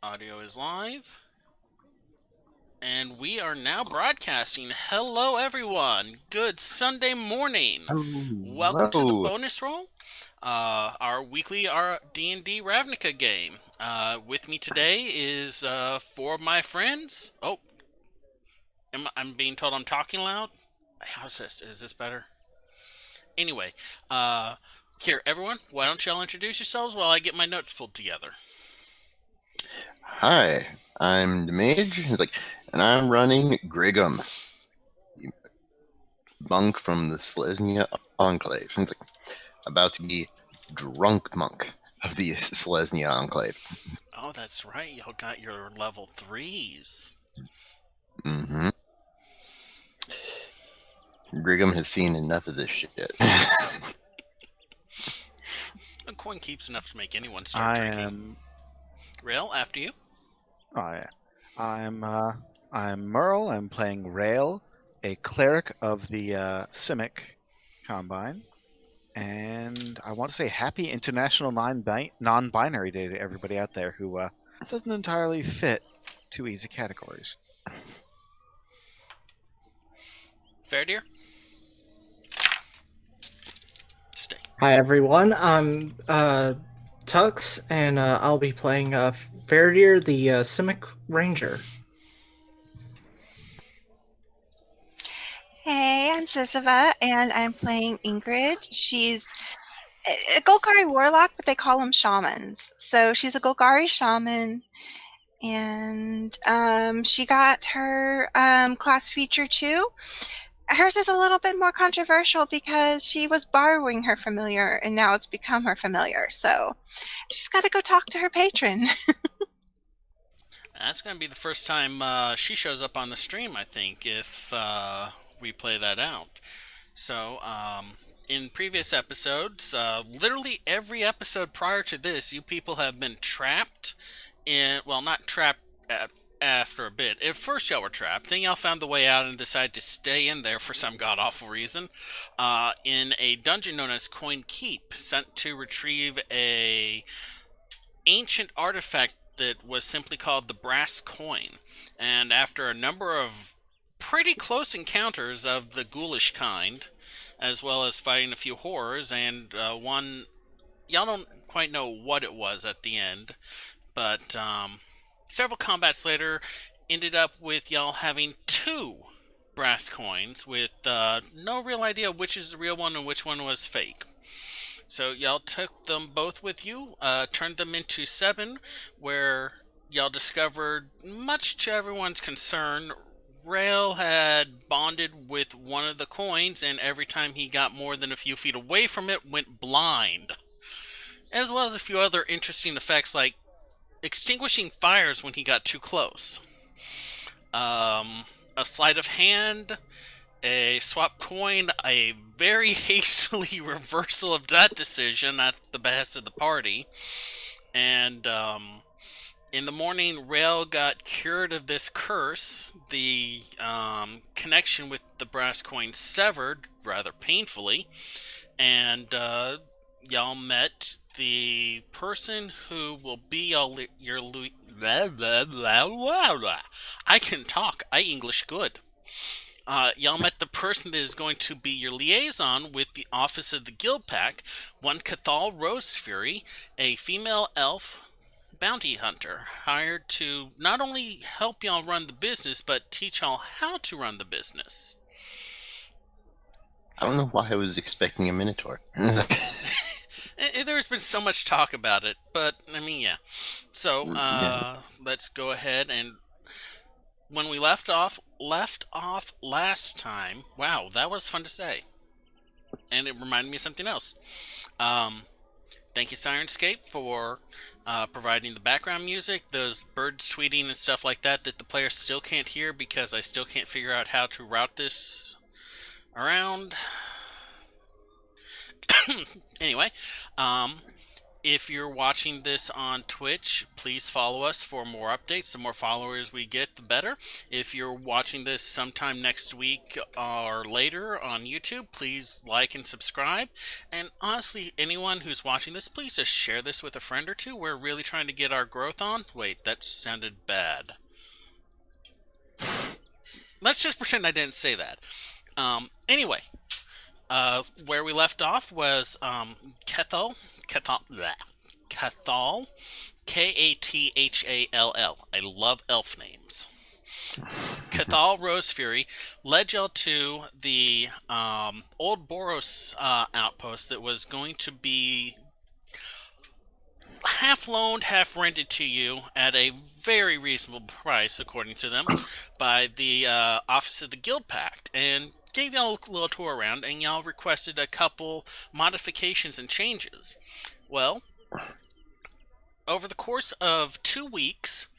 Audio is live. And we are now broadcasting. Hello, everyone. Good Sunday morning. Welcome to the Hello. bonus roll, our weekly D&D Ravnica game. With me today is four of my friends. Oh, I'm being told I'm talking loud. How's this? Is this better? Anyway, uh, here, everyone. Why don't y'all introduce yourselves while I get my notes pulled together? Hi, I'm the mage. And I'm running Grigum, the monk from the Selesnya Enclave. About to be drunk monk of the Selesnya Enclave. Oh, that's right. Y'all got your level threes. hmm Grigum has seen enough of this shit. A coin keeps enough to make anyone start I drinking. am. Rail, after you. Oh yeah. I'm. I'm Merle. I'm playing Rail, a cleric of the Simic Combine, and I want to say Happy International Non-Binary Day to everybody out there who doesn't entirely fit two easy categories. Fair dear. Stay. Hi everyone, I'm Tux, and I'll be playing Faradir, the Simic Ranger. Hey, I'm Sissiva, and I'm playing Ingrid. She's a Golgari warlock, but they call them shamans. So she's a Golgari shaman, and she got her class feature too. Hers is a little bit more controversial because she was borrowing her familiar, and now it's become her familiar. So she's got to go talk to her patron. That's going to be the first time she shows up on the stream, I think, if we play that out. So, in previous episodes, literally every episode prior to this, you people have been trapped in, well, not trapped after a bit. At first, y'all were trapped. Then y'all found the way out and decided to stay in there for some god awful reason. In a dungeon known as Coin Keep, sent to retrieve a ancient artifact that was simply called the brass coin. And after a number of pretty close encounters of the ghoulish kind, as well as fighting a few horrors and one, y'all don't quite know what it was at the end, but several combats later ended up with y'all having two brass coins with no real idea which is the real one and which one was fake. So y'all took them both with you, turned them into seven, where y'all discovered, much to everyone's concern, Rail had bonded with one of the coins, and every time he got more than a few feet away from it, went blind. As well as a few other interesting effects like extinguishing fires when he got too close. A sleight of hand, a swap coin, a very hastily reversal of that decision at the behest of the party, and in the morning, Rail got cured of this curse. The connection with the brass coin severed rather painfully, and y'all met the person who will be your blah, blah, blah, blah, blah. I can talk. I English good. Y'all met the person that is going to be your liaison with the Office of the Guild Pack, one Cathal Rosefury, a female elf bounty hunter, hired to not only help y'all run the business, but teach y'all how to run the business. I don't know why I was expecting a Minotaur. There's been so much talk about it, but I mean, yeah. So, Yeah. let's go ahead and when we left off last time. Wow, that was fun to say, and it reminded me of something else. Um, Thank you, Sirenscape, for providing the background music, those birds tweeting and stuff like that that the player still can't hear because I still can't figure out how to route this around. Anyway, um, if you're watching this on Twitch, please follow us for more updates. The more followers we get, the better. If you're watching this sometime next week or later on YouTube, please like and subscribe. And honestly, anyone who's watching this, please just share this with a friend or two. We're really trying to get our growth on. Wait, that sounded bad. Let's just pretend I didn't say that. Anyway, where we left off was Cathal, Cathal, Kathall. I love elf names. Cathal Rosefury led y'all to the old Boros outpost that was going to be half loaned, half rented to you at a very reasonable price, according to them, by the Office of the Guild Pact, and gave y'all a little tour around, and y'all requested a couple modifications and changes. Well, over the course of 2 weeks,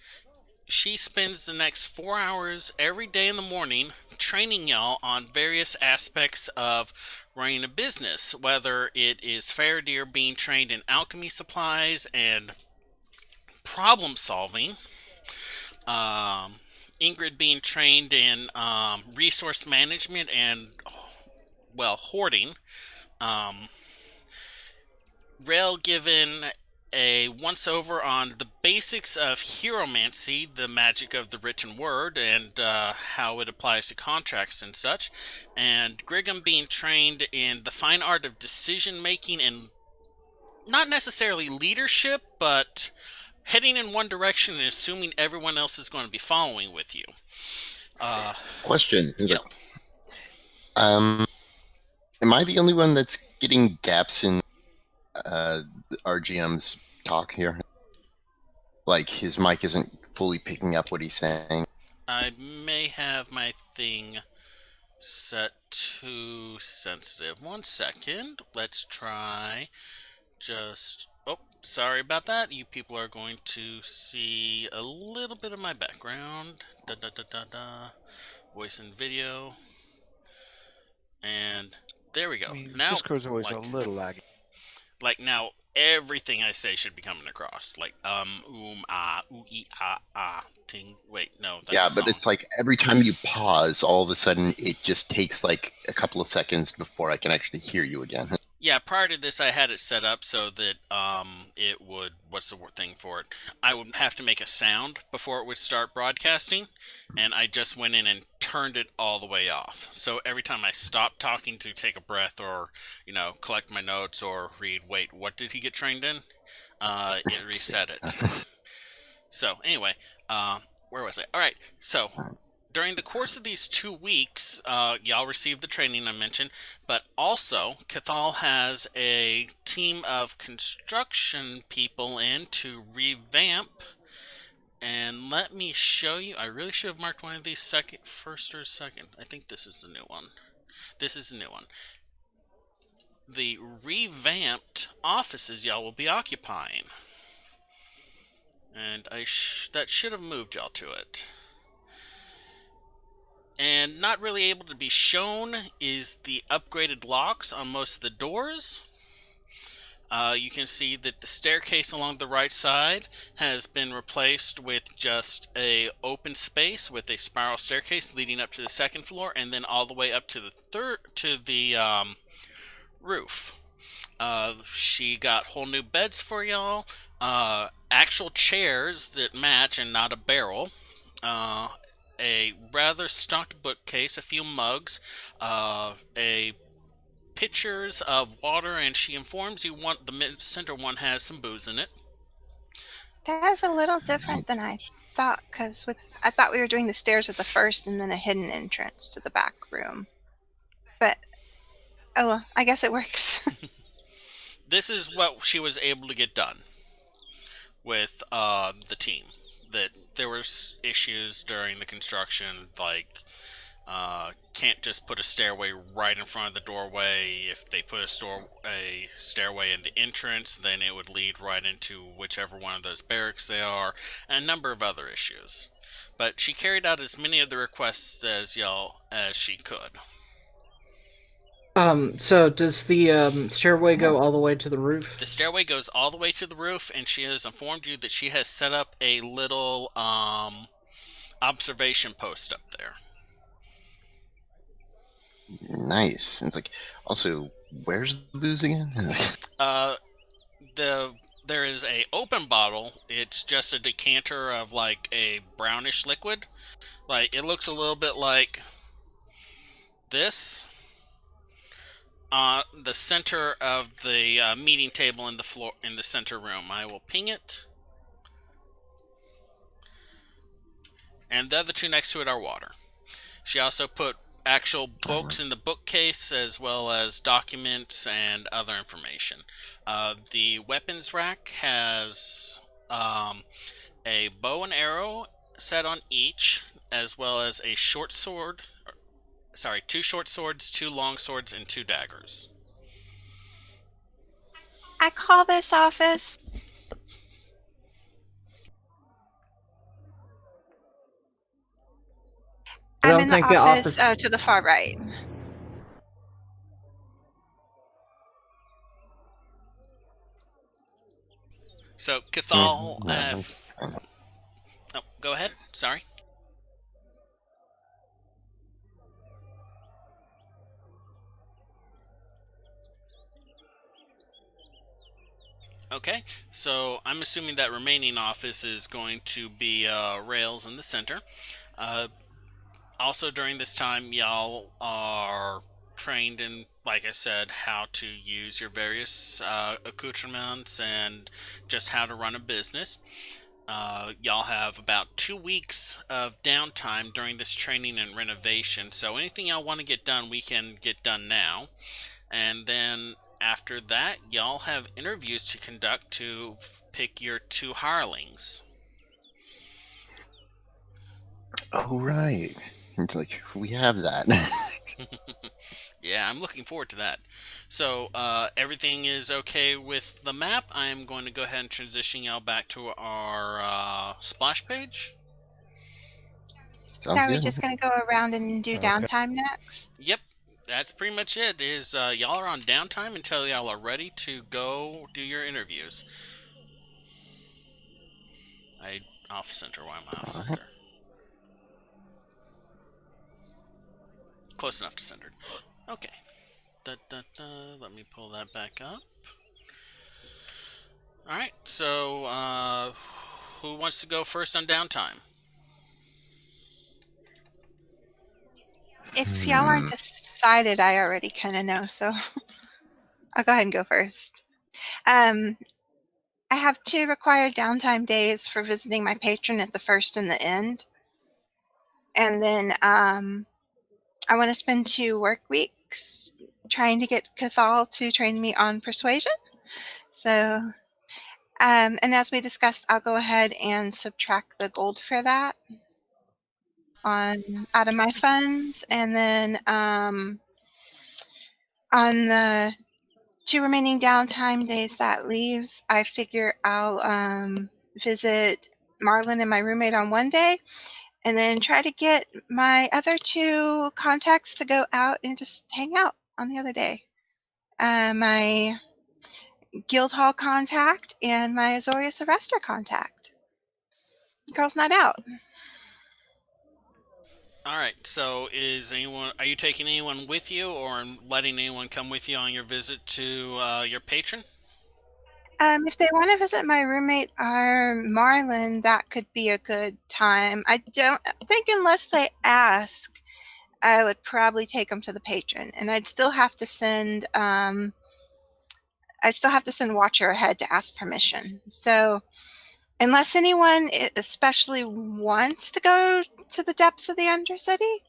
she spends the next 4 hours every day in the morning training y'all on various aspects of running a business, whether it is Faradir being trained in alchemy supplies and problem solving, Ingrid being trained in resource management and, well, hoarding, Rail given a once-over on the basics of hieromancy, the magic of the written word, and how it applies to contracts and such, and Grigham being trained in the fine art of decision-making and not necessarily leadership, but heading in one direction and assuming everyone else is going to be following with you. Question. Yeah. Am I the only one that's getting gaps in RGM's talk here? Like his mic isn't fully picking up what he's saying. I may have my thing set to sensitive. 1 second. Let's try just... Oh, sorry about that. You people are going to see a little bit of my background. Voice and video. And there we go. I mean, Now, Discord's always a little laggy. like now, everything I say should be coming across. Like ah, ooh, ee, ah, ting. Wait, no, that's Yeah, a song. but it's like every time you pause, all of a sudden it just takes like a couple of seconds before I can actually hear you again. Yeah, prior to this, I had it set up so that it would, what's the thing for it? I would have to make a sound before it would start broadcasting, and I just went in and turned it all the way off. So every time I stopped talking to take a breath or, collect my notes or read, wait, what did he get trained in? It reset it. So anyway, where was I? All right, so during the course of these 2 weeks, y'all received the training I mentioned, but also Cathal has a team of construction people in to revamp. And let me show you. I really should have marked one of these first or second. I think this is the new one. This is the new one. The revamped offices y'all will be occupying. And that should have moved y'all to it. And not really able to be shown is the upgraded locks on most of the doors. You can see that the staircase along the right side has been replaced with just a open space with a spiral staircase leading up to the second floor and then all the way up to the roof. She got whole new beds for y'all, actual chairs that match and not a barrel, a rather stocked bookcase, a few mugs, a pitchers of water, and she informs you the center one has some booze in it. That is a little different than I thought, because I thought we were doing the stairs at the first and then a hidden entrance to the back room. But, oh well, I guess it works. This is what she was able to get done with the team. That there was issues during the construction, like can't just put a stairway right in front of the doorway. If they put a stairway in the entrance, then it would lead right into whichever one of those barracks they are, and a number of other issues. But she carried out as many of the requests as she could. So does the stairway go all the way to the roof? The stairway goes all the way to the roof, and she has informed you that she has set up a little observation post up there. Nice. And it's like, also, where's the booze again? There is a open bottle. It's just a decanter of like a brownish liquid. Like it looks a little bit like this. The center of the meeting table in the floor in the center room. I will ping it. And the other two next to it are water. She also put actual books in the bookcase as well as documents and other information. The weapons rack has a bow and arrow set on each, as well as a short sword. Sorry, 2 short swords, 2 long swords, and 2 daggers. I call this office. I I'm don't in the think the office office. to the far right. So, Cathal, No, that's fine. oh, go ahead. Sorry. Okay, so I'm assuming that remaining office is going to be Rails in the center. Uh, Also, during this time, y'all are trained in, like I said, how to use your various accoutrements and just how to run a business. Y'all have about 2 weeks of downtime during this training and renovation, so anything y'all want to get done, we can get done now. And then after that, y'all have interviews to conduct to pick your 2 hirelings. Oh, right. It's like, we have that. Yeah, I'm looking forward to that. So, everything is okay with the map. I am going to go ahead and transition y'all back to our splash page. Sounds Are we good. just going to go around and do Okay. downtime next? Yep, that's pretty much it. Is y'all are on downtime until y'all are ready to go do your interviews. I off center. Why am I off Uh-huh. center? Close enough to centered. Okay. Let me pull that back up. All right. So, who wants to go first on downtime? If y'all aren't decided, I already kind of know, so I'll go ahead and go first. I have 2 required downtime days for visiting my patron at the first and the end. And then I want to spend 2 work weeks trying to get Cathal to train me on persuasion. So, and as we discussed, I'll go ahead and subtract the gold for that out of my funds. And then on the 2 remaining downtime days that leaves, I figure I'll visit Marlon and my roommate on one day, and then try to get my other 2 contacts to go out and just hang out on the other day. My Guildhall contact and my Azorius Arrestor contact. Girls' night out. All right. So, are you taking anyone with you, or letting anyone come with you on your visit to your patron? If they want to visit my roommate or Marlon, that could be a good time. I don't think unless they ask, I would probably take them to the patron, and I'd still have to send Watcher ahead to ask permission. So unless anyone especially wants to go to the depths of the Undercity,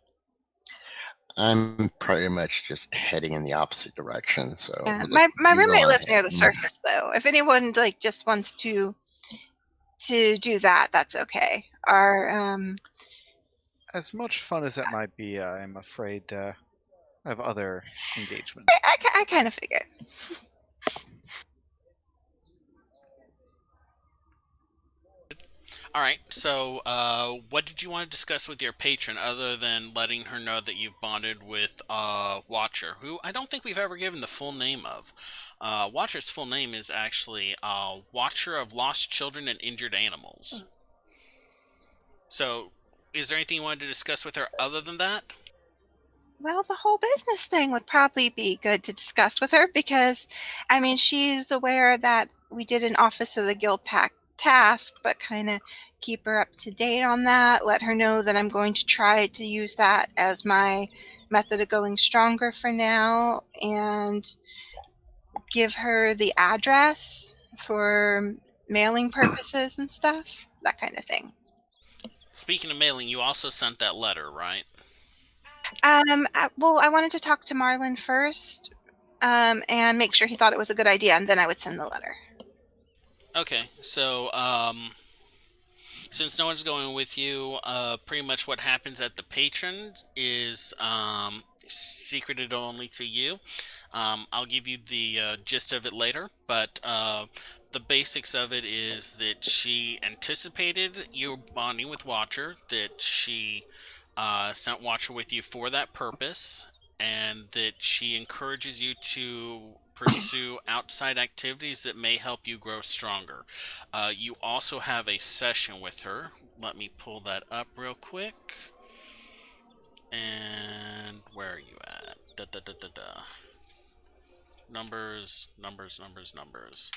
I'm pretty much just heading in the opposite direction. So my you go roommate on lives near ahead. the surface, though. If anyone just wants to do that, that's okay. Or As much fun as that might be, I'm afraid I have other engagements. I kind of figured. All right. So, what did you want to discuss with your patron other than letting her know that you've bonded with Watcher, who I don't think we've ever given the full name of? Watcher's full name is actually Watcher of Lost Children and Injured Animals. So, is there anything you wanted to discuss with her other than that? Well, the whole business thing would probably be good to discuss with her because, I mean, she's aware that we did an Office of the Guild Pack task, but kind of keep her up to date on that. Let her know that I'm going to try to use that as my method of going stronger for now, and give her the address for mailing purposes and stuff, that kind of thing. Speaking of mailing, you also sent that letter, right? Well, I wanted to talk to Marlon first, and make sure he thought it was a good idea, and then I would send the letter. Okay, so since no one's going with you, pretty much what happens at the patron is secreted only to you. I'll give you the gist of it later, but the basics of it is that she anticipated you bonding with Watcher, that she sent Watcher with you for that purpose, and that she encourages you to pursue outside activities that may help you grow stronger. You also have a session with her. Let me pull that up real quick. And where are you at? Da, da, da, da, da. Numbers, numbers, numbers, numbers.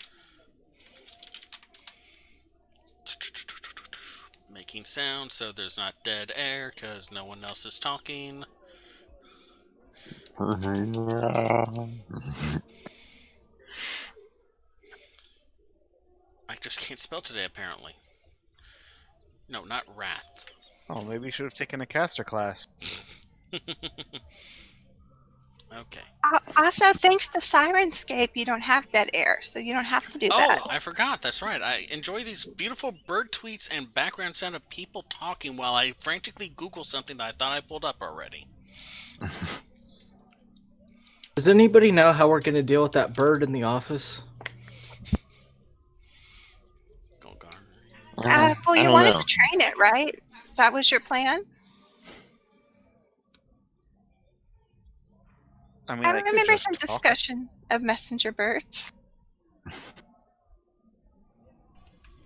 Making sound so there's not dead air because no one else is talking. I just can't spell today, apparently. No, not wrath. Oh, maybe you should have taken a caster class. Okay. Also, thanks to Sirenscape, you don't have dead air, so you don't have to do that. Oh, I forgot. That's right. I enjoy these beautiful bird tweets and background sound of people talking while I frantically Google something that I thought I pulled up already. Does anybody know how we're going to deal with that bird in the office? Well, you wanted to train it, right? That was your plan? I mean, I could remember just some talk. discussion of messenger birds.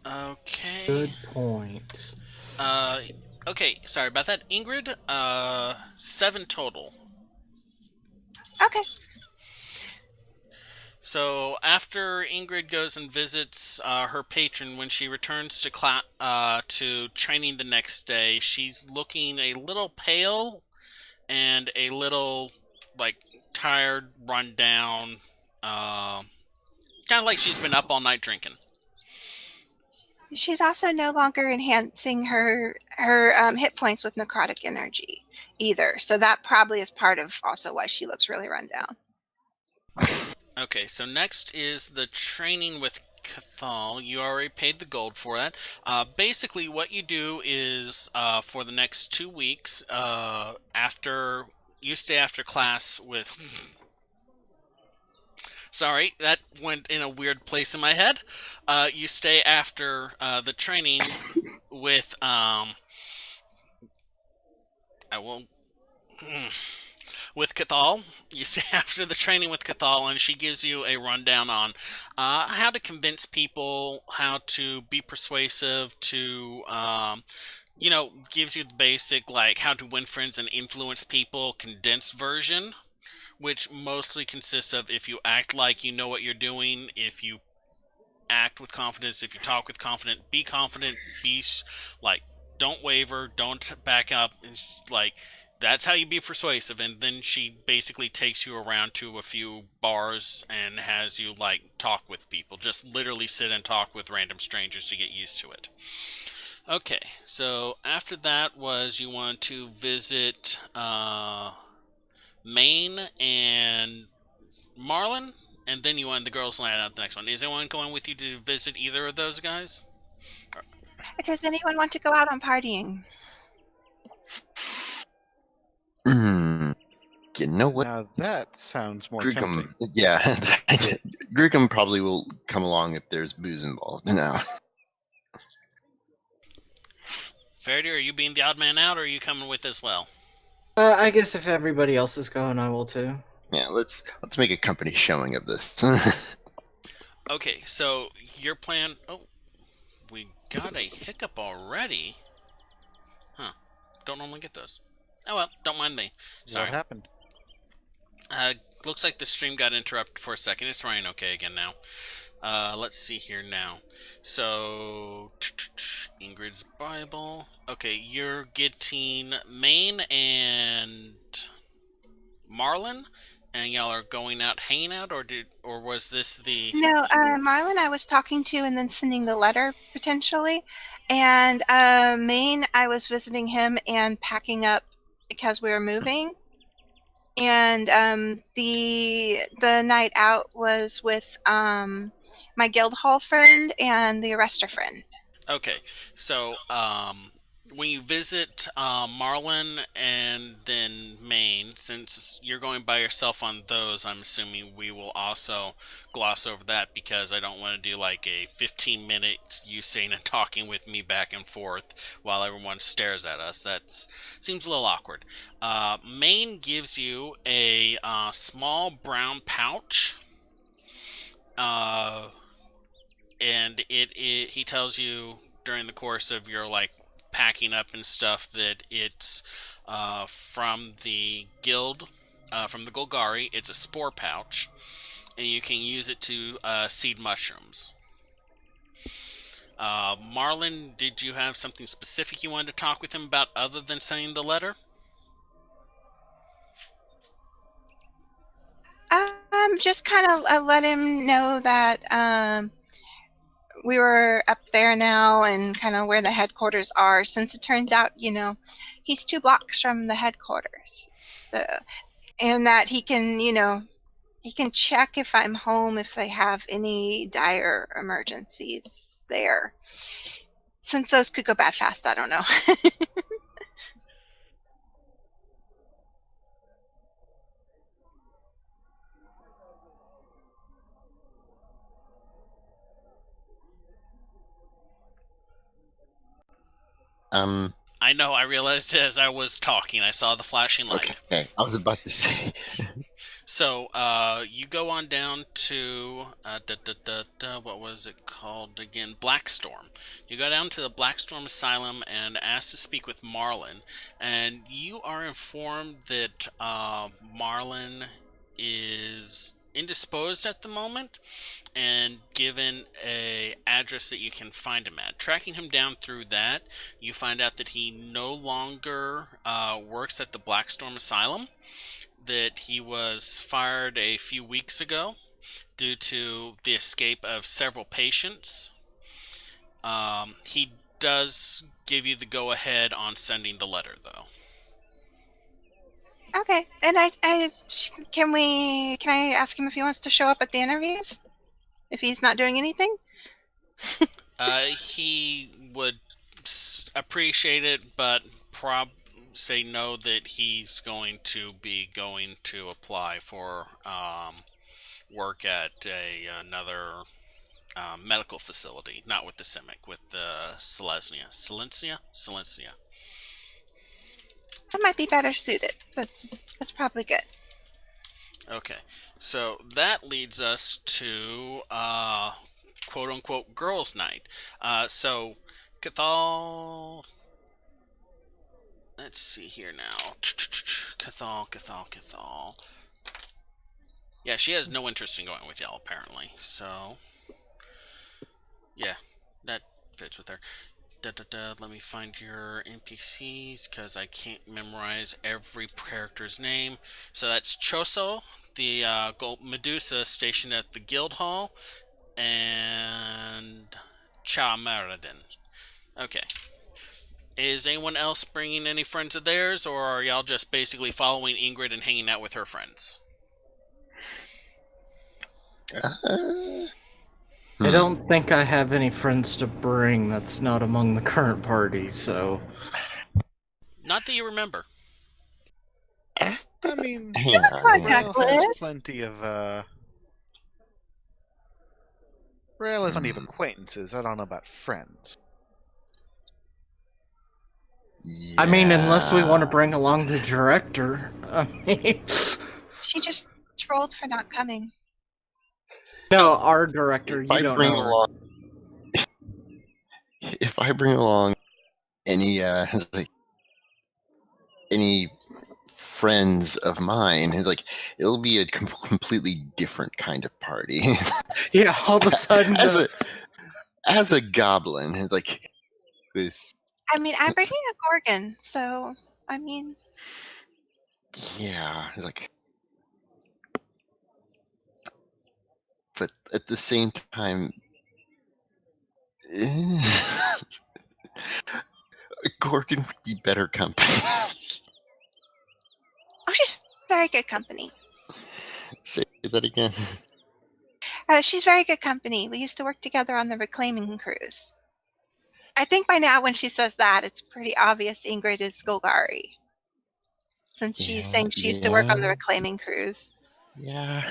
Okay. Good point. Okay, sorry about that. Ingrid, 7 total. Okay. So after Ingrid goes and visits her patron, when she returns to training the next day, she's looking a little pale and a little tired, run down, kind of like she's been up all night drinking. She's also no longer enhancing her hit points with necrotic energy either, so that probably is part of also why she looks really run down. Okay, so next is the training with Cathal. You already paid the gold for that. Basically, what you do is for the next 2 weeks, after you stay after class with. Sorry, that went in a weird place in my head. You stay after the training with. I won't. With Cathal. You stay after the training with Cathal, and she gives you a rundown on how to convince people, how to be persuasive, to gives you the basic how to win friends and influence people condensed version, which mostly consists of if you act like you know what you're doing, if you act with confidence, if you talk with confidence, be confident, don't waver, don't back up. It's that's how you be persuasive. And then she basically takes you around to a few bars and has you talk with people, just literally sit and talk with random strangers to get used to it. Okay, so after that was you want to visit Maine and Marlin, and then you want the girls' night out the next one. Is anyone going with you to visit either of those guys? Does anyone want to go out on partying? You know what? Now that sounds more Griggum, tempting. yeah, Griggum probably will come along if there's booze involved. No. Verity, are you being the odd man out, or are you coming with as well? I guess if everybody else is going, I will too. Yeah, let's make a company showing of this. Okay, so your plan. Oh, we got a hiccup already. Huh. Don't normally get those. Oh well, don't mind me. What Sorry. happened? Looks like the stream got interrupted for a second. It's running okay again now. Let's see here now. So, Ingrid's Bible. Okay, you're getting Maine and Marlin, and y'all are going out hanging out, or was this the? No, Marlon, I was talking to and then sending the letter potentially, and Maine, I was visiting him and packing up because we were moving. And the night out was with my guild hall friend and the arrestor friend. Okay, so when you visit Marlin and then Maine, since you're going by yourself on those, I'm assuming we will also gloss over that because I don't want to do like a 15 minutes you saying and talking with me back and forth while everyone stares at us. That seems a little awkward. Maine gives you a small brown pouch. And he tells you during the course of your like packing up and stuff that it's from the guild, from the Golgari. It's a spore pouch, and you can use it to seed mushrooms. Marlin, did you have something specific you wanted to talk with him about other than sending the letter? Just kind of let him know that we were up there now and kind of where the headquarters are, since it turns out, he's 2 blocks from the headquarters. So, and that he can, he can check if I'm home if they have any dire emergencies there. Since those could go bad fast, I don't know. I know, I realized as I was talking, I saw the flashing light. Okay, I was about to say. So, you go on down to, what was it called again? Blackstorm. You go down to the Blackstorm Asylum and ask to speak with Marlin, and you are informed that Marlin is indisposed at the moment, and given a address that you can find him at. Tracking him down through that, you find out that he no longer works at the Blackstorm Asylum, that he was fired a few weeks ago due to the escape of several patients. He does give you the go-ahead on sending the letter, though. Okay, and can I ask him if he wants to show up at the interviews if he's not doing anything? He would appreciate it, but say no, that he's going to be going to apply for work at another medical facility, not with the Simic, with the Selesnya. Silencia. That might be better suited, but that's probably good. Okay, so that leads us to quote-unquote girls' night. So Cathal, let's see here now. Cathal. Yeah, she has no interest in going with y'all, apparently. So, yeah, that fits with her. Let me find your NPCs, because I can't memorize every character's name. So that's Choso, the Gold Medusa stationed at the Guild Hall, and Cha Maradin. Okay. Is anyone else bringing any friends of theirs, or are y'all just basically following Ingrid and hanging out with her friends? I don't think I have any friends to bring that's not among the current party, so... Not that you remember. I mean, Yeah, Contact Rail has list. plenty of Rail has plenty of acquaintances. I don't know about friends. Yeah. I mean, unless we want to bring along the director. I mean, She just trolled for not coming. no, our director. If You I don't bring know her. along, if I bring along any like any friends of mine, like it'll be a completely different kind of party. Yeah, all of a sudden, as a goblin, it's like with I mean, I'm bringing a Gorgon, so I mean, yeah, it's like, but at the same time, Gorgon would be better company. oh, she's very good company. Say that again. She's very good company. We used to work together on the reclaiming cruise. I think by now, when she says that, it's pretty obvious Ingrid is Golgari, since she's saying she used to work on the reclaiming cruise. Yeah.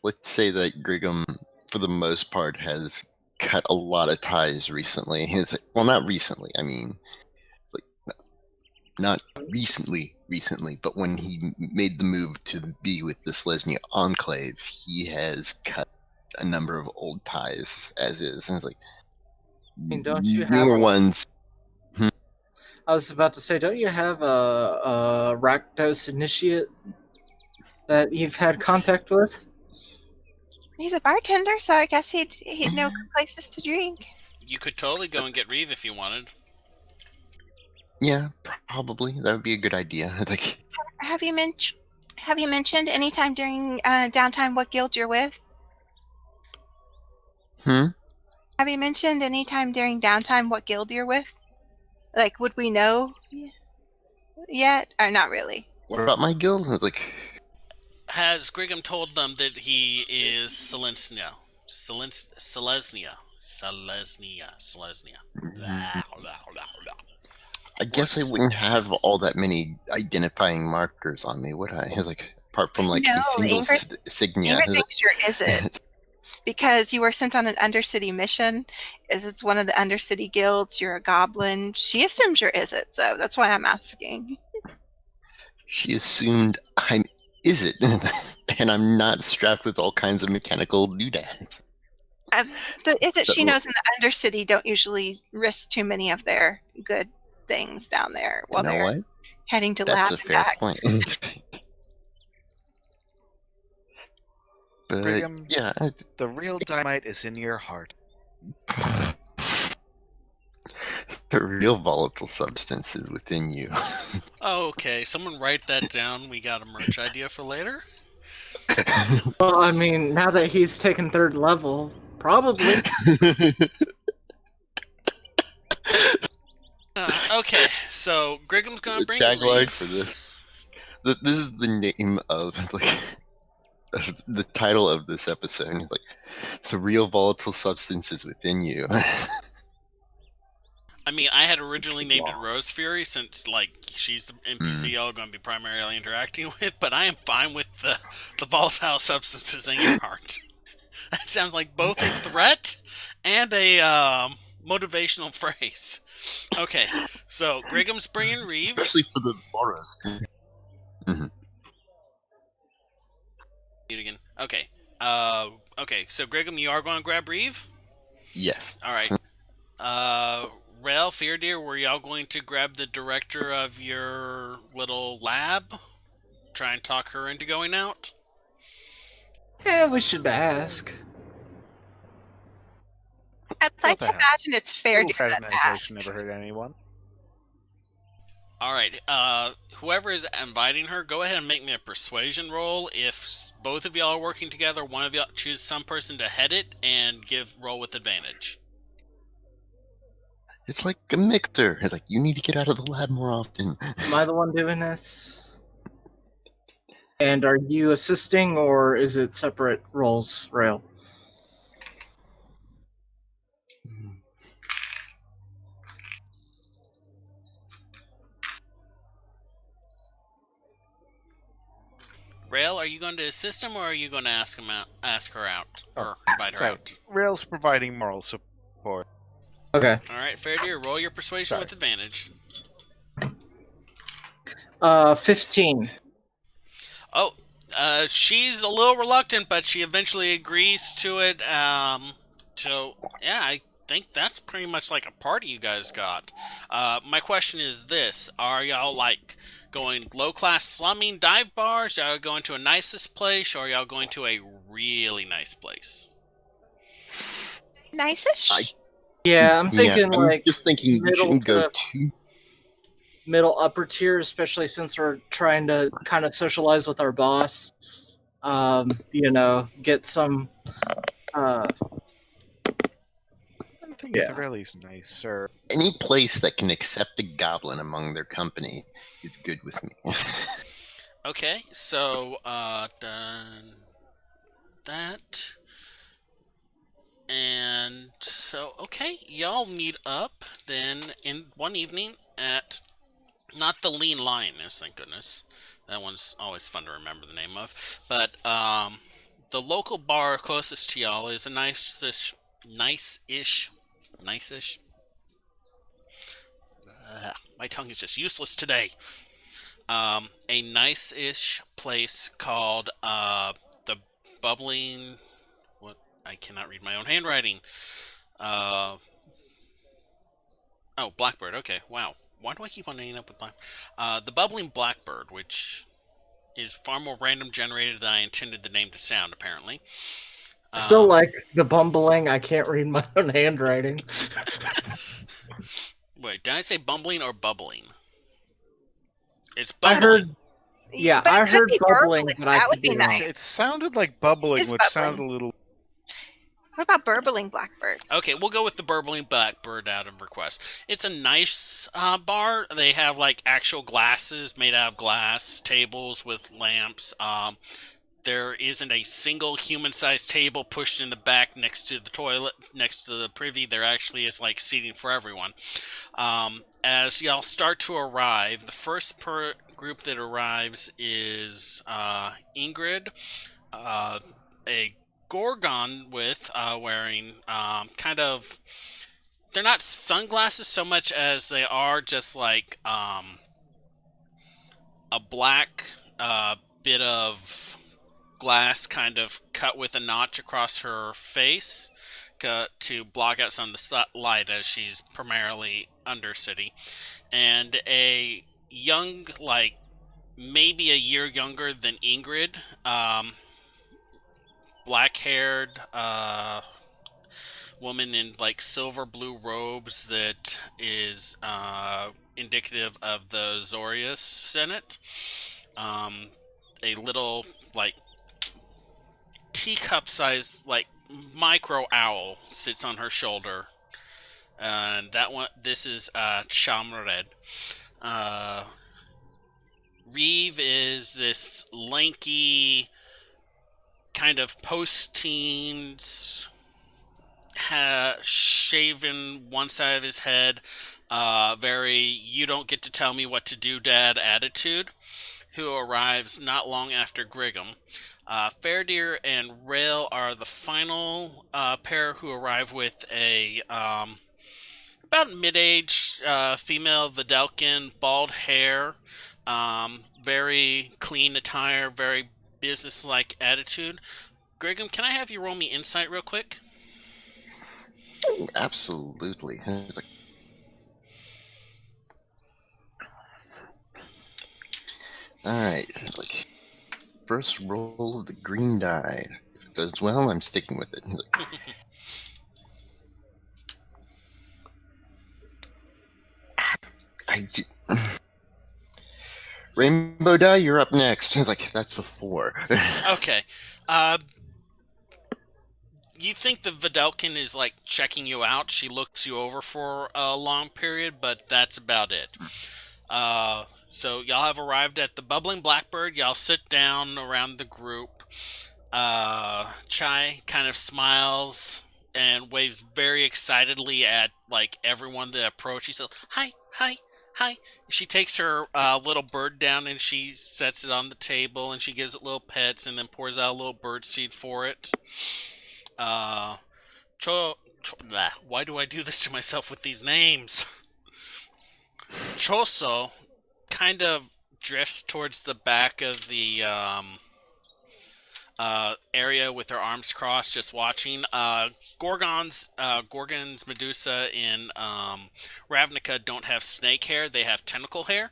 Let's say that Griggum, for the most part, has cut a lot of ties recently. Well, not recently. I mean, it's like not recently, but when he made the move to be with the Selesnya Enclave, he has cut a number of old ties as is. And it's like mean, don't you have newer a- ones. I was about to say, don't you have a Rakdos initiate that you've had contact with? He's a bartender, so I guess he'd know good places to drink. You could totally go and get Reeve if you wanted. Yeah, probably that would be a good idea. It's like, Have you mentioned anytime during downtime what guild you're with? Have you mentioned anytime during downtime what guild you're with? Like, would we know yet, or not really? what about my guild? It's like, Has Griggum told them that he is Selesnya? Selesnya. I guess I wouldn't have all that many identifying markers on me, would I? It's like, apart from like No, a single Ingrid signia. thinks you're Izzet because you were sent on an Undercity mission. It's one of the Undercity guilds. You're a goblin. She assumes you're Izzet, so that's why I'm asking. She assumed I'm is it, and I'm not strapped with all kinds of mechanical doodads. The Izzet she knows in the Undercity don't usually risk too many of their good things down there while You know they're what? heading to That's lab a and fair back. point. But Brigham, yeah, the real dynamite is in your heart. the real volatile substance is within you. Okay, someone write that down. We got a merch idea for later. Well, I mean, now that he's taken third level, probably. Okay, so Griggum's gonna The bring tagline Reeve. for this. This is the name of like the title of this episode. It's like the real volatile substance is within you. I mean, I had originally named it Rosefury since, like, she's the NPC y'all going to be primarily interacting with, but I am fine with the volatile substances in your heart. That sounds like both a threat and a motivational phrase. Okay, so Griggum's bringing Reeve. Especially for the Boros. Again. Okay. Okay, so Griggum, you are going to grab Reeve? Yes. All right. Rael, Feardeer, were y'all going to grab the director of your little lab? Try and talk her into going out? Yeah, we should ask. I'd like to imagine it's fair to that Fraternization fast. never hurt anyone. Alright, whoever is inviting her, go ahead and make me a persuasion roll. If both of y'all are working together, one of y'all choose some person to head it and roll with advantage. It's like a mixer. It's like, you need to get out of the lab more often. Am I the one doing this? And are you assisting, or is it separate roles, Rail? Rail, are you going to assist him, or are you going to ask her out, or invite her Sorry, out? Rail's providing moral support. Okay. All right, fair dear. Roll your persuasion Sorry. with advantage. 15. Oh, she's a little reluctant, but she eventually agrees to it. So yeah, I think that's pretty much like a party you guys got. My question is this: are y'all like going low class slumming dive bars? Y'all going to a nicest place, or y'all going to a really nice place? Nice-ish. Yeah, I'm thinking I'm like just thinking we middle shouldn't go to too. middle upper tier, especially since we're trying to kind of socialize with our boss. Get some. I think at the Yeah. very least nicer. Any place that can accept a goblin among their company is good with me. Okay, so done that. And so, okay, y'all meet up then in one evening at not the Lean Lioness, thank goodness. That one's always fun to remember the name of. But the local bar closest to y'all is a nice-ish. My tongue is just useless today. A nice-ish place called the Bubbling. What? I cannot read my own handwriting. Oh, Blackbird. Okay, wow. Why do I keep on ending up with Blackbird? The Bubbling Blackbird, which is far more random generated than I intended the name to sound, apparently. Still like the bumbling. I can't read my own handwriting. Wait, did I say bumbling or bubbling? It's I bumbling. heard. Yeah, But it I could heard be bubbling, burbling. but I That could would be be wrong. nice. It sounded like bubbling, It's which bubbling. sounded a little. What about burbling blackbird? Okay, we'll go with the Burbling Blackbird out of request. It's a nice bar. They have like actual glasses made out of glass, tables with lamps. There isn't a single human-sized table pushed in the back next to the toilet, next to the privy. There actually is like seating for everyone. As y'all start to arrive, the first group that arrives is Ingrid, a Gorgon with wearing kind of. They're not sunglasses so much as they are just like a black bit of glass kind of cut with a notch across her face to block out some of the light as she's primarily Undercity. And a young, like maybe a year younger than Ingrid, black-haired woman in like silver blue robes that is indicative of the Zorius Senate. A little like teacup sized like micro owl sits on her shoulder, and this is Chamred. Reeve is this lanky kind of post-teens, shaven one side of his head, very "you don't get to tell me what to do, Dad" attitude, who arrives not long after Griggum. Fairdeer and Rail are the final pair who arrive with a about mid-age female Vidalkin, bald hair, very clean attire, very business-like attitude. Griggum, can I have you roll me insight real quick? Absolutely. Alright. Like, first roll of the green die. If it goes well, I'm sticking with it. I did. Rainbow die, you're up next. I was like, that's a 4. Okay. You think the Vidalkin is like checking you out. She looks you over for a long period, but that's about it. So y'all have arrived at the Bubbling Blackbird. Y'all sit down around the group. Chai kind of smiles and waves very excitedly at like everyone that approach. She says, "Hi, hi, hi." She takes her little bird down and she sets it on the table and she gives it little pets and then pours out a little bird seed for it. Uh, Why do I do this to myself with these names? Choso kind of drifts towards the back of the area with her arms crossed, just watching. Gorgon's Medusa in Ravnica don't have snake hair; they have tentacle hair,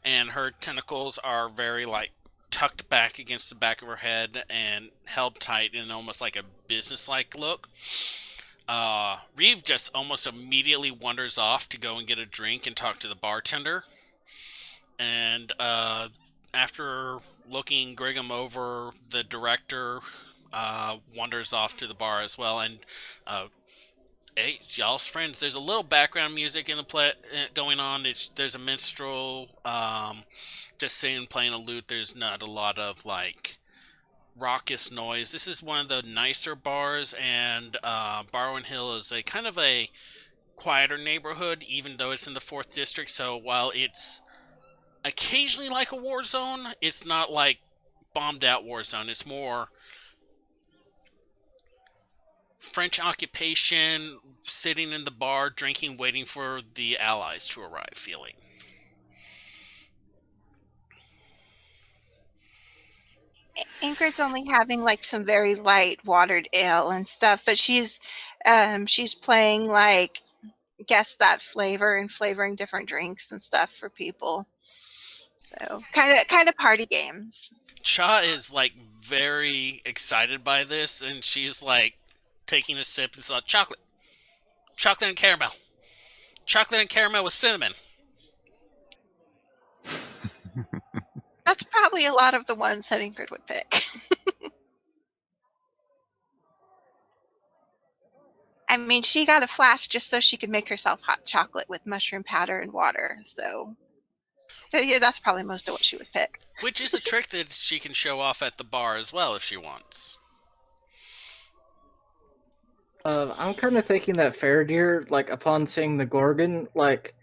and her tentacles are very like tucked back against the back of her head and held tight in almost like a business-like look. Reeve just almost immediately wanders off to go and get a drink and talk to the bartender. And after looking Grigham over, the director wanders off to the bar as well. And hey, it's y'all's friends. There's a little background music in the play going on. There's a minstrel just singing, playing a lute. There's not a lot of like raucous noise. This is one of the nicer bars, and Barwon Hill is a kind of a quieter neighborhood, even though it's in the 4th district. So while it's occasionally like a war zone, it's not like bombed out war zone. It's more French occupation, sitting in the bar, drinking, waiting for the Allies to arrive feeling. Ingrid's only having like some very light watered ale and stuff, but she's playing like guess that flavor and flavoring different drinks and stuff for people. So kind of party games. Cha is like very excited by this, and she's like taking a sip. It's like chocolate and caramel, with cinnamon. That's probably a lot of the ones that Ingrid would pick. I mean, she got a flask just so she could make herself hot chocolate with mushroom powder and water. So yeah, that's probably most of what she would pick. Which is a trick that she can show off at the bar as well if she wants. I'm kind of thinking that Faradir, like, upon seeing the Gorgon, like,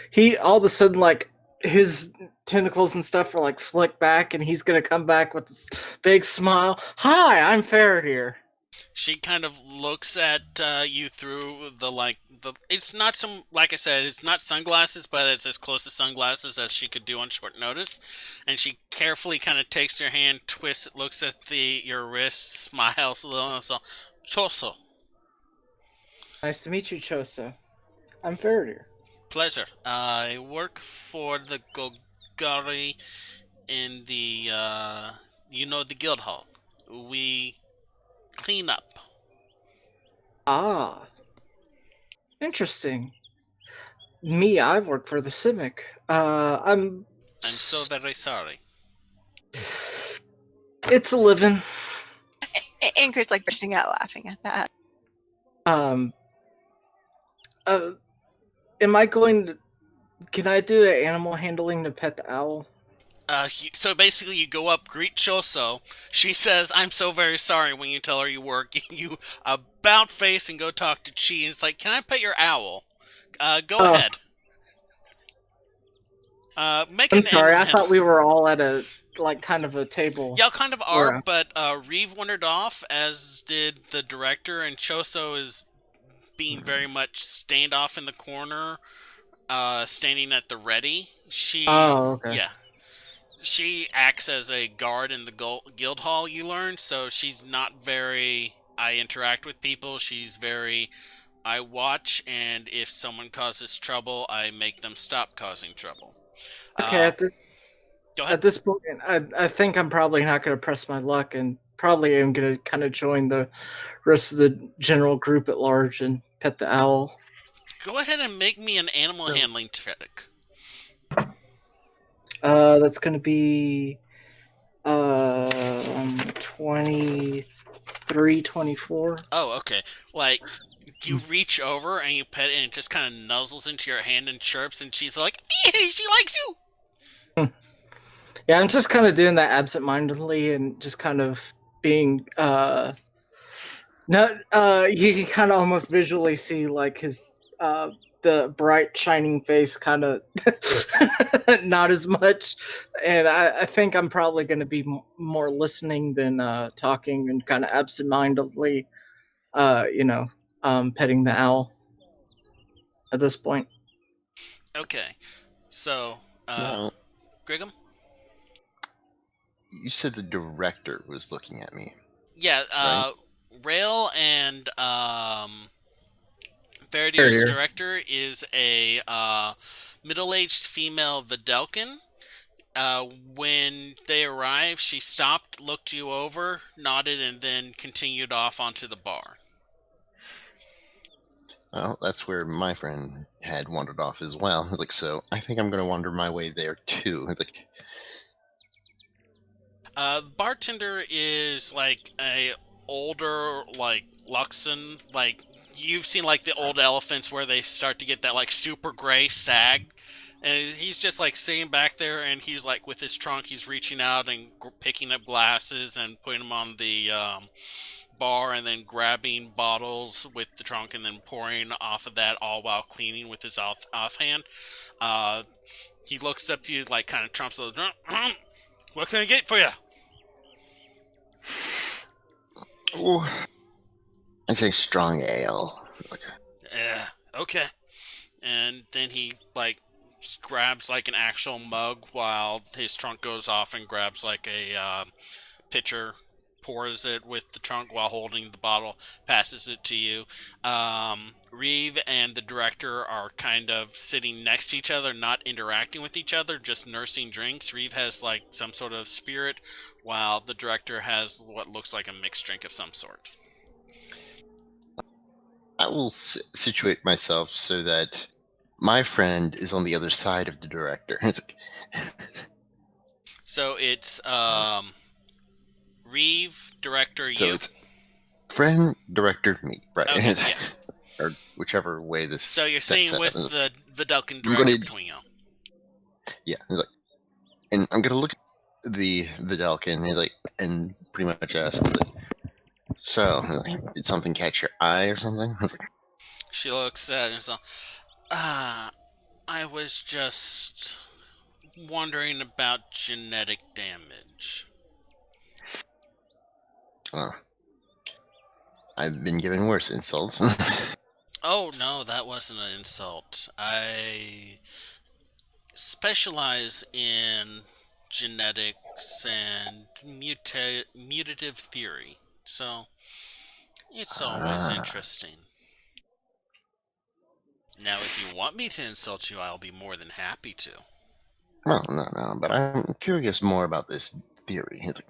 he all of a sudden, like, his tentacles and stuff are, like, slicked back, and he's gonna come back with this big smile. Hi, I'm Faradir. She kind of looks at you through it's not some, like I said, it's not sunglasses, but it's as close to sunglasses as she could do on short notice. And she carefully kind of takes your hand, twists it, looks at your wrist, smiles a little, and so, Choso. Nice to meet you, Chosa. I'm Faradir. Pleasure. I work for the Golgari in the, the guild hall. We clean up. Ah, interesting. Me, I work for the Simic. I'm so very sorry. It's a living. Ingrid's like bursting out laughing at that. Am I going to... Can I do an animal handling to pet the owl? So basically you go up, greet Choso. She says, I'm so very sorry when you tell her you work. You about face and go talk to Chi. And it's like, can I pet your owl? Go ahead. I'm sorry, I thought we were all at a, like, kind of a table. Y'all kind of are, but Reeve wandered off, as did the director, and Choso is being very much standoff in the corner, standing at the ready. Yeah. She acts as a guard in the guild hall, you learn, so she's not very, I interact with people. She's very, I watch, and if someone causes trouble, I make them stop causing trouble. Okay, go ahead. At this point, I think I'm probably not going to press my luck, and probably am going to kind of join the rest of the general group at large and pet the owl. Go ahead and make me an animal handling trick. That's going to be 23, 24. Oh, okay. Like, you reach over and you pet it, and it just kind of nuzzles into your hand and chirps, and she's like, she likes you! Yeah, I'm just kind of doing that absentmindedly and just kind of being, you can kind of almost visually see, like, his, the bright shining face kind of not as much, and I think I'm probably going to be more listening than talking, and kind of absentmindedly petting the owl at this point. Okay. So, Now, Griggum? you said the director was looking at me. Yeah, Right. Rail and Faraday's Faradier. director is a middle-aged female Vidalcan. When they arrived, she stopped, looked you over, nodded, and then continued off onto the bar. Well, that's where my friend had wandered off as well. I was like, so I think I'm going to wander my way there too. It's like, The bartender is like a older, like Luxon. Like you've seen, like the old elephants where they start to get that like super gray sag, and he's just like sitting back there, and he's like with his trunk, he's reaching out and picking up glasses and putting them on the bar, and then grabbing bottles with the trunk, and then pouring off of that, all while cleaning with his offhand. He looks up to you, like kind of trumps the. What can I get for you? oh, I say strong ale. Like, Yeah, okay. And then he like grabs like an actual mug while his trunk goes off and grabs like a pitcher, pours it with the trunk while holding the bottle, passes it to you. Reeve and the director are kind of sitting next to each other, not interacting with each other, just nursing drinks. Reeve has like some sort of spirit, while the director has what looks like a mixed drink of some sort. I will situate myself so that my friend is on the other side of the director. It's like, So it's Reeve, director, so you. it's friend, director, me, right? Okay, yeah. Or whichever way this. So you're sets seeing up. with the Vidalcan I'm director gonna- between you. Yeah, it's like, and I'm gonna look at the Vidalcan and like, and pretty much ask him, like, so, like, did something catch your eye or something? I was like, She looks at it and so, I was just wondering about genetic damage. oh, I've been given worse insults. Oh no, that wasn't an insult. I specialize in genetics and mutative theory, so it's always interesting. Now, if you want me to insult you, I'll be more than happy to. Well, no, but I'm curious more about this theory. It's like,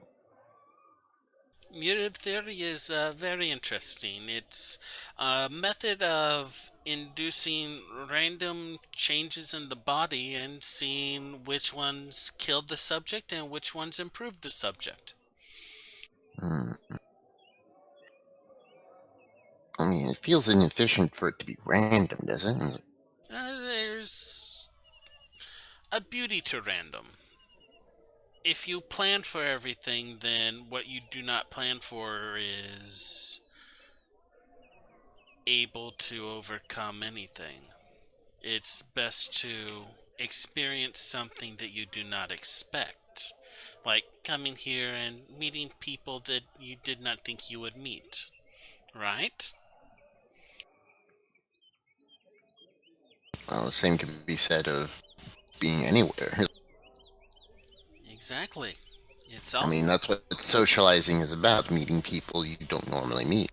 Mutative theory is very interesting. It's a method of inducing random changes in the body and seeing which ones killed the subject and which ones improved the subject. I mean, it feels inefficient for it to be random, does it? It's like, There's a beauty to random. If you plan for everything, then what you do not plan for is able to overcome anything. It's best to experience something that you do not expect. Like coming here and meeting people that you did not think you would meet. Right? well, the same could be said of being anywhere. Exactly. It's I all. mean, that's what socializing is about, meeting people you don't normally meet.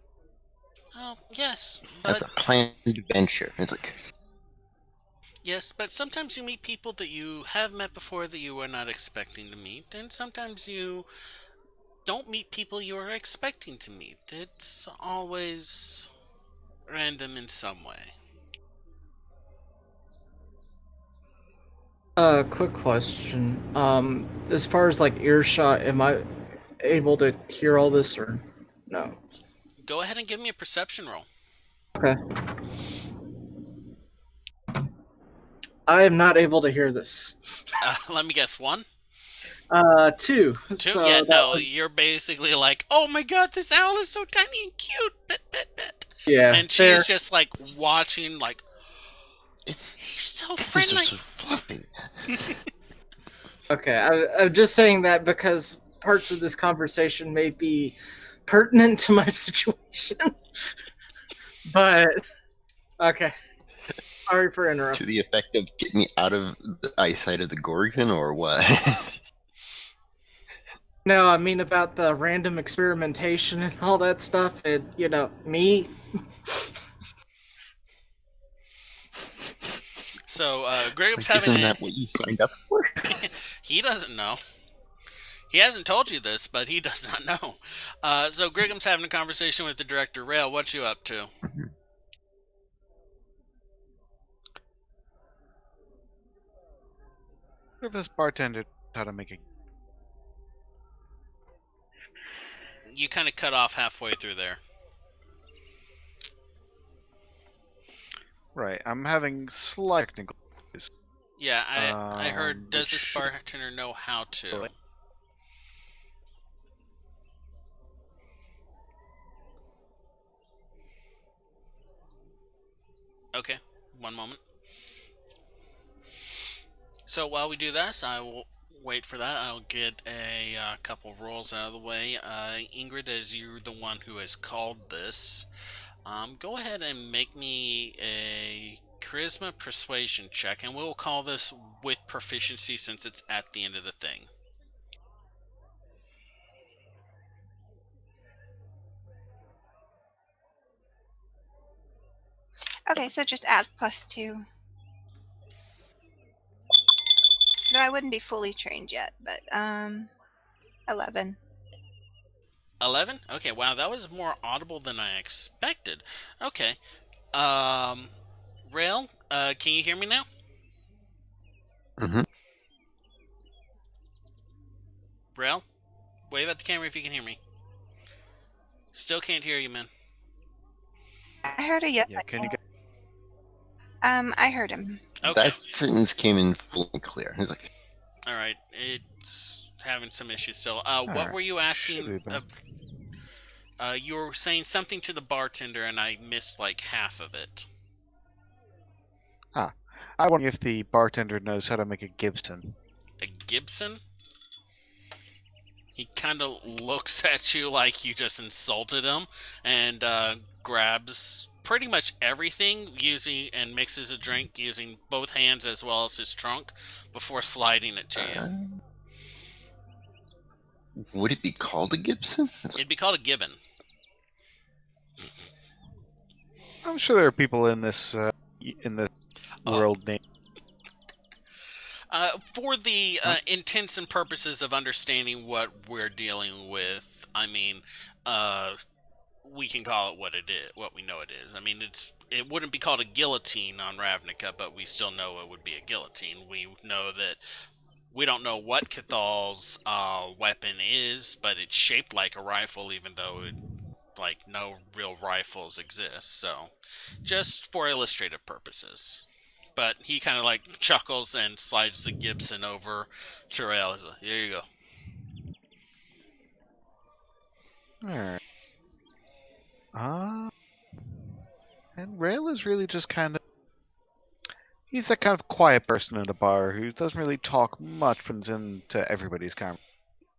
Oh, yes, That's but a planned adventure. It's like, yes, but sometimes you meet people that you have met before that you were not expecting to meet, and sometimes you don't meet people you are expecting to meet. It's always random in some way. Quick question. As far as like earshot, am I able to hear all this or no? Go ahead and give me a perception roll. Okay. I am not able to hear this. Let me guess, 1? 2. Two? So Yeah, that no, would- you're basically like, oh my god, this owl is so tiny and cute. Bet. yeah. And fair. she's just like watching, like, it's he's so feathers are friendly. so fluffy. Okay, I'm just saying that because parts of this conversation may be pertinent to my situation. But okay. Sorry for To interrupting. the effect of get me out of the eyesight of the Gorgon, or what? No, I mean about the random experimentation and all that stuff. And me. So Grigum's Like, having isn't a that what you signed up for? he doesn't know. He hasn't told you this, but he does not know. So Grigum's having a conversation with the director. Rail, what you up to? What if this bartender how to make a You kind of cut off halfway through there. right? I'm having slight technical issues. Yeah, I heard. Does this which- bartender know how to? Okay, one moment. So while we do this, I will wait for that. I'll get a couple rolls out of the way. Ingrid, as you're the one who has called this, go ahead and make me a charisma persuasion check, and we'll call this with proficiency since it's at the end of the thing. Okay, so just add +2. No, I wouldn't be fully trained yet, but 11. 11? Okay, wow, that was more audible than I expected. Okay. Rail, can you hear me now? Mm-hmm. Rail, wave at the camera if you can hear me. Still can't hear you, man. I heard a yes. Yeah, can you get I heard him. Okay. That sentence came in full and clear. He's like, All right. It's having some issues still. What right. were you Should asking? be back. You were saying something to the bartender, and I missed like half of it. I wonder if the bartender knows how to make a Gibson. A Gibson? He kind of looks at you like you just insulted him, and grabs pretty much everything and mixes a drink using both hands as well as his trunk before sliding it to you. would it be called a Gibson? It's like, It'd be called a gibbon. I'm sure there are people in this world named. For the intents and purposes of understanding what we're dealing with, I mean, we can call it what it is, what we know it is. I mean, it wouldn't be called a guillotine on Ravnica, but we still know it would be a guillotine. We know that we don't know what Cathal's weapon is, but it's shaped like a rifle, even though no real rifles exist. So, just for illustrative purposes. But he kind of chuckles and slides the Gibson over to Rail. He's like, here you go. Alright. And Rail is really just kind of. He's that kind of quiet person in a bar who doesn't really talk much, but is into everybody's conversation.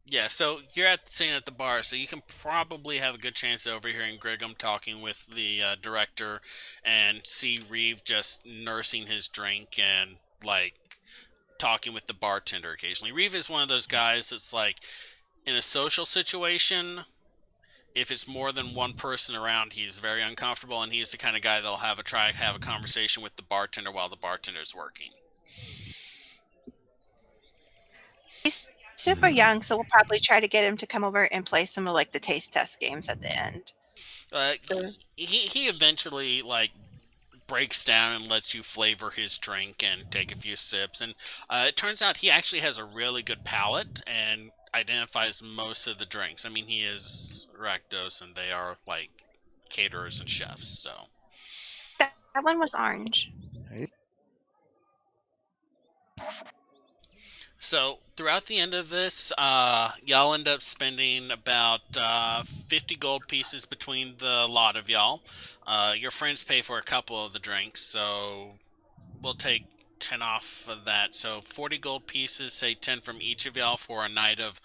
Yeah, so you're sitting at the bar, so you can probably have a good chance of overhearing Grigum talking with the director and see Reeve just nursing his drink and, talking with the bartender occasionally. Reeve is one of those guys that's, in a social situation, if it's more than one person around, he's very uncomfortable, and he's the kind of guy that'll have a conversation with the bartender while the bartender's working. He's super young, so we'll probably try to get him to come over and play some of the taste test games at the end. So He eventually breaks down and lets you flavor his drink and take a few sips, and it turns out he actually has a really good palate and identifies most of the drinks. I mean, he is Rakdos, and they are caterers and chefs, so that one was orange. So, throughout the end of this, y'all end up spending about 50 gold pieces between the lot of y'all. Your friends pay for a couple of the drinks, so we'll take 10 off of that. So 40 gold pieces, say 10 from each of y'all for a night of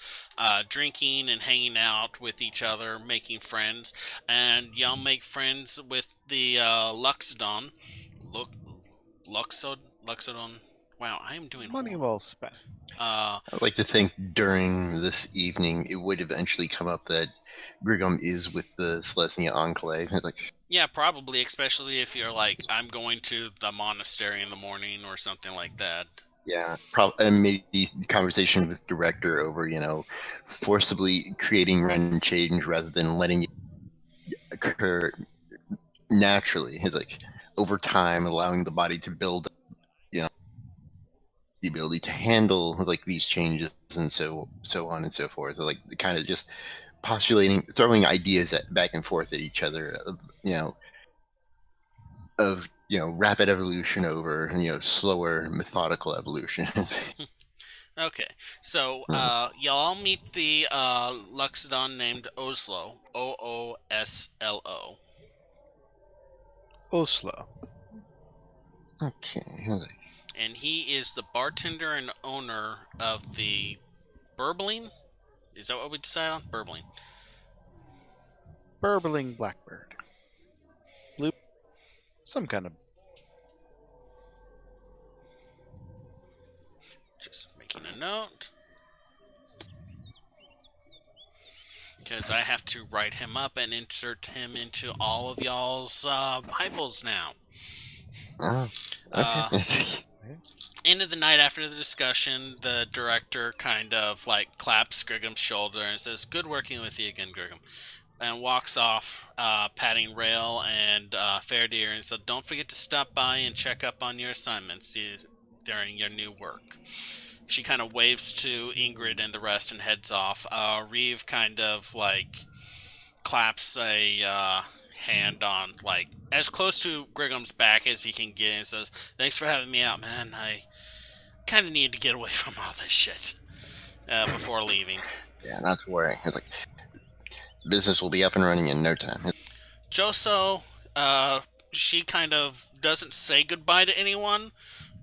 drinking and hanging out with each other, making friends. And y'all make friends with the Luxodon. Look, Luxodon. Wow, I am doing Money horrible. well spent. I'd like to think during this evening it would eventually come up that Grigum is with the Selesnya Enclave. It's like, Yeah, probably, especially if you're like, I'm going to the monastery in the morning or something like that. yeah, and maybe conversation with director over, forcibly creating random change rather than letting it occur naturally. It's like over time, allowing the body to build, the ability to handle like these changes and so on and so forth. So, like kind of just postulating, throwing ideas back and forth at each other of rapid evolution over slower methodical evolution. Okay, so y'all meet the Luxodon named Oslo, Ooslo, Oslo. Okay. and he is the bartender and owner of the Burbling. Is that what we decided on? Burbling. Burbling blackbird. Blue. Some kind of. Just making a note. Because I have to write him up and insert him into all of y'all's Bibles now. Okay. End of the night after the discussion, the director kind of like claps Grigum's shoulder and says, "Good working with you again, Grigum," and walks off, patting Rail and Fairdeer, and said, "Don't forget to stop by and check up on your assignments during your new work." She kind of waves to Ingrid and the rest and heads off. Reeve kind of like claps a hand on like as close to Grigum's back as he can get and says, "Thanks for having me out, man. I kind of need to get away from all this shit before leaving." Yeah, not to worry. It's like business will be up and running in no time. Joso, she kind of doesn't say goodbye to anyone,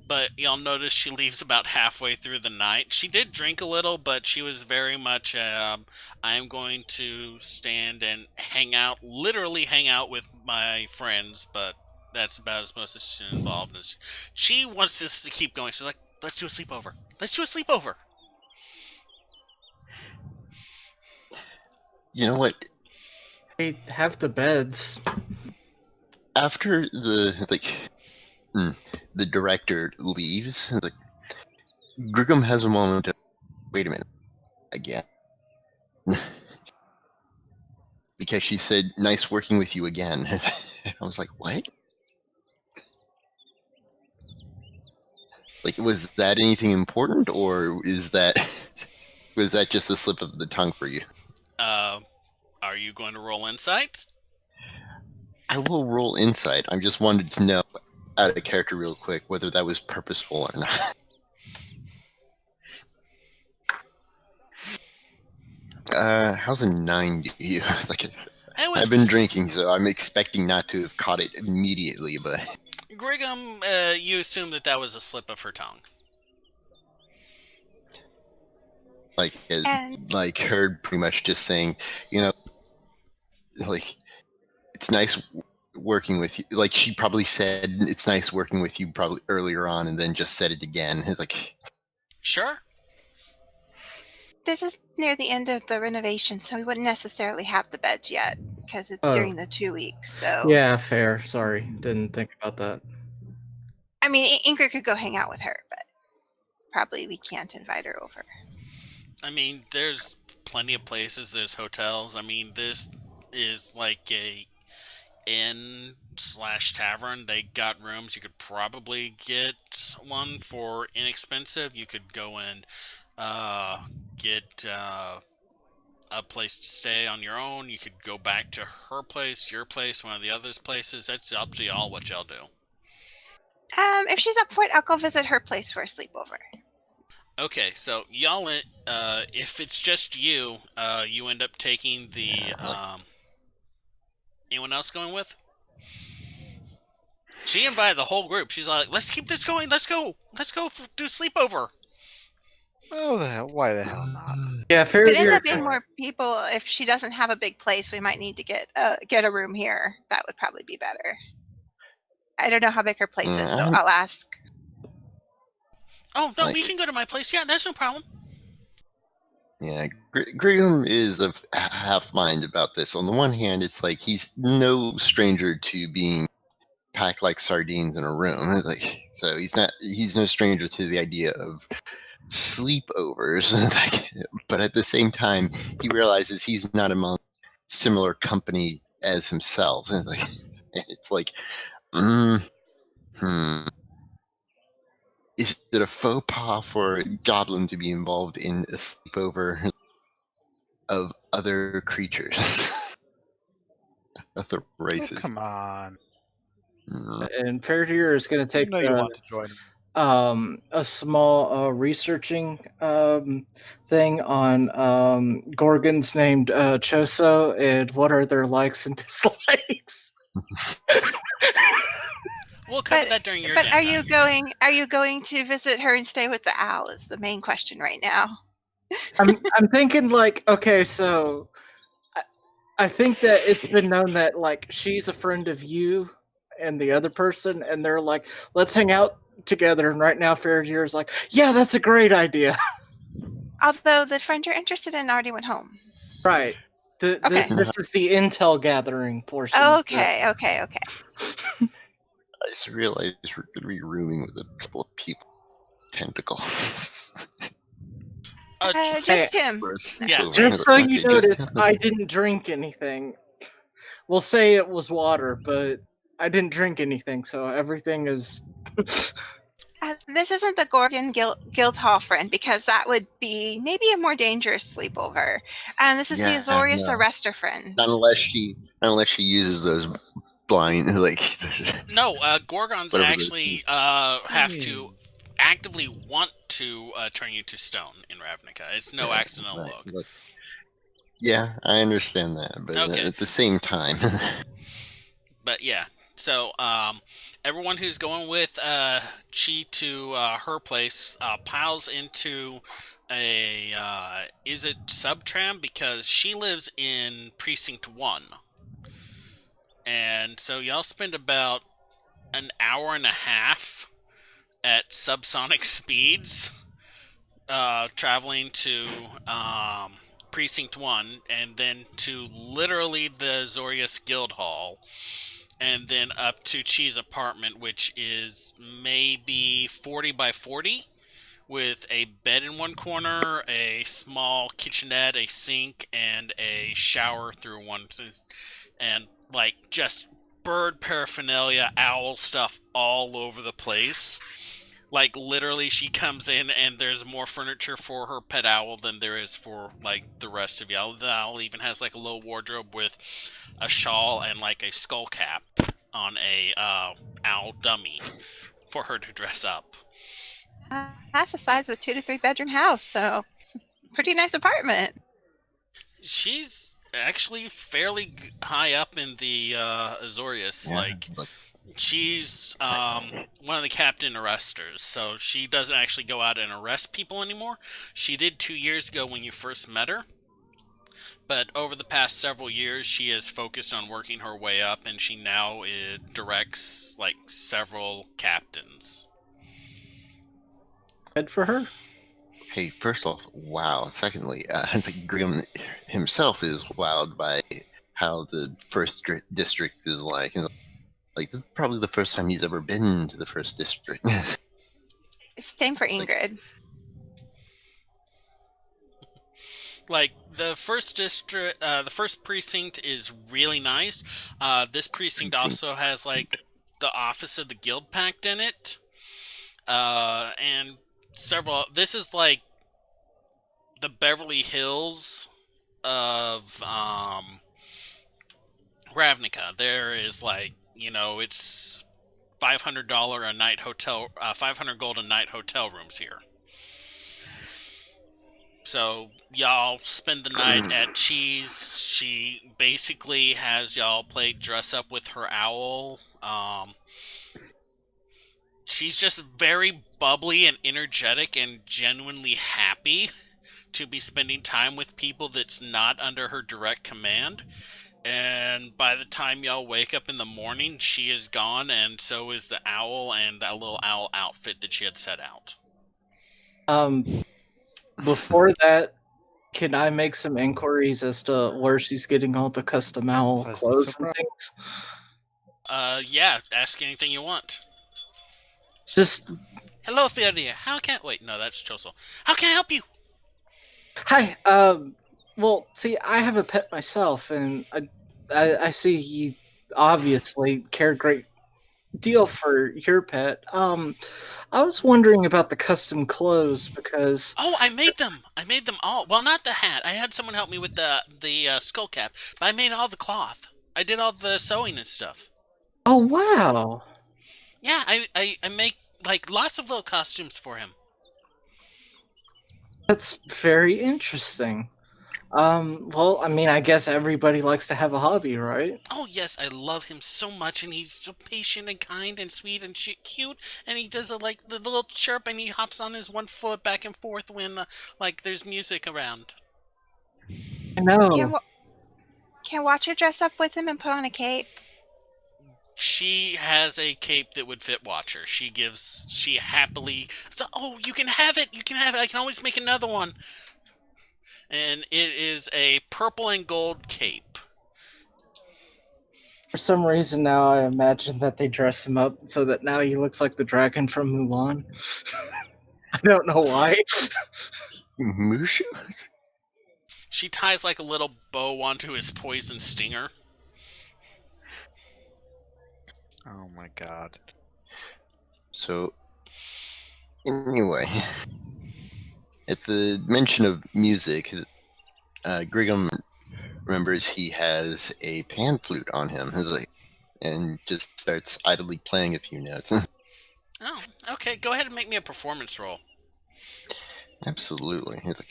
but y'all notice she leaves about halfway through the night. She did drink a little, but she was very much, I'm going to stand and hang out, literally hang out with my friends, but that's about as much as she's involved as she wants this to keep going. She's like, let's do a sleepover. Let's do a sleepover. You know what? They have the beds. After the director leaves, it's like Grigum has a moment of, wait a minute, again. Because she said, "Nice working with you again." I was like, what? Like, was that anything important, or was that just a slip of the tongue for you? Are you going to roll insight? I will roll insight. I just wanted to know, out of character real quick, whether that was purposeful or not. How's a 9 do you? I've been drinking, so I'm expecting not to have caught it immediately, but... Grigum, you assume that was a slip of her tongue. Like heard pretty much just saying, like, it's nice working with you. Like, she probably said, it's nice working with you probably earlier on, and then just said it again. It's like... Sure. This is near the end of the renovation, so we wouldn't necessarily have the beds yet because it's Oh. during the 2 weeks. So Yeah, fair. Sorry, didn't think about that. I mean, Ingrid could go hang out with her, but probably we can't invite her over. I mean, there's plenty of places. There's hotels. I mean, this is like a inn/tavern. They got rooms. You could probably get one for inexpensive. You could go and get a place to stay on your own. You could go back to her place, your place, one of the others' places. That's up to y'all what y'all do. If she's up for it, I'll go visit her place for a sleepover. Okay, so y'all, if it's just you, you end up taking the, anyone else going with? She invited the whole group. She's like, let's keep this going. Let's go. Do sleepover. Oh, why the hell not? Yeah, If it ends Faradir. up being more people, if she doesn't have a big place, we might need to get a room here. That would probably be better. I don't know how big her place is, so Yeah, I'll ask. Oh, no, Like- we can go to my place. Yeah, that's no problem. yeah. Graham is of half mind about this. On the one hand, it's like he's no stranger to being packed like sardines in a room. It's like, so he's no stranger to the idea of sleepovers. But at the same time, he realizes he's not among similar company as himself. And it's like, hmm. Is it a faux pas for a goblin to be involved in a sleepover of other creatures, other Oh, races? come on. And Faradir is going to You take know you want to join him. a small researching thing on gorgons named Choso and what are their likes and dislikes. We'll cover But, that during your but are you downtime. going? Are you going to visit her and stay with the owl? Is the main question right now. I'm thinking like, okay, so I think that it's been known that like she's a friend of you and the other person, and they're like, let's hang out together. And right now, Faradir is like, yeah, that's a great idea. Although the friend you're interested in already went home. Right. Okay. This is the intel gathering portion. Okay. I just realized we're going to be rooming with a couple of people. Tentacles. Just him. For a sleepover. Yeah. Just so you Okay, notice, I didn't drink anything. We'll say it was water, but I didn't drink anything, so everything is. This isn't the Gorgon Guild Hall friend because that would be maybe a more dangerous sleepover. And this is the Yeah, Azorius no. Arrestor friend. unless she uses those blind like No, Gorgons Whatever actually have to actively want to turn you to stone in Ravnica. It's no accidental right, look. look. Yeah, I understand that, but Okay. at the same time, But yeah, so everyone who's going with Chi to her place piles into a is it subtram because she lives in precinct 1, and so y'all spend about an hour and a half at subsonic speeds traveling to precinct 1 and then to literally the Zorius Guild Hall and then up to Chi's apartment, which is maybe 40 by 40 with a bed in one corner, a small kitchenette, a sink, and a shower through one, and like just bird paraphernalia, owl stuff all over the place. Like literally she comes in and there's more furniture for her pet owl than there is for like the rest of y'all. The owl even has like a little wardrobe with a shawl and like a skull cap on a owl dummy for her to dress up. That's the size of a 2 to 3 bedroom house, so pretty nice apartment. She's actually fairly high up in the Azorius. Yeah, like but she's one of the captain arresters, so she doesn't actually go out and arrest people anymore. She did 2 years ago when you first met her. But over the past several years, she has focused on working her way up, and she now directs like several captains. Good for her. hey, first off, wow. Secondly, I think Grimm himself is wowed by how the first district is like. Like this is probably the first time he's ever been to the first district. Same for Ingrid. Like the first district, the first precinct is really nice. This precinct also has like the office of the guild pact in it, and several. This is like the Beverly Hills of Ravnica. There is like it's $500 a night hotel, 500 gold a night hotel rooms here. So y'all spend the night at Cheese. She basically has y'all play dress up with her owl. She's just very bubbly and energetic and genuinely happy to be spending time with people that's not under her direct command. And by the time y'all wake up in the morning, she is gone, and so is the owl and that little owl outfit that she had set out. Before that, can I make some inquiries as to where she's getting all the custom owl Pleasant clothes and surprise. things? Yeah, ask anything you want. Just Hello, Theodia. How can... Wait, no, that's Chosel. How can I help you? hi. Well, see, I have a pet myself, and I see you obviously care a great deal for your pet. I was wondering about the custom clothes because Oh, I made them. I made them all. Well, not the hat. I had someone help me with the skull cap, but I made all the cloth. I did all the sewing and stuff. oh wow, Yeah, I make like lots of little costumes for him. that's very interesting. Well, I mean, I guess everybody likes to have a hobby, right? Oh yes, I love him so much, and he's so patient and kind and sweet and cute. And he does like the little chirp, and he hops on his one foot back and forth when like there's music around. I know. Can Watcher dress up with him and put on a cape? She has a cape that would fit Watcher. She happily. So, oh, you can have it. You can have it. I can always make another one. And it is a purple and gold cape. For some reason now I imagine that they dress him up so that now he looks like the dragon from Mulan. I don't know why. Mushu? She ties like a little bow onto his poison stinger. Oh my god. So, anyway, at the mention of music, Griggum remembers he has a pan flute on him, and just starts idly playing a few notes. Oh, okay. Go ahead and make me a performance roll. Absolutely. He's like,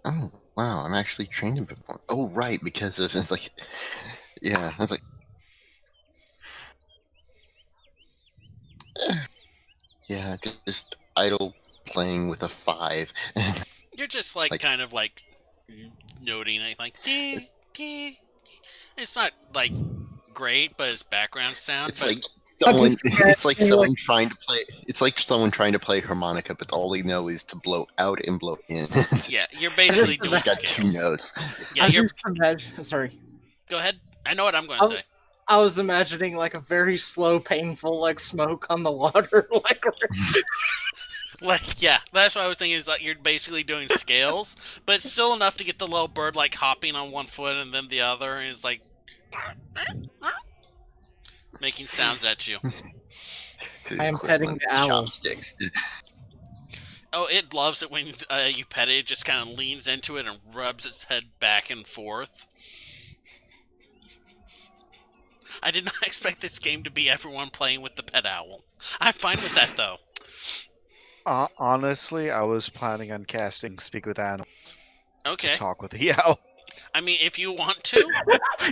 oh wow, I'm actually trained in perform. Oh right, because of it's like, yeah, I was like, yeah, just idle playing with a 5. You're just like, Like- kind of like noting it, like it's not like great, but it's background sound. It's but like someone. just It's like imagining, someone trying to play. It's like someone trying to play harmonica, but all they know is to blow out and blow in. yeah, you're basically just doing Just got 2 scales. notes. Yeah, I you're. just imagine. Sorry, Go ahead. I know what I'm going to Oh. say. I was imagining like a very slow, painful, like smoke on the water, like Like, yeah, that's what I was thinking. Is like you're basically doing scales, but it's still enough to get the little bird like hopping on one foot and then the other, and it's like making sounds at you. I am petting the owl. Chopsticks. Oh, it loves it when you pet it. It just kind of leans into it and rubs its head back and forth. I did not expect this game to be everyone playing with the pet owl. I'm fine with that, though. Honestly, I was planning on casting Speak with Animals Okay. to talk with the owl. I mean, if you want to.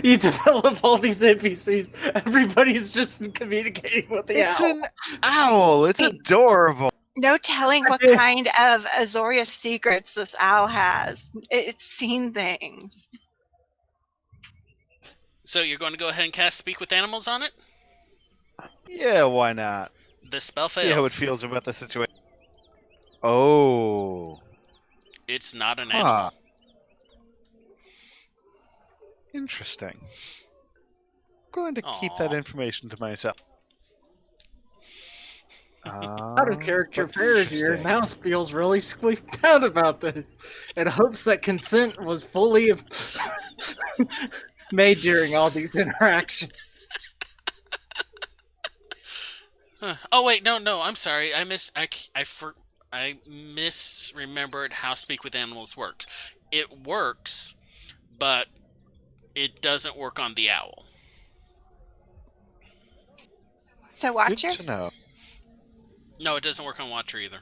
You develop all these NPCs. Everybody's just communicating with the It's owl. an owl. It's adorable. No telling what kind of Azorius secrets this owl has. It's seen things. So you're going to go ahead and cast Speak with Animals on it? Yeah, why not? The spell fails. See how it feels about the situation. Oh. It's not an Huh. animal. Interesting. I'm going to keep that Aw. information to myself. Out of character, But Faradir interesting. now feels really squeaked out about this and hopes that consent was fully made during all these interactions. Huh. Oh wait, no, I'm sorry. I misremembered how Speak with Animals works. It works, but it doesn't work on the owl. So Good Watcher? to know. No, it doesn't work on Watcher either.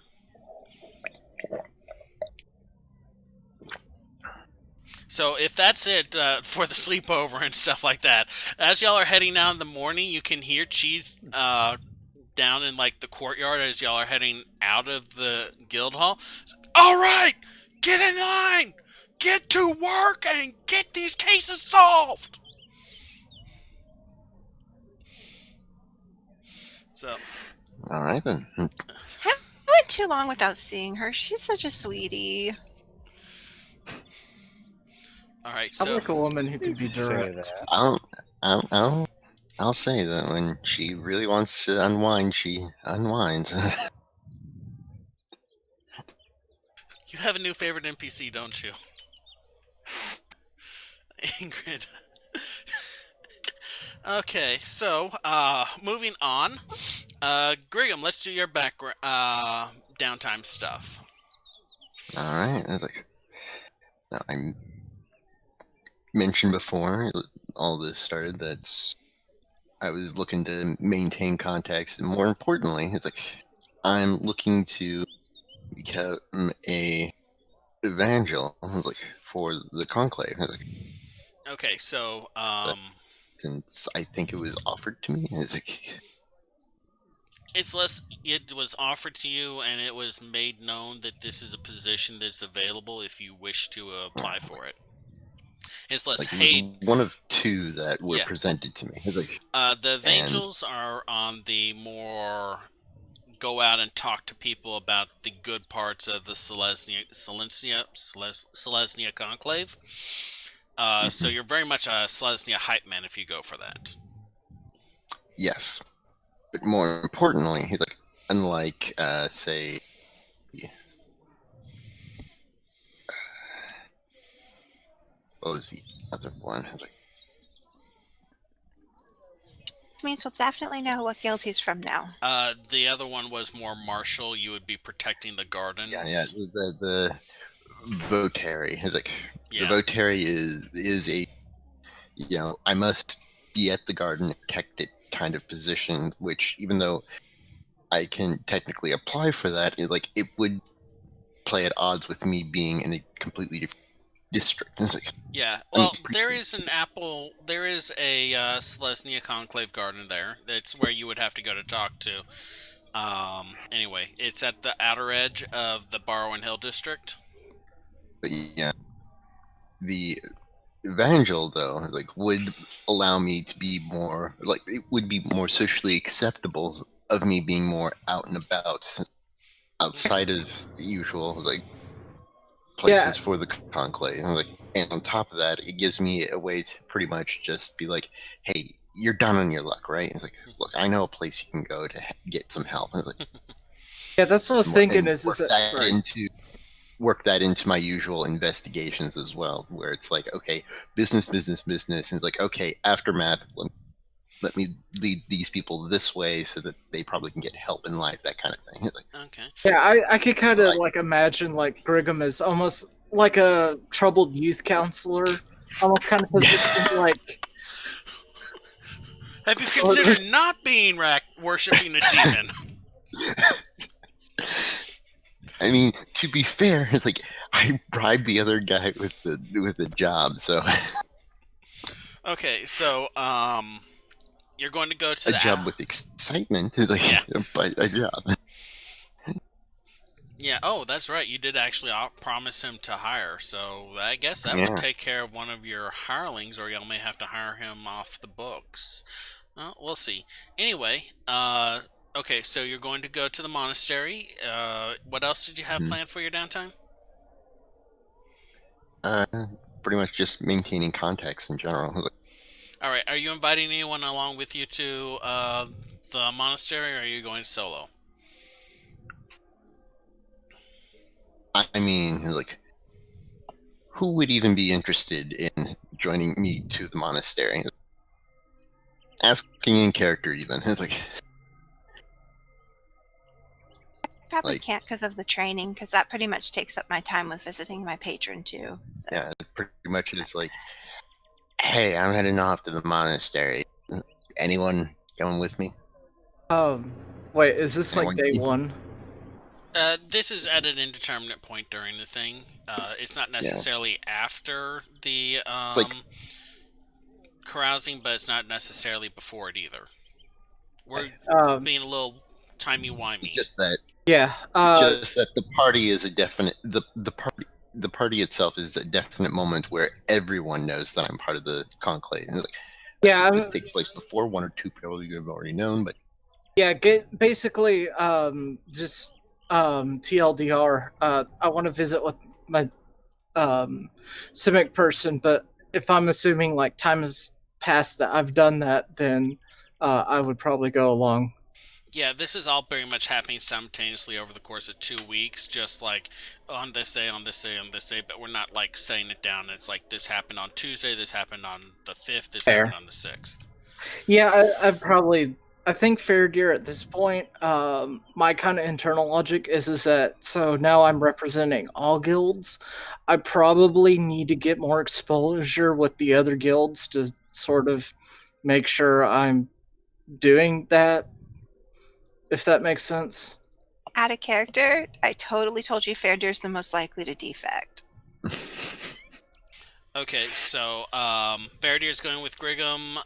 So if that's it for the sleepover and stuff like that, as y'all are heading down in the morning, you can hear Cheese down in like the courtyard as y'all are heading out of the guild hall. All right, get in line, get to work, and get these cases solved. So, All right then. I went too long without seeing her. She's such a sweetie. all right, I so like a woman who can be Say direct. that. I'll say that when she really wants to unwind, she unwinds. you have a new favorite NPC, don't you? Ingrid. Okay, so moving on. Griggum, let's do your background downtime stuff. All right. I was like, now, I mentioned before all this started that I was looking to maintain contacts, and more importantly, it's like I'm looking to become a evangel, like for the conclave. I was like, Okay, so since I think it was offered to me, it's like, it's less. It was offered to you, and it was made known that this is a position that's available if you wish to apply for it. It's less like it was hate. one of two that were Yeah. presented to me. It's like, The Evangels are on the more go out and talk to people about the good parts of the Selesnya Conclave. So you're very much a Selesnya hype man if you go for that. yes, but more importantly, he's like, unlike, say, what was the other one? I was like, Means we'll definitely know what guild he's from now. The other one was more martial. You would be protecting the gardens. yeah, the Votary. It's like Yeah. the Votary is a, I must be at the garden and protect it kind of position. Which, even though I can technically apply for that, it would play at odds with me being in a completely different district. It's like, Yeah, well, there is a Selesnya Conclave Garden there. That's where you would have to go to talk to. Anyway, it's at the outer edge of the Barrow Hill district. but yeah, the Evangel though, would allow me to be more it would be more socially acceptable of me being more out and about outside of the usual places for the conclave. And on top of that, it gives me a way to pretty much just be like, hey, you're down on your luck, right? It's like, look, I know a place you can go to get some help. It's like, Yeah, that's what I was thinking. Work that into my usual investigations as well, where it's like, okay, business, and it's like, okay, aftermath, let me lead these people this way so that they probably can get help in life, that kind of thing. It's like, Okay. Yeah, I could kind of imagine Griggum as almost like a troubled youth counselor, almost kind of positioned Have you considered not being worshipping a demon? I mean, to be fair, it's like I bribed the other guy with the job, so Okay, so you're going to go to a job with excitement, but a job. Yeah. Oh, that's right. You did actually promise him to hire, so I guess that would take care of one of your hirelings, or y'all may have to hire him off the books. Well, we'll see. Anyway, okay, so you're going to go to the monastery. What else did you have planned for your downtime? Pretty much just maintaining contacts in general. All right. Are you inviting anyone along with you to the monastery, or are you going solo? I mean, who would even be interested in joining me to the monastery? Asking in character, even. It's like, Probably can't because of the training, because that pretty much takes up my time with visiting my patron too. So. yeah, pretty much it's like, hey, I'm heading off to the monastery. Anyone going with me? Um, Wait, is this And like when day one? This is at an indeterminate point during the thing. It's not yeah, necessarily after the it's like carousing, but it's not necessarily before it either. We're Um, being a little timey-wimey. just that yeah. the party is a definite the party itself is a definite moment where everyone knows that I'm part of the conclave. And it's like, Yeah. if this takes place before, one or two people you have already known, but Yeah. Get basically. Just TLDR. I want to visit with my Simic person, but if I'm assuming like time has passed that I've done that, then I would probably go along. Yeah, this is all very much happening simultaneously over the course of 2 weeks, just like on this day, on this day, on this day, but we're not like setting it down. It's like this happened on Tuesday, this happened on the 5th, this happened Fair. on the 6th. Yeah, I'd probably. I think fair deer at this point. My kind of internal logic is that so now I'm representing all guilds. I probably need to get more exposure with the other guilds to sort of make sure I'm doing that. If that makes sense. Out of character, I totally told you Fairdeer's the most likely to defect. Okay, so Veridir's going with Griggum.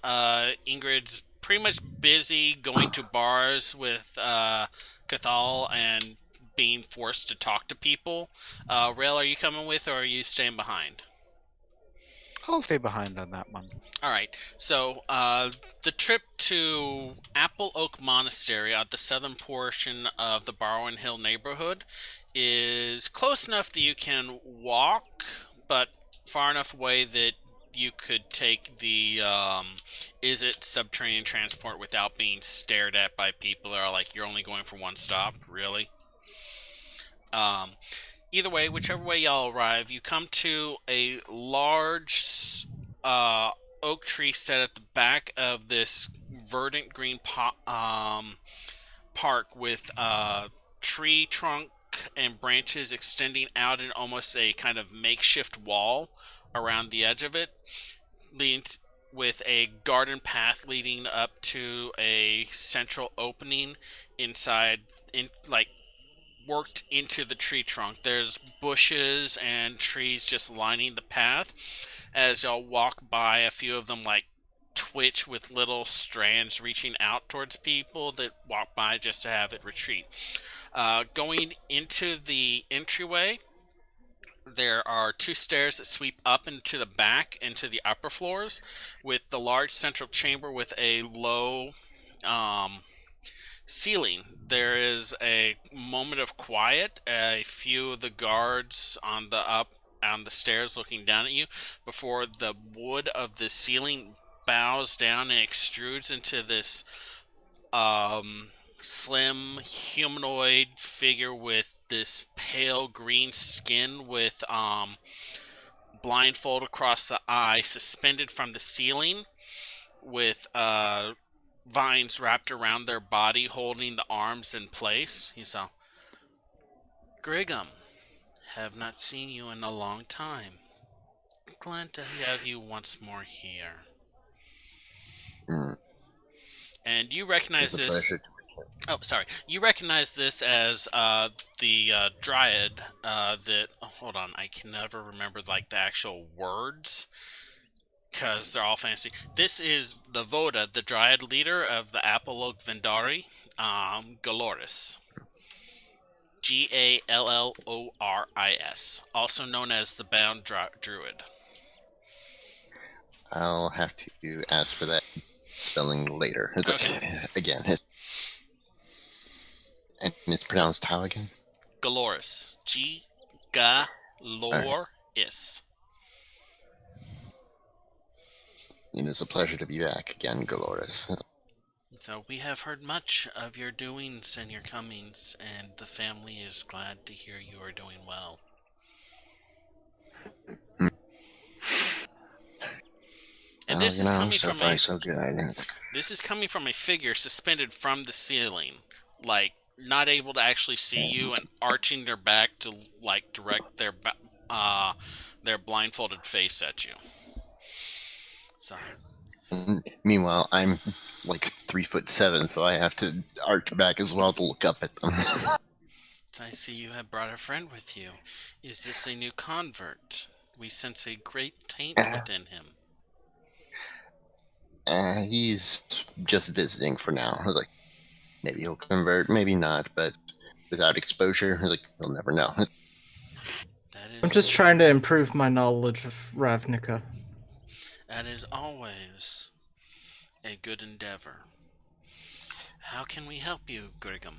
Ingrid's pretty much busy going to bars with Cathal and being forced to talk to people. Rail, are you coming with or are you staying behind? I'll stay behind on that one. All right. So the trip to Apple Oak Monastery at the southern portion of the Barwon Hill neighborhood is close enough that you can walk, but far enough away that you could take the is it subterranean transport without being stared at by people that are like, you're only going for one stop, really? Um, Either way, whichever way y'all arrive, you come to a large uh, oak tree set at the back of this verdant green park with tree trunk and branches extending out in almost a kind of makeshift wall around the edge of it, leading with a garden path leading up to a central opening inside, in like worked into the tree trunk. There's bushes and trees just lining the path. As y'all walk by, a few of them like twitch with little strands reaching out towards people that walk by just to have it retreat. Going into the entryway, there are two stairs that sweep up into the back into the upper floors, with the large central chamber with a low um, ceiling. There is a moment of quiet. A few of the guards on the stairs looking down at you before the wood of the ceiling bows down and extrudes into this um, slim humanoid figure with this pale green skin with blindfold across the eye, suspended from the ceiling with vines wrapped around their body, holding the arms in place. He saw, Griggum, have not seen you in a long time. Glad to have you once more here. mm, And you it's recognize a this. pleasure. Oh, sorry. You recognize this as the dryad that. Oh, hold on, I can never remember like the actual words because they're all fancy. This is the Voda, the dryad leader of the Apolog Vendari, Galoris. Galloris, also known as the Bound Druid. I'll have to ask for that spelling later. It's Okay. like, again, and it's pronounced how again? Galoris. All right. Galoris. It is a pleasure to be back again, Dolores. So we have heard much of your doings and your comings, and the family is glad to hear you are doing well. And this is coming so from far a so good. this is coming from a figure suspended from the ceiling, like not able to actually see you, and arching their back to like direct their blindfolded face at you. So Meanwhile, I'm like 3'7", so I have to arch back as well to look up at them. I see you have brought a friend with you. Is this a new convert? We sense a great taint within him. He's just visiting for now. I was like, maybe he'll convert, maybe not, but without exposure, like, you'll never know. I'm just trying to improve my knowledge of Ravnica. That is always a good endeavor. How can we help you, Grigum?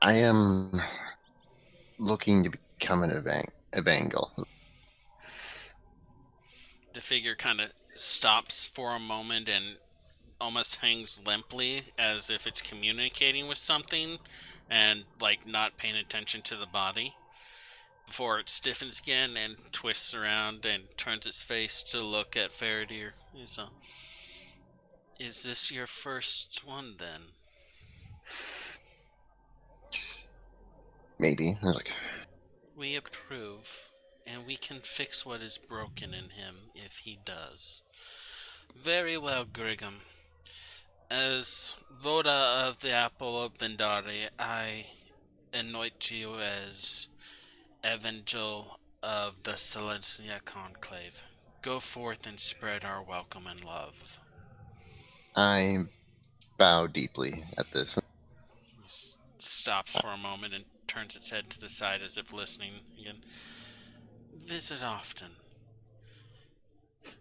I am looking to become an Evangel. The figure kind of stops for a moment and almost hangs limply as if it's communicating with something and like not paying attention to the body before it stiffens again and twists around and turns its face to look at Faradir. Is this your first one then? Maybe. I was like, We approve, and we can fix what is broken in him if he does. Very well, Grigum. As Voda of the Apple of Bendari, I anoint you as Evangel of the Silencia Conclave. Go forth and spread our welcome and love. I bow deeply at this. He stops for a moment and turns its head to the side as if listening again. Visit often.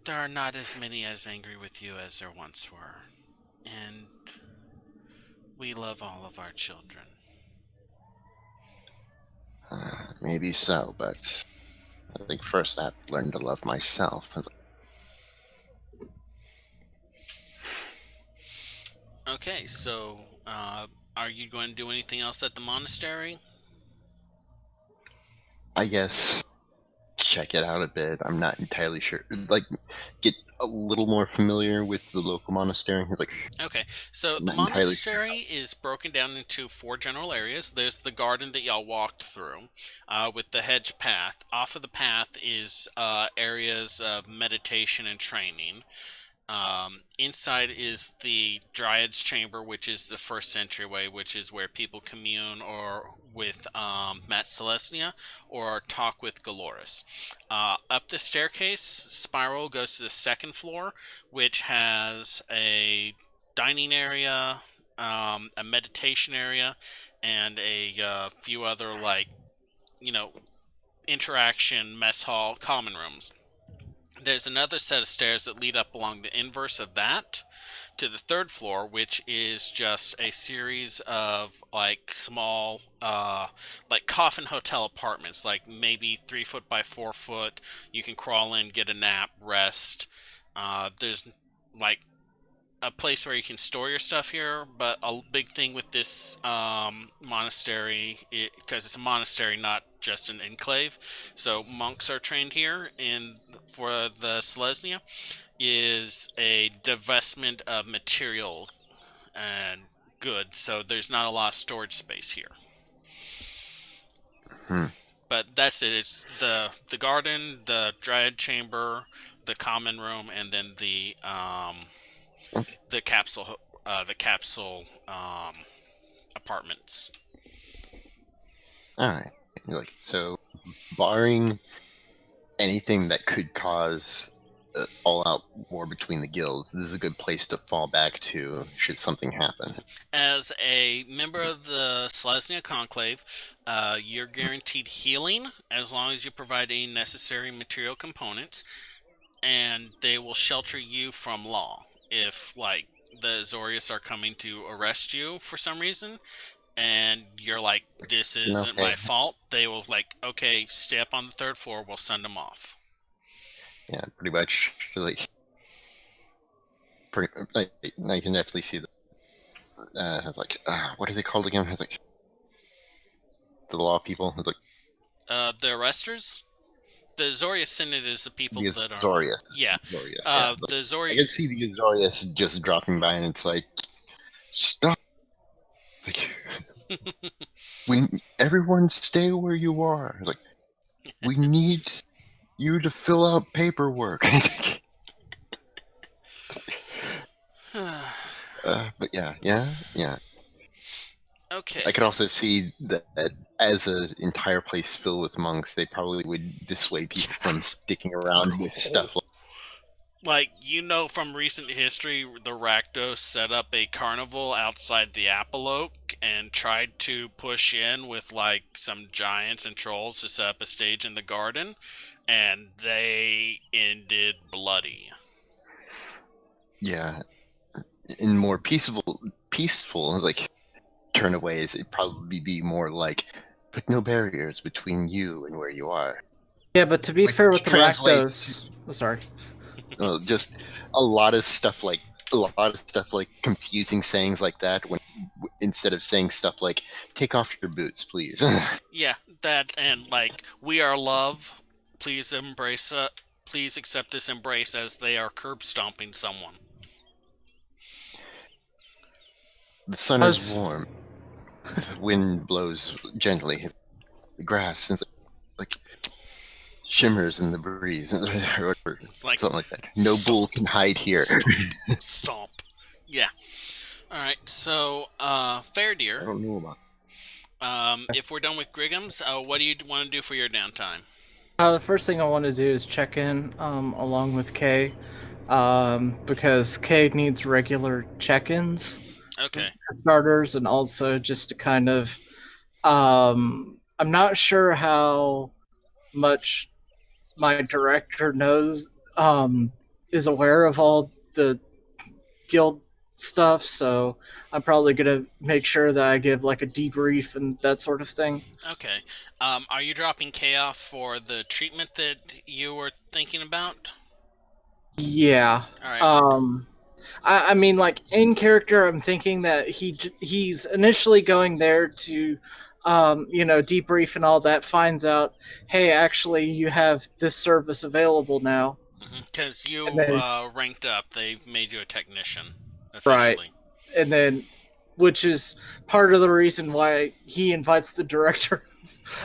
There are not as many as angry with you as there once were. And we love all of our children. Maybe so, but I think first I have to learn to love myself. Okay, so are you going to do anything else at the monastery? I guess check it out a bit. I'm not entirely sure. Like, get a little more familiar with the local monastery. Like, Okay, so the not entirely sure. monastery is broken down into 4 general areas. There's the garden that y'all walked through with the hedge path. Off of the path is areas of meditation and training. Inside is the Dryad's Chamber, which is the first entryway, which is where people commune or with Matt Celestia or talk with Galoris. Up the staircase spiral goes to the second floor, which has a dining area, a meditation area, and a few other, like, interaction, mess hall, common rooms. There's another set of stairs that lead up along the inverse of that to the third floor, which is just a series of like small, like coffin hotel apartments, like maybe 3 foot by 4 foot. You can crawl in, get a nap, rest. There's like a place where you can store your stuff here, but a big thing with this monastery, because it's a monastery, not just an enclave, so monks are trained here, and for the Selesnya, is a divestment of material and goods, so there's not a lot of storage space here. But that's it. It's the garden, the Dryad Chamber, the common room, and then the capsule apartments. All right. Like, so, barring anything that could cause all-out war between the guilds, this is a good place to fall back to should something happen. As a member of the Selesnya Conclave, you're guaranteed healing as long as you provide any necessary material components, and they will shelter you from law. If, like, the Azorius are coming to arrest you for some reason, and you're like, this isn't my fault, they will, like, okay, stay up on the 3rd floor, we'll send them off. Yeah, pretty much. Like, I can definitely see the. It's like, what are they called again? It's like the law people. It's like the arresters. The Azorius Synod is the people the that are. Azorius. Yeah. Azorius, The Azorius. I can see the Azorius just dropping by, and it's like, stop. It's like, everyone stay where you are. Like, we need you to fill out paperwork. But yeah. Okay. I could also see that as an entire place filled with monks, they probably would dissuade people from sticking around with stuff Like, from recent history, the Rakdos set up a carnival outside the Apple Oak and tried to push in with, like, some giants and trolls to set up a stage in the garden, and they ended bloody. yeah, in more peaceful like turnaways. It'd probably be more like put no barriers between you and where you are. Yeah, but to be Which fair with the translates Rakdos, sorry. just a lot of stuff like confusing sayings like that when instead of saying stuff like take off your boots please. Yeah, that, and, like, we are love. Please please accept this embrace as they are curb stomping someone. The sun is How's- warm, the wind blows gently, the grass is like shimmers in the breeze, or It's like, something like that. No bull can hide here. Stomp. Yeah. Alright, so, Fair I Deer, don't know about if we're done with Grigham's, what do you want to do for your downtime? The first thing I want to do is check in along with Kay, because Kay needs regular check-ins Okay. for starters, and also just to kind of, I'm not sure how much my director knows, is aware of all the guild stuff, so I'm probably gonna make sure that I give like a debrief and that sort of thing. Okay. Are you dropping K off for the treatment that you were thinking about? Yeah. Alright. I mean, like in character, I'm thinking that he's initially going there to, debrief and all that. Finds out, hey, actually, you have this service available now. Because you And then- ranked up, they made you a technician, Right. officially. And then, which is part of the reason why he invites the director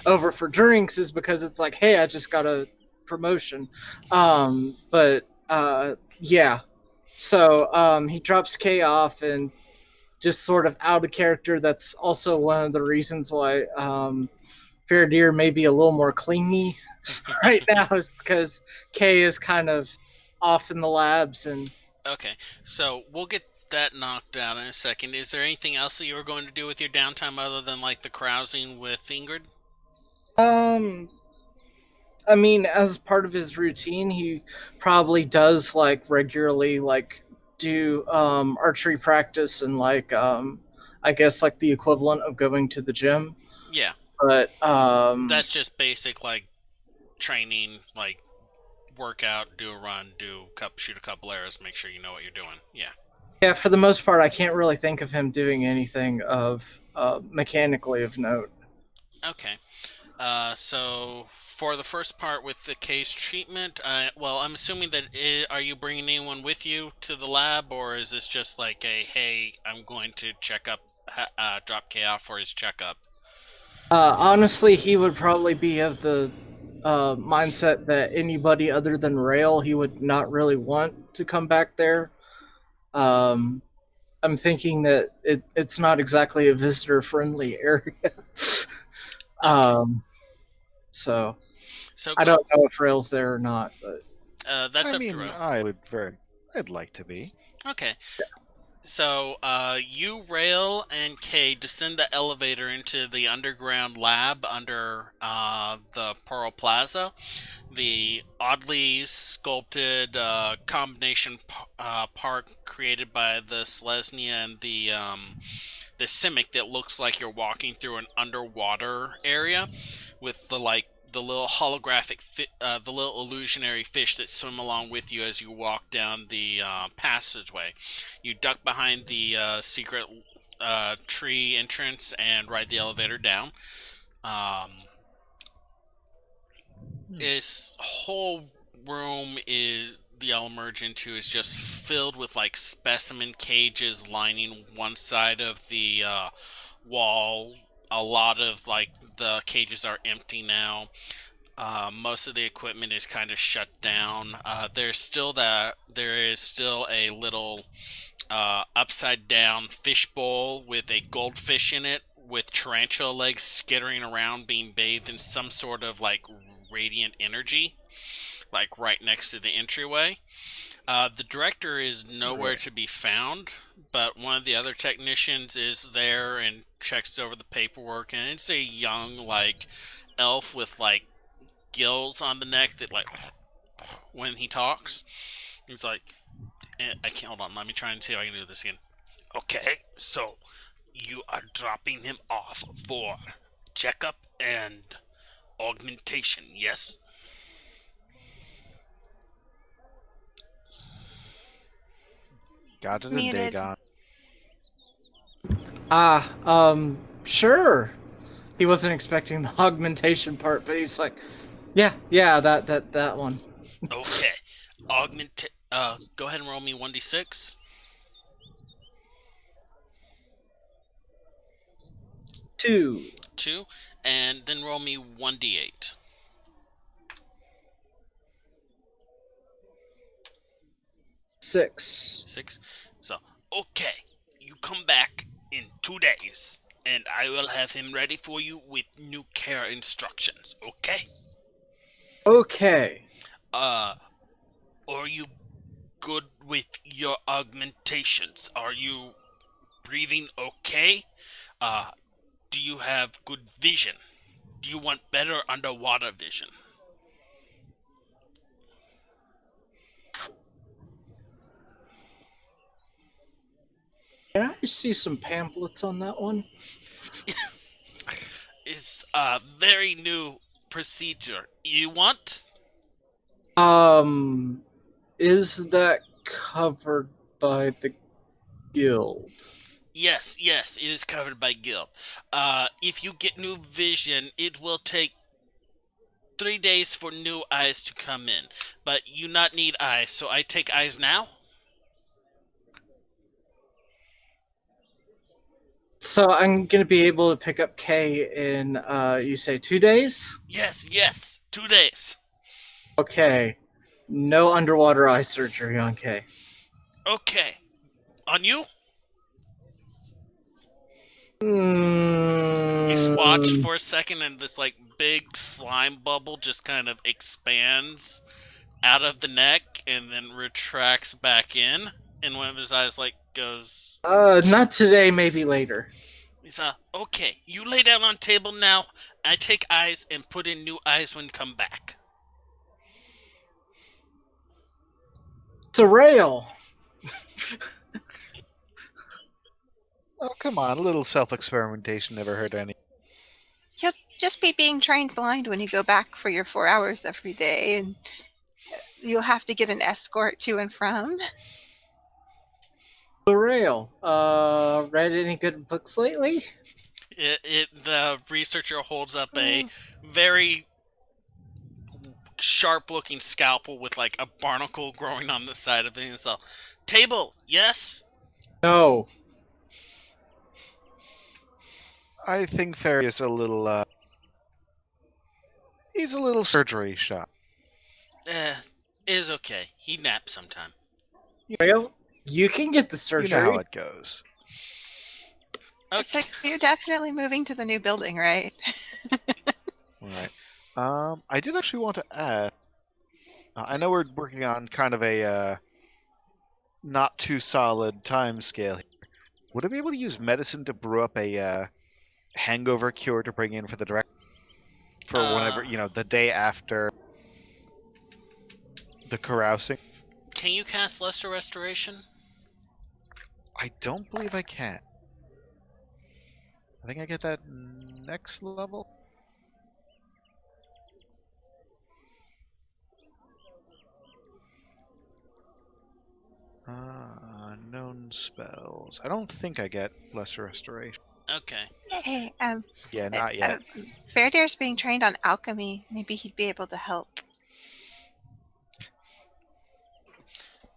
over for drinks, is because it's like, hey, I just got a promotion. Yeah. So he drops K off and just sort of out of character. That's also one of the reasons why Fair Deer may be a little more clingy right now, is because K is kind of off in the labs. And Okay, so we'll get that knocked out in a second. Is there anything else that you were going to do with your downtime other than, like, the carousing with Ingrid? I mean, as part of his routine, he probably does like regularly like do archery practice and like I guess like the equivalent of going to the gym. Yeah, But that's just basic, like, training, like, workout, do a run, shoot a couple arrows, make sure you know what you're doing. Yeah. yeah, for the most part, I can't really think of him doing anything of mechanically of note. Okay. So for the first part with the case treatment, well, I'm assuming that are you bringing anyone with you to the lab, or is this just like a hey, I'm going to check up, drop K off for his checkup? Honestly, he would probably be of the mindset that anybody other than Rail, he would not really want to come back there. Um, I'm thinking that it's not exactly a visitor-friendly area. So So I don't know if Rail's there or not, but that's I up mean, to Ro. I'd like to be. Okay. So, you, Rail, and Kay descend the elevator into the underground lab under the Pearl Plaza. The oddly sculpted combination park created by the Selesnya and the Simic that looks like you're walking through an underwater area with the little holographic, the little illusionary fish that swim along with you as you walk down the passageway. You duck behind the secret tree entrance and ride the elevator down. This whole room you'll emerge into is just filled with like specimen cages lining one side of the wall. A lot of like the cages are empty now. Most of the equipment is kind of shut down. There is still a little upside down fishbowl with a goldfish in it, with tarantula legs skittering around, being bathed in some sort of like radiant energy, like right next to the entryway. The director is nowhere to be found, but one of the other technicians is there and checks over the paperwork, and it's a young, like, elf with, like, gills on the neck that, like, when he talks. He's like, I can't, hold on, let me try and see if I can do this again. Okay, so you are dropping him off for checkup and augmentation, yes? Got it a Muted. dig on. Sure. He wasn't expecting the augmentation part, but he's like, yeah, that one. Okay, go ahead and roll me 1d6. 2. 2, and then roll me 1d8. 6. 6. So, okay, you come back in 2 days, and I will have him ready for you with new care instructions, okay? Okay. Are you good with your augmentations? Are you breathing okay? Do you have good vision? Do you want better underwater vision? Can I see some pamphlets on that one? It's a very new procedure. You want? Is that covered by the guild? Yes, it is covered by guild. If you get new vision, it will take 3 days for new eyes to come in. But you not need eyes, so I take eyes now? So I'm gonna be able to pick up K in you say 2 days? Yes, 2 days. Okay. No underwater eye surgery on K. Okay. On you? You watch for a second and this like big slime bubble just kind of expands out of the neck and then retracts back in, and one of his eyes like goes. Not today, maybe later. He's okay, you lay down on table now. I take eyes and put in new eyes when come back. It's a rail. Oh, come on. A little self-experimentation never hurt any. You'll just be being trained blind when you go back for your 4 hours every day, and you'll have to get an escort to and from. A rail. Read any good books lately? The researcher holds up a very sharp-looking scalpel with like a barnacle growing on the side of it. And so, table, yes. No. I think Ferry is a little, he's a little surgery shot. Is okay. He naps sometime. Rail, you can get the surgery. You know how it goes. Okay. So you're definitely moving to the new building, right? Right. I did actually want to add. I know we're working on kind of a not too solid time scale here. Would I be able to use medicine to brew up a hangover cure to bring in for the director for whenever the day after the carousing? Can you cast Lesser Restoration? I don't believe I can. I think I get that next level. Known spells. I don't think I get Lesser Restoration. Okay. Hey, Yeah, not yet. Fairdare's being trained on alchemy. Maybe he'd be able to help.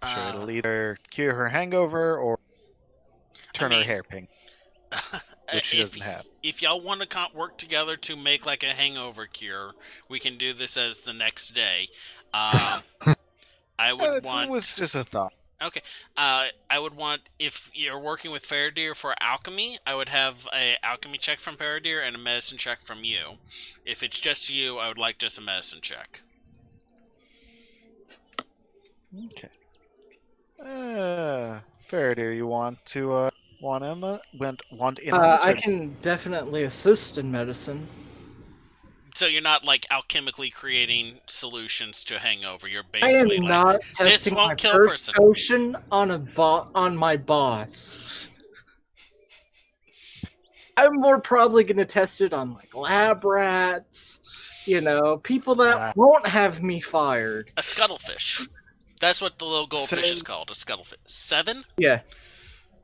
Sure, it'll either cure her hangover or turn her hair pink. which she doesn't have. If y'all want to work together to make like a hangover cure, we can do this as the next day. I would It was just a thought. Okay. I would want, if you're working with Faradir for alchemy, I would have a alchemy check from Faradir and a medicine check from you. If it's just you, I would like just a medicine check. Okay. Faradir, you want to want Emma? Want in on this? I can definitely assist in medicine. So you're not like alchemically creating solutions to hangover. You're I am basically like, not this testing won't my kill a first person. potion on on my boss. I'm more probably going to test it on like lab rats, people that won't have me fired. A scuttlefish. That's what the little goldfish is called, a scuttlefish. 7? Yeah.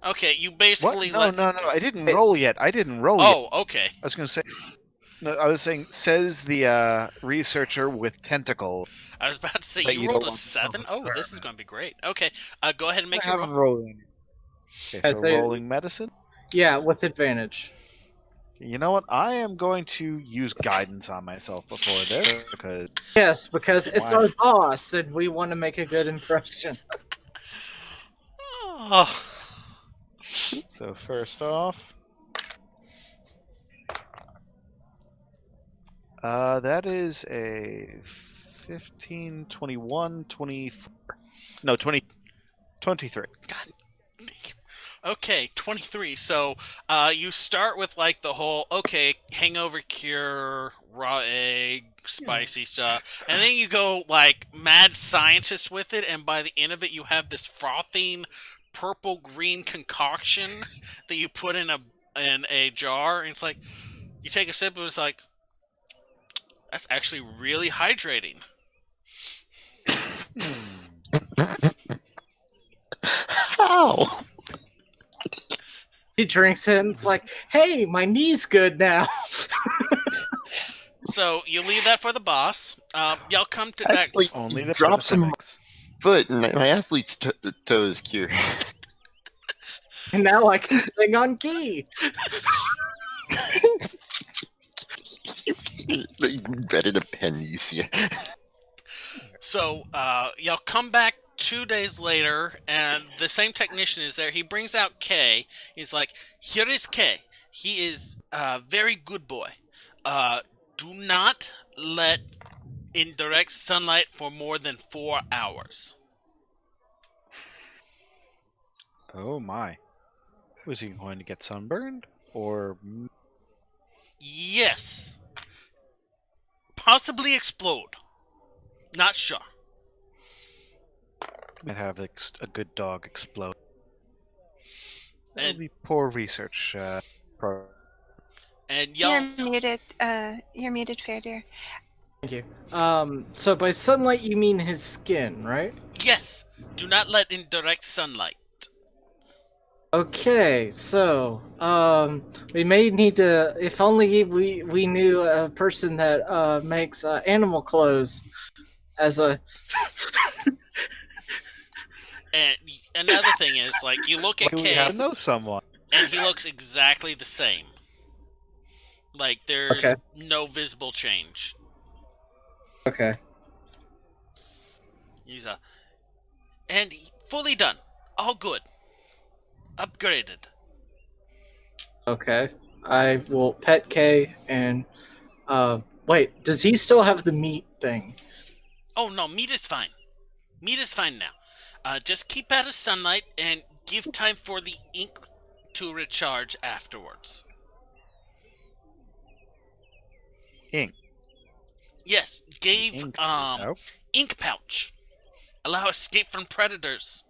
Okay, you basically No, I didn't roll yet. Oh, okay. I was going to say... No, I was saying, says the researcher with tentacle. I was about to say, you rolled a 7? Oh, this is going to be great. Okay, go ahead and make your roll. Rolling. Okay, so rolling medicine? Yeah, with advantage. You know what? I am going to use guidance on myself before this, because... Yes, because it's our boss, and we want to make a good impression. Oh. So first off... that is a 15, 21, 24... No, 23. God. Okay, 23. So, you start with like the whole, hangover cure, raw egg, spicy stuff, and then you go like mad scientist with it, and by the end of it, you have this frothing purple-green concoction that you put in a jar, and it's like, you take a sip, and it's like, that's actually really hydrating. How? He drinks it and it's like, hey, my knee's good now. So you leave that for the boss. Y'all come to back. Actually, Only the drop some specifics. foot and my athlete's toe is cured. And now I can sing on key. They vetted a pen, you see it. So y'all come back 2 days later, and the same technician is there. He brings out K. He's like, here is K. He is a very good boy. Do not let in direct sunlight for more than 4 hours. Oh my. Was he going to get sunburned? Or... Yes. Possibly explode. Not sure. might have a good dog explode. That And- would be poor research. And y'all... You're muted, Fair Dear. Thank you. So by sunlight you mean his skin, right? Yes. Do not let in direct sunlight. Okay, so we may need to. If only we knew a person that makes animal clothes as a. And another thing is, like, you look at We have to K, know someone. and he looks exactly the same. Like, there's Okay. no visible change. Okay. He's and fully done. All good. Upgraded. Okay. I will pet K and wait, does he still have the meat thing? Oh no, meat is fine. Meat is fine now. Just keep out of sunlight and give time for the ink to recharge afterwards. Ink. Yes, gave Ink. ink pouch. Allow escape from predators.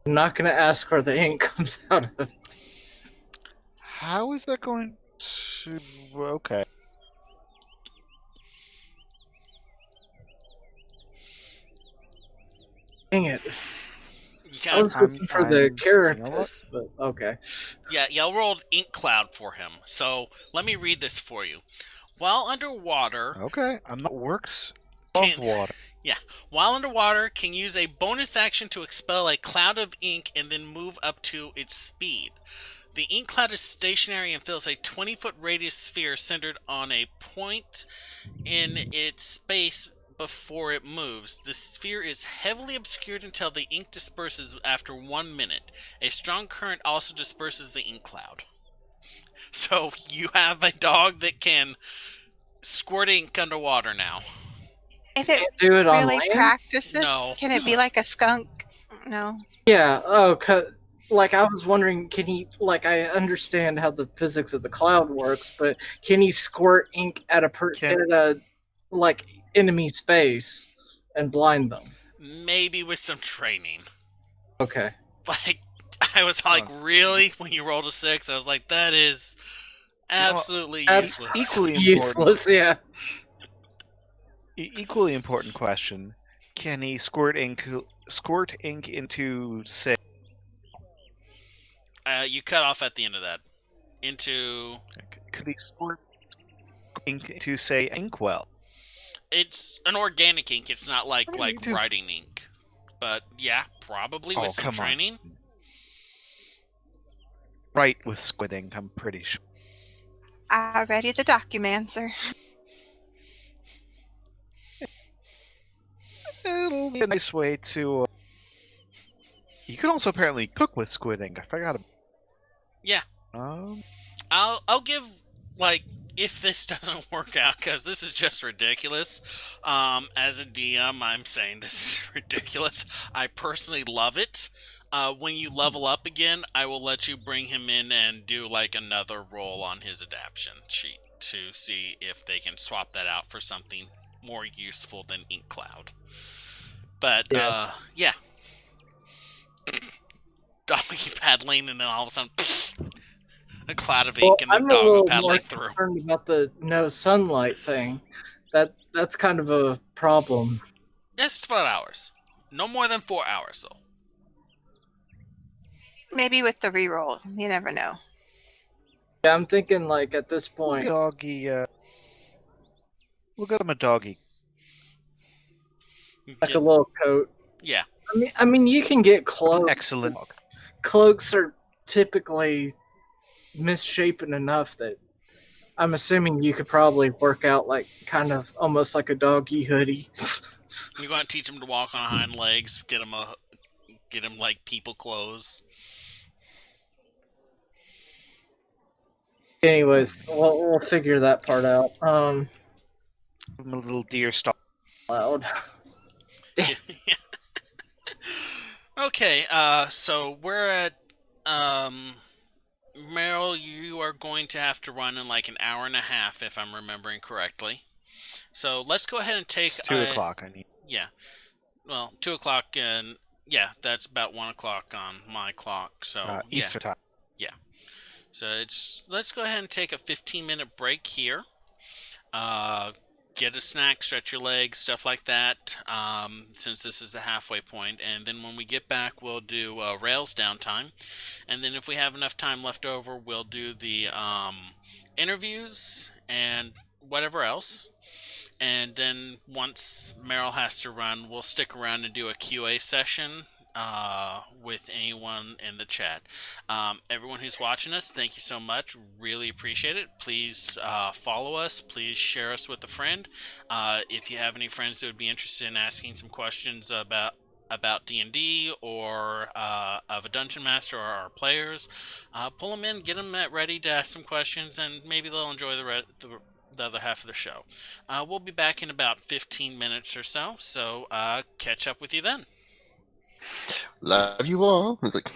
I'm not gonna ask where the ink comes out of. How is that going to... Okay. Dang it. You I was got, looking for the you know carapace, but okay. yeah, y'all rolled ink cloud for him. So let me read this for you. While underwater, Okay. I'm not works above Can- water. While underwater, can use a bonus action to expel a cloud of ink and then move up to its speed. The ink cloud is stationary and fills a 20-foot radius sphere centered on a point in its space before it moves. The sphere is heavily obscured until the ink disperses after 1 minute. A strong current also disperses the ink cloud. So you have a dog that can squirt ink underwater now. If it Can't do it on really land? practices, No. can it be like a skunk? No. Yeah. Oh, like I was wondering, can he? Like I understand how the physics of the cloud works, but can he squirt ink at a like enemy's face and blind them? Maybe with some training. Okay. Like, I was like, really? When you rolled a 6, I was like, that is absolutely That's useless. Equally important. useless. Yeah. Equally important question: can he squirt ink into, say? You cut off at the end of that. Into... Could he squirt ink into, say, inkwell? It's an organic ink. It's not like I mean, you do. writing ink. But yeah, probably with some training. Right with squid ink, I'm pretty sure. Already the documancer. It'll be a nice way to. You can also apparently cook with squid ink. I forgot. Yeah. I'll give, like, if this doesn't work out, because this is just ridiculous. As a DM, I'm saying this is ridiculous. I personally love it. When you level up again, I will let you bring him in and do like another roll on his adaption sheet to see if they can swap that out for something more useful than ink cloud. But yeah. Doggy paddling, and then all of a sudden, a cloud of ink, and the I'm a dog little paddling more through. concerned about the no sunlight thing. That's kind of a problem. It's 4 hours. No more than 4 hours, though. Maybe with the reroll. You never know. Yeah, I'm thinking like at this point. Doggy. We'll get him a doggy. Like a little coat. Yeah. I mean, you can get cloaks. Excellent dog. Cloaks are typically misshapen enough that I'm assuming you could probably work out like kind of almost like a doggy hoodie. You're going to teach him to walk on hind legs, get him like people clothes. Anyways, we'll figure that part out. Give him a little deer stalk. Loud. Okay, so we're at, Meryl, you are going to have to run in like an hour and a half, if I'm remembering correctly. So let's go ahead and take... It's 2 o'clock, I need. Yeah. Well, 2 o'clock, and yeah, that's about 1 o'clock on my clock, so Eastern time. Yeah. So let's go ahead and take a 15-minute break here. Get a snack, stretch your legs, stuff like that, since this is the halfway point. And then when we get back, we'll do Rails downtime. And then if we have enough time left over, we'll do the interviews and whatever else. And then once Meryl has to run, we'll stick around and do a QA session with anyone in the chat. Everyone who's watching us, thank you so much. Really appreciate it. Please follow us. Please share us with a friend. If you have any friends that would be interested in asking some questions about D&D or of a dungeon master or our players, pull them in, get them ready to ask some questions, and maybe they'll enjoy the other half of the show. We'll be back in about 15 minutes or so catch up with you then. Love you all. It's like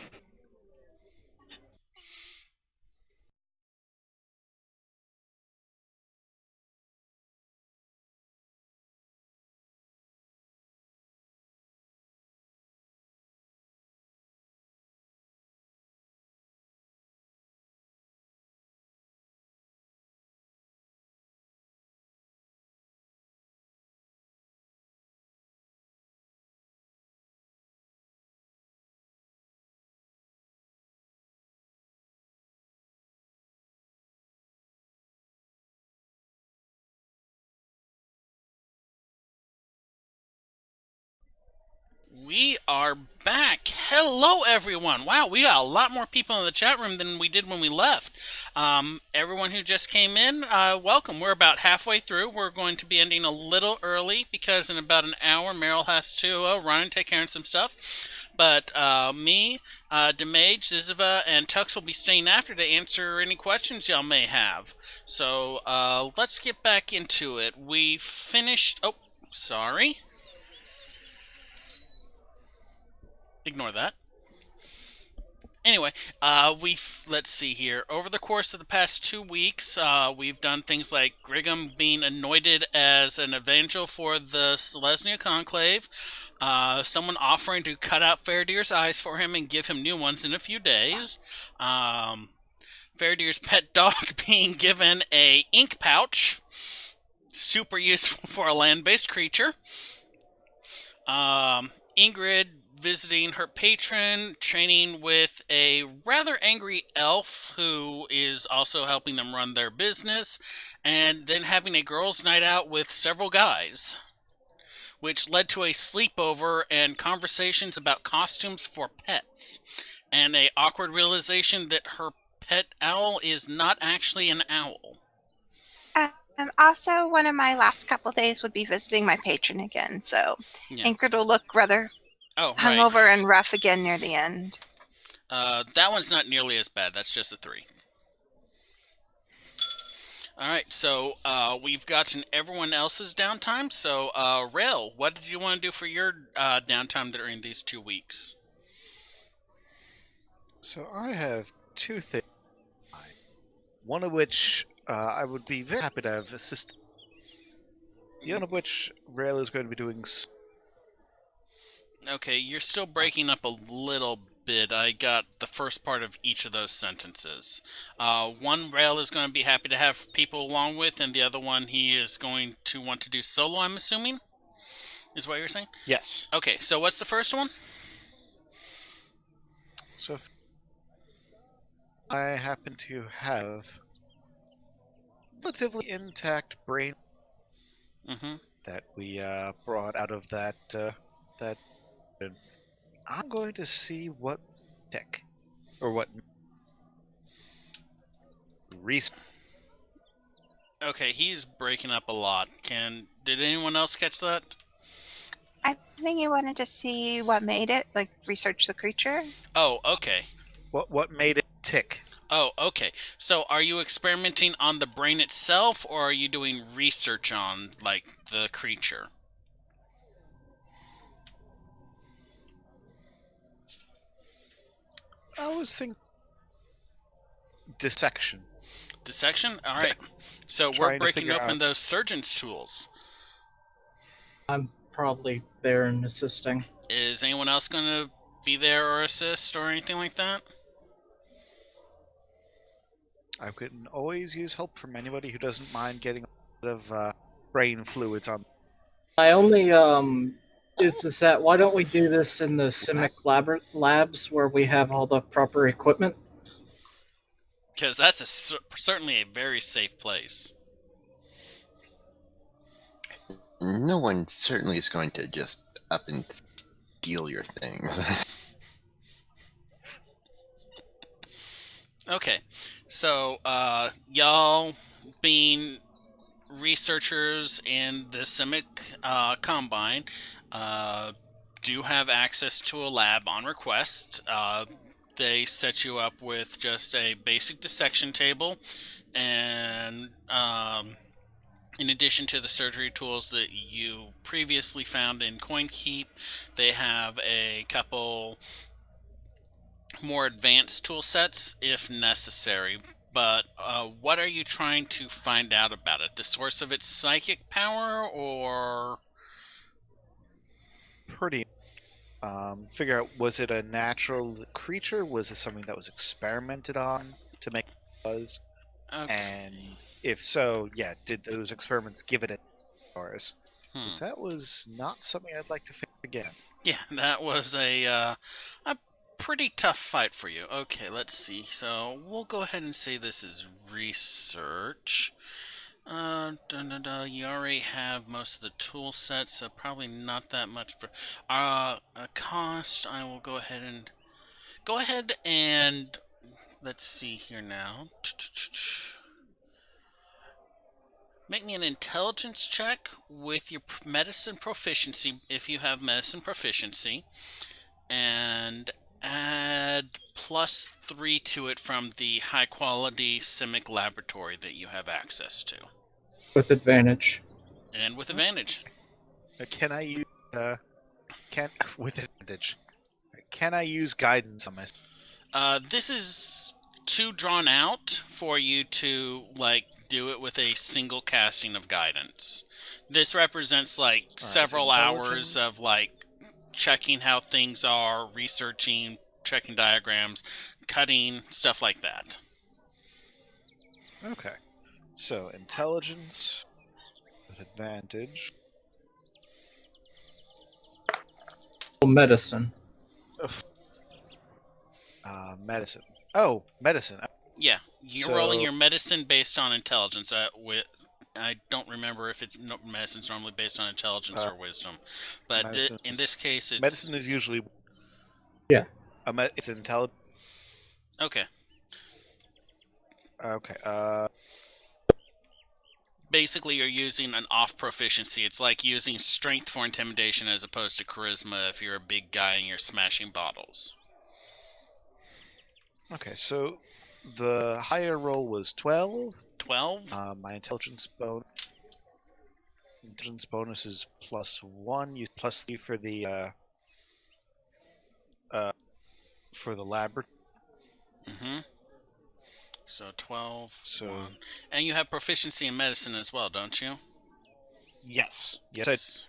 We are back. Hello, everyone. Wow, we got a lot more people in the chat room than we did when we left. Everyone who just came in, welcome. We're about halfway through. We're going to be ending a little early because in about an hour, Meryl has to run and take care of some stuff. But me, Demage, Ziziva, and Tux will be staying after to answer any questions y'all may have. So let's get back into it. We finished... Oh, sorry. Ignore that. Anyway, let's see here. Over the course of the past 2 weeks, we've done things like Griggum being anointed as an evangel for the Selesnya Conclave, someone offering to cut out Faradir's eyes for him and give him new ones in a few days, Faradir's pet dog being given a ink pouch, super useful for a land-based creature, Ingrid visiting her patron, training with a rather angry elf who is also helping them run their business, and then having a girls' night out with several guys, which led to a sleepover and conversations about costumes for pets, and a awkward realization that her pet owl is not actually an owl. Also, one of my last couple days would be visiting my patron again, so Yeah. Ingrid will look rather hungover and rough again near the end. That one's not nearly as bad. That's just a 3. Alright, so we've gotten everyone else's downtime. So, Rail, what did you want to do for your downtime during these 2 weeks? So I have 2 things. One of which I would be very happy to have assisted. The other of which Rail is going to be doing. Okay, you're still breaking up a little bit. I got the first part of each of those sentences. One, Rail is going to be happy to have people along with, and the other one he is going to want to do solo, I'm assuming? Is what you're saying? Yes. Okay, so what's the first one? So if I happen to have relatively intact brain that we brought out of that I'm going to see what pick or what reason. Okay, he's breaking up a lot. Did anyone else catch that? I think you wanted to see what made it, like research the creature. Oh, okay. What made it tick? Oh, okay. So are you experimenting on the brain itself, or are you doing research on, like, the creature? I was thinking dissection. Dissection? Alright. So we're breaking open those surgeon's tools. I'm probably there and assisting. Is anyone else going to be there or assist or anything like that? I can always use help from anybody who doesn't mind getting a bit of brain fluids on. I only is that why don't we do this in the Simic labs where we have all the proper equipment? Because that's certainly a very safe place. No one certainly is going to just up and steal your things. Okay, so y'all being researchers in the Simic Combine do have access to a lab on request. They set you up with just a basic dissection table, and in addition to the surgery tools that you previously found in CoinKeep, they have a couple more advanced tool sets if necessary. But what are you trying to find out about it? The source of its psychic power, or Pretty. Figure out, was it a natural creature? Was it something that was experimented on to make it buzz? Okay. And if so, yeah, did those experiments give it a powers? Because that was not something I'd like to fix again. Yeah, that was a pretty tough fight for you. Okay, let's see. So we'll go ahead and say this is research. You already have most of the tool sets, so probably not that much for. A cost, I will go ahead and let's see here now. Make me an intelligence check with your medicine proficiency, if you have medicine proficiency, and add +3 to it from the high quality Simic laboratory that you have access to. With advantage. And with advantage. Can I use with advantage? Can I use guidance on my? This is too drawn out for you to do it with a single casting of guidance. This represents several hours of checking how things are, researching, checking diagrams, cutting, stuff like that. Okay. So intelligence with advantage. Medicine. Medicine. Oh, medicine. Yeah, you're rolling your medicine based on intelligence. I don't remember if medicine's normally based on intelligence or wisdom, but in this case, it's medicine is usually. Yeah. It's intelligence. Okay. Okay. Basically, you're using an off proficiency. It's like using strength for intimidation as opposed to charisma if you're a big guy and you're smashing bottles. Okay, so the higher roll was 12. 12? My intelligence bonus is +1. Use +3 for the lab. Mm-hmm. So 12, So 1. And you have proficiency in medicine as well, don't you? Yes. Yes.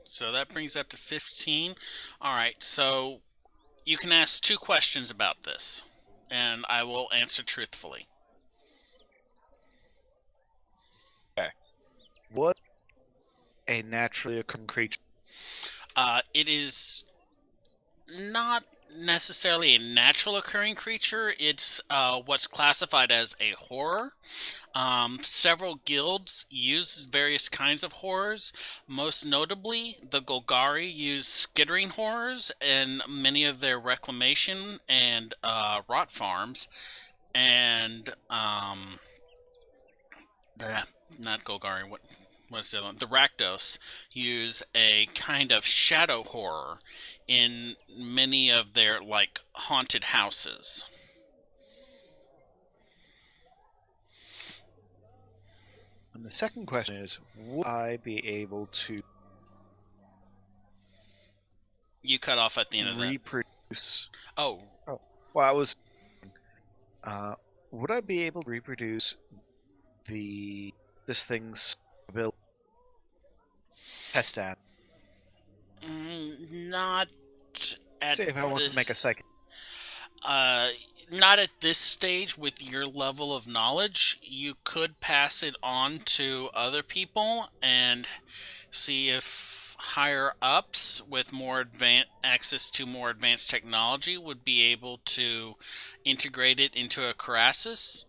So that brings up to 15. All right, so you can ask 2 questions about this, and I will answer truthfully. Okay. What a naturally occurring creature? It is not necessarily a natural occurring creature. It's what's classified as a horror. Several guilds use various kinds of horrors. Most notably, the Golgari use skittering horrors in many of their reclamation and rot farms. And not Golgari, what's the other one? The Rakdos use a kind of shadow horror in many of their haunted houses. And the second question is, would I be able to You cut off at the end of that. reproduce? Oh. Well, I was. Would I be able to reproduce this thing's ability? Test at. Not at Say if I want to make a second. Not at this stage with your level of knowledge. You could pass it on to other people and see if higher ups with more access to more advanced technology would be able to integrate it into a Karasis.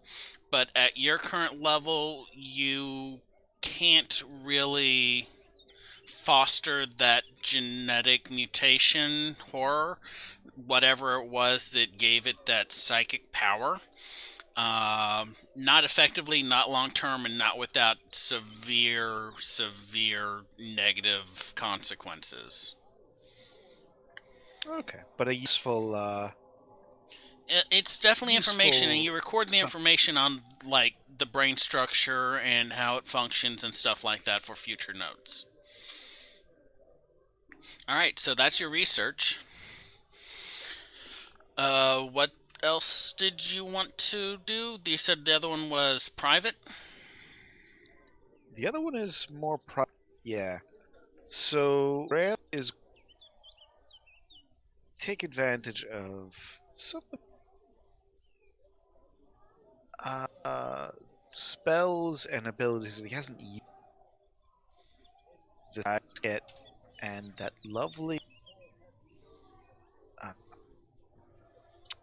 But at your current level, you can't really foster that genetic mutation horror, whatever it was that gave it that psychic power. Not effectively, not long term, and not without severe negative consequences. Okay, but a useful. It's definitely information, and you record the information on the brain structure and how it functions and stuff like that for future notes. Alright, so that's your research. What else did you want to do? You said the other one was private? The other one is more private. Yeah. So, Rail is take advantage of some spells and abilities that he hasn't used. And that lovely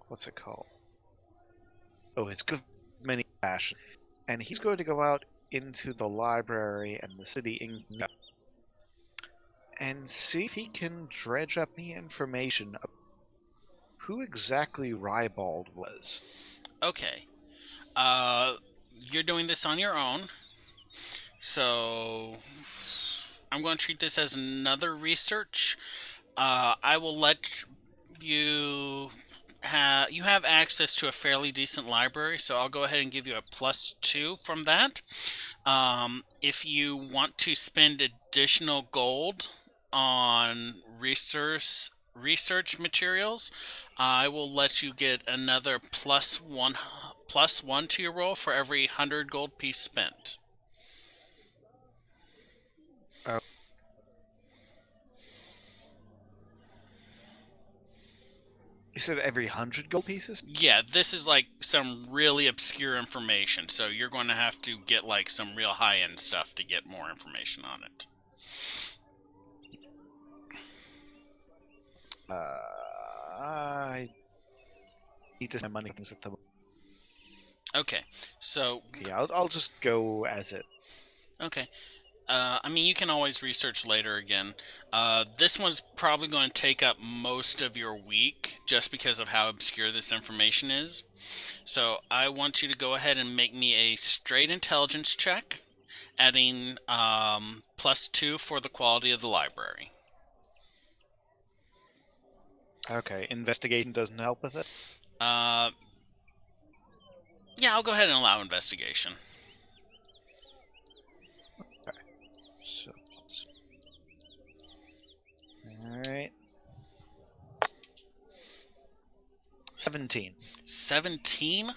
what's it called? Oh, it's good many fashion. And he's going to go out into the library and the city in and see if he can dredge up any information of who exactly Rybald was. Okay. You're doing this on your own. So I'm going to treat this as another research. I will let you have access to a fairly decent library, so I'll go ahead and give you a +2 from that. If you want to spend additional gold on research materials, I will let you get another +1 to your roll for every 100 gold piece spent. You said every 100 gold pieces? Yeah, this is like some really obscure information, so you're going to have to get like some real high-end stuff to get more information on it. I need to spend money on things at the moment. Okay, so Yeah, I'll just go as it. okay. I mean, you can always research later again. This one's probably going to take up most of your week just because of how obscure this information is. So I want you to go ahead and make me a straight intelligence check, adding +2 for the quality of the library. Okay, investigation doesn't help with this? Yeah, I'll go ahead and allow investigation. So, alright. 17. 17?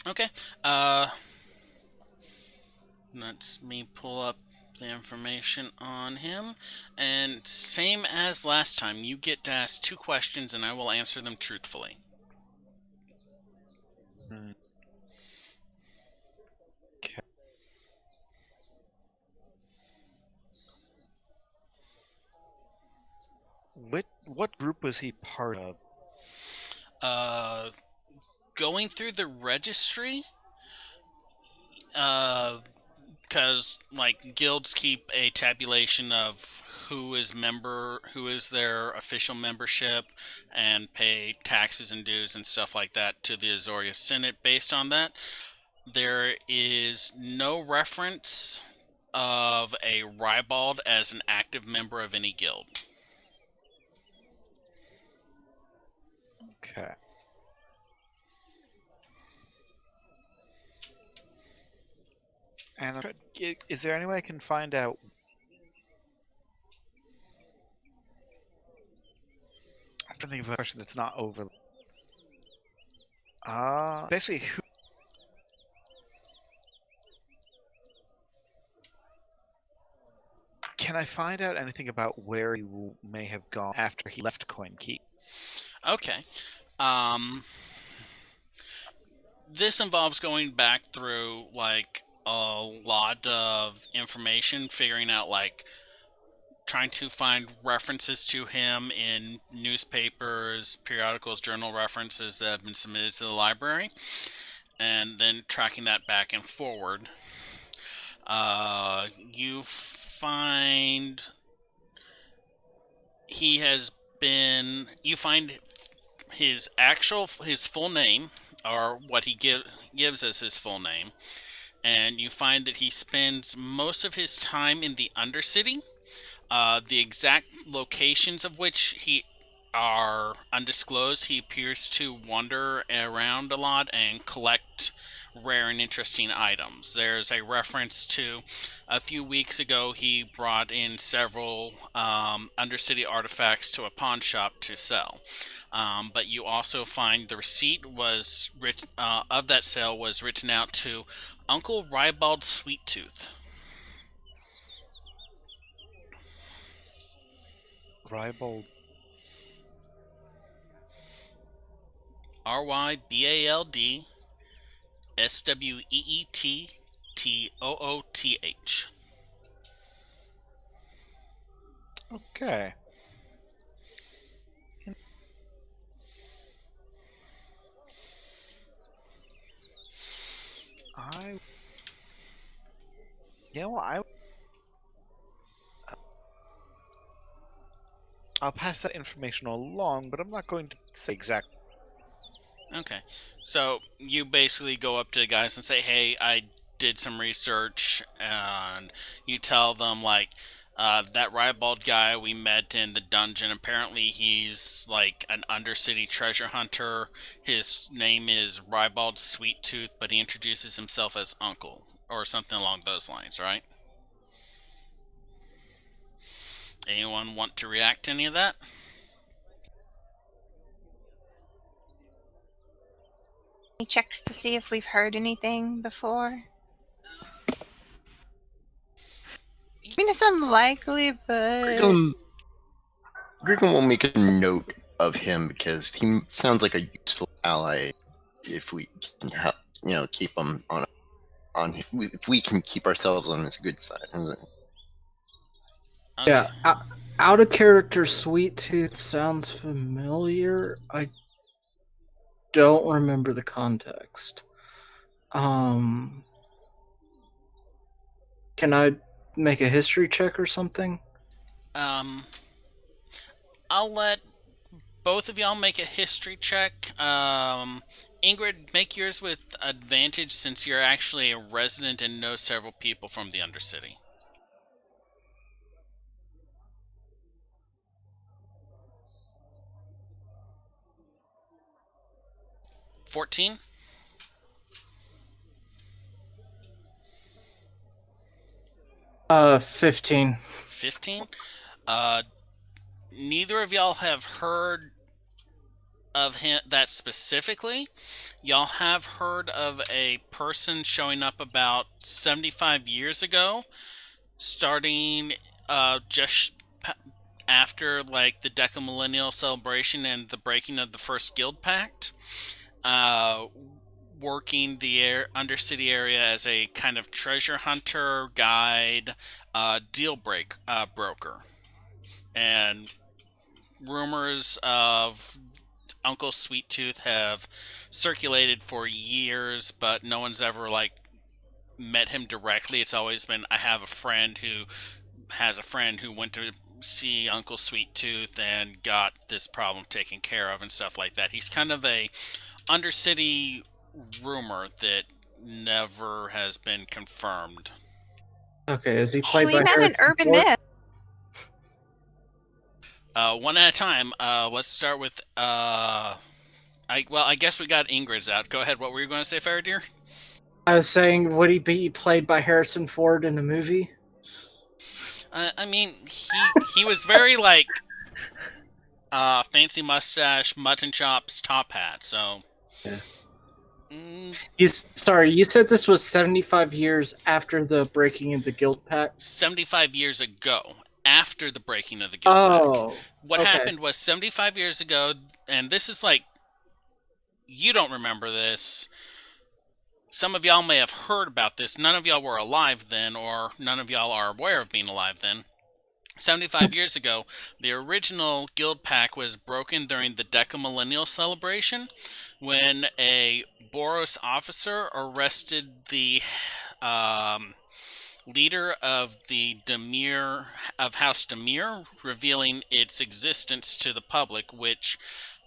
Okay. Let me pull up the information on him. And same as last time, you get to ask 2 questions and I will answer them truthfully. Okay. What group was he part of? Going through the registry, because like guilds keep a tabulation of who is their official membership, and pay taxes and dues and stuff like that to the Azoria Senate based on that. There is no reference of a Rybald as an active member of any guild. Okay. And is there any way I can find out? I'm trying to think of a question that's not over. Basically, who? Can I find out anything about where he may have gone after he left Coin Key? Okay. This involves going back through like a lot of information, figuring out like trying to find references to him in newspapers, periodicals, journal references that have been submitted to the library, and then tracking that back and forward. You find you find his full name, or what he gives as his full name, and you find that he spends most of his time in the Undercity. The exact locations of which he are undisclosed. He appears to wander around a lot and collect rare and interesting items. There's a reference to a few weeks ago he brought in several Undercity artifacts to a pawn shop to sell. But you also find the receipt of that sale was written out to Uncle Rybald Sweettooth. Rybald. Rybald Sweettooth. Okay. I yeah, well, I'll pass that information along, but I'm not going to say exactly. Okay. So you basically go up to the guys and say, "Hey, I did some research," and you tell them like that Rybald guy we met in the dungeon. Apparently, he's like an undercity treasure hunter. His name is Rybald Sweettooth, but he introduces himself as Uncle or something along those lines, right? Anyone want to react to any of that? He checks to see if we've heard anything before. I mean, it's unlikely, but Griggum will make a note of him because he sounds like a useful ally if we can help, keep him on if we can keep ourselves on his good side. Okay. Yeah, out of character Sweet Tooth sounds familiar. I don't remember the context. Can I make a history check or something? I'll let both of y'all make a history check. Ingrid, make yours with advantage since you're actually a resident and know several people from the Undercity. 14? 15. 15? Neither of y'all have heard of him that specifically. Y'all have heard of a person showing up about 75 years ago, starting just after like the Decamillennial celebration and the breaking of the first guild pact, uh, working the Undercity area as a kind of treasure hunter, guide, broker, and rumors of Uncle Sweettooth have circulated for years, but no one's ever like met him directly. It's always been I have a friend who has a friend who went to see Uncle Sweettooth and got this problem taken care of and stuff like that. He's kind of a undercity rumor that never has been confirmed. Okay, is he hey, played we by met an Harrison urban Ford? myth. One at a time. Let's start with I guess we got Ingrid's out. Go ahead. What were you going to say, Faradir? I was saying, would he be played by Harrison Ford in a movie? I mean, he was very like fancy mustache, mutton chops, top hat. So, Yeah. mm, Sorry, you said this was 75 years after the breaking of the Guild Pact? 75 years ago, after the breaking of the guild pact. Oh, What okay. happened was 75 years ago, and this is like you don't remember this. Some of y'all may have heard about this. None of y'all were alive then, or none of y'all are aware of being alive then. 75 years ago, the original guild pact was broken during the Decamillennial celebration when a Boros officer arrested the leader of the Demir of House Demir, revealing its existence to the public, which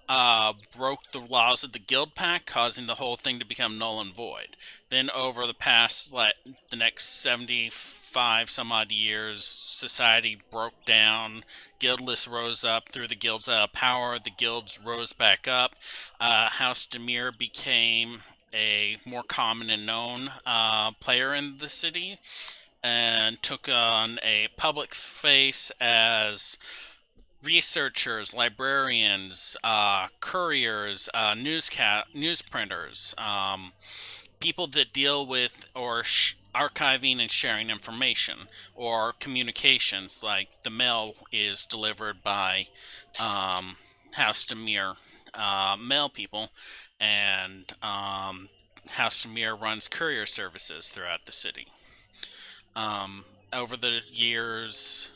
broke the laws of the guild pact, causing the whole thing to become null and void. Then, over the past, the next 75 some odd years, society broke down. Guildless rose up, threw the guilds out of power. The guilds rose back up. House Demir became a more common and known player in the city and took on a public face as researchers, librarians, couriers, newsprinters, people that deal with or archiving and sharing information or communications. Like the mail is delivered by House Demir mail people, and House Demir runs courier services throughout the city. Over the years,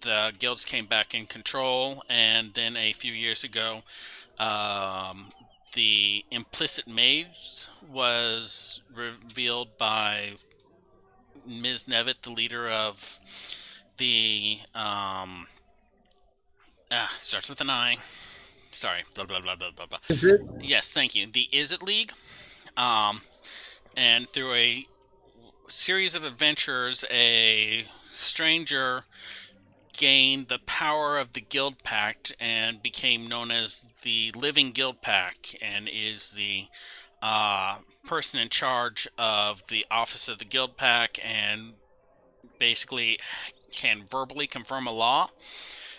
the guilds came back in control, and then a few years ago, um, the implicit mage was revealed by Ms. Nevitt, the leader of the starts with an I. Sorry, blah blah blah blah blah blah. Is it? Yes, thank you. The Is It League, and through a series of adventures, a stranger gained the power of the Guild Pact and became known as the Living Guild Pact, and is the person in charge of the office of the Guild Pact, and basically can verbally confirm a law,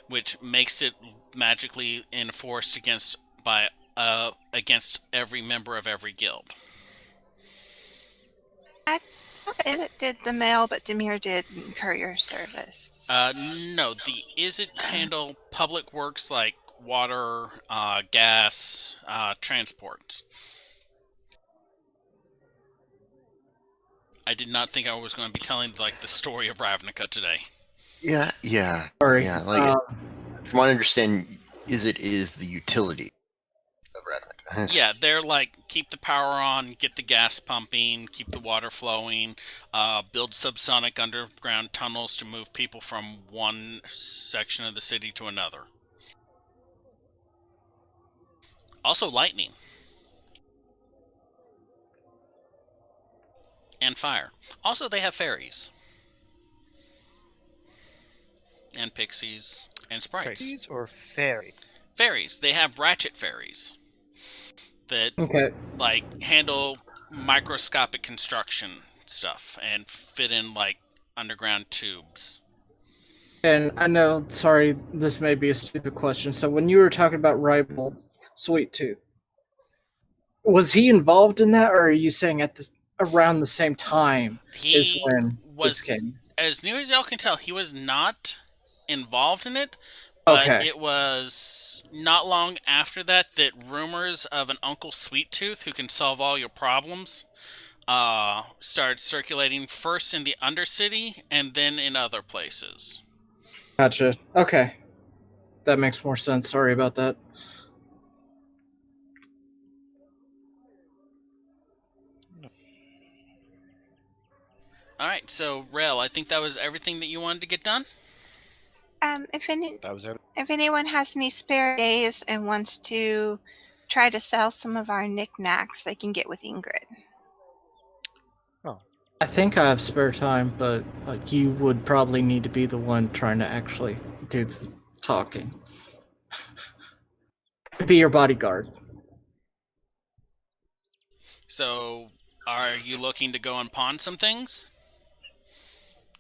which makes it magically enforced against every member of every guild. I thought it did the mail, but Demir did courier service. No, is it handle public works like water, gas, transport? I did not think I was going to be telling the story of Ravnica today. Yeah. Sorry. Yeah, like from what I understand, is the utility of Ravnica. Yeah, they're keep the power on, get the gas pumping, keep the water flowing, build subsonic underground tunnels to move people from one section of the city to another. Also lightning. And fire. Also, they have fairies. And pixies. And sprites. Pixies or fairy? Fairies. They have ratchet fairies. That, okay. Handle microscopic construction stuff and fit in, underground tubes. And I know, sorry, this may be a stupid question. So when you were talking about rival Sweet Tooth, was he involved in that, or are you saying around the same time is He when was, this came? as near as y'all can tell, he was not involved in it, but Okay. it was not long after that rumors of an Uncle Sweet Tooth who can solve all your problems started circulating, first in the Undercity and then in other places. Gotcha. Okay. That makes more sense. Sorry about that. Alright, so Rel, I think that was everything that you wanted to get done? That was everything. If anyone has any spare days and wants to try to sell some of our knickknacks, they can get with Ingrid. I think I have spare time, but you would probably need to be the one trying to actually do the talking. Be your bodyguard. So, are you looking to go and pawn some things?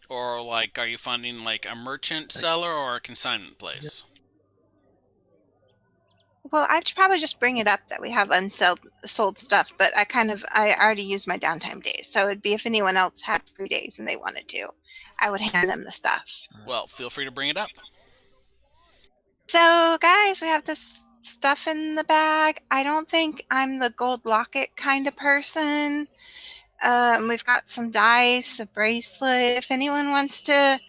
Or, are you finding, a merchant seller or a consignment place? Well, I'd probably just bring it up that we have sold stuff, but I already used my downtime days. So it'd be if anyone else had 3 days and they wanted to, I would hand them the stuff. Well, feel free to bring it up. So, guys, we have this stuff in the bag. I don't think I'm the gold locket kind of person. We've got some dice, a bracelet. If anyone wants to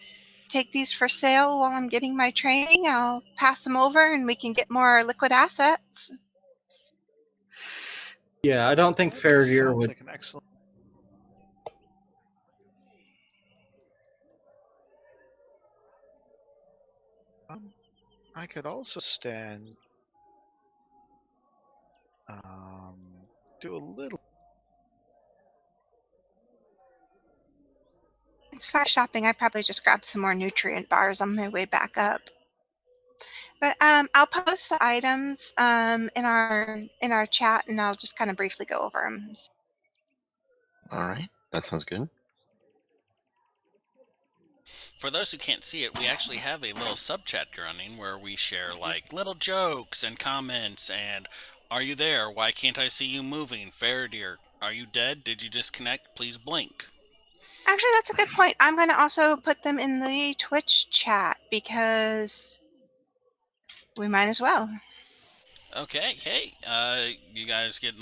take these for sale while I'm getting my training, I'll pass them over and we can get more liquid assets. Yeah, I don't think That Faradir sounds would. like an excellent. I could also stand. Do a little. It's fast shopping. I probably just grabbed some more nutrient bars on my way back up. But I'll post the items in our chat, and I'll just kind of briefly go over them. All right, that sounds good. For those who can't see it, we actually have a little sub-chat running where we share, little jokes and comments and, are you there? Why can't I see you moving? Faradir, are you dead? Did you disconnect? Please blink. Actually, that's a good point. I'm going to also put them in the Twitch chat because we might as well. Okay, hey, you guys get a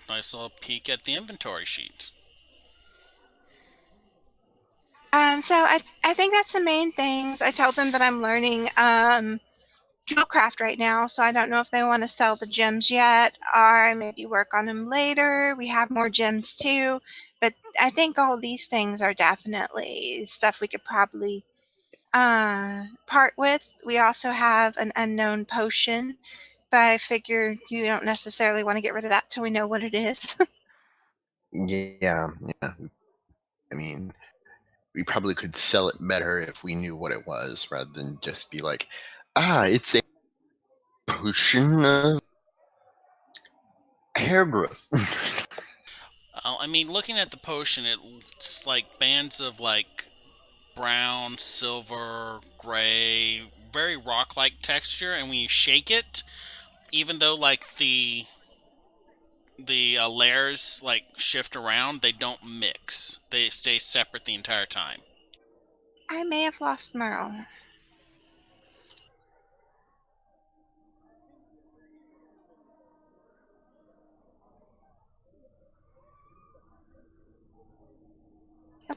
nice little peek at the inventory sheet. So I think that's the main things. I told them that I'm learning Jewelcraft right now, so I don't know if they want to sell the gems yet or maybe work on them later. We have more gems too, but I think all these things are definitely stuff we could probably part with. We also have an unknown potion, but I figure you don't necessarily want to get rid of that till we know what it is. Yeah. I mean, we probably could sell it better if we knew what it was, rather than just be like, it's a potion of hair growth. I mean, looking at the potion, it's like bands of like brown, silver, gray, very rock-like texture, and when you shake it, even though like the layers like shift around, they don't mix. They stay separate the entire time. I may have lost Merle.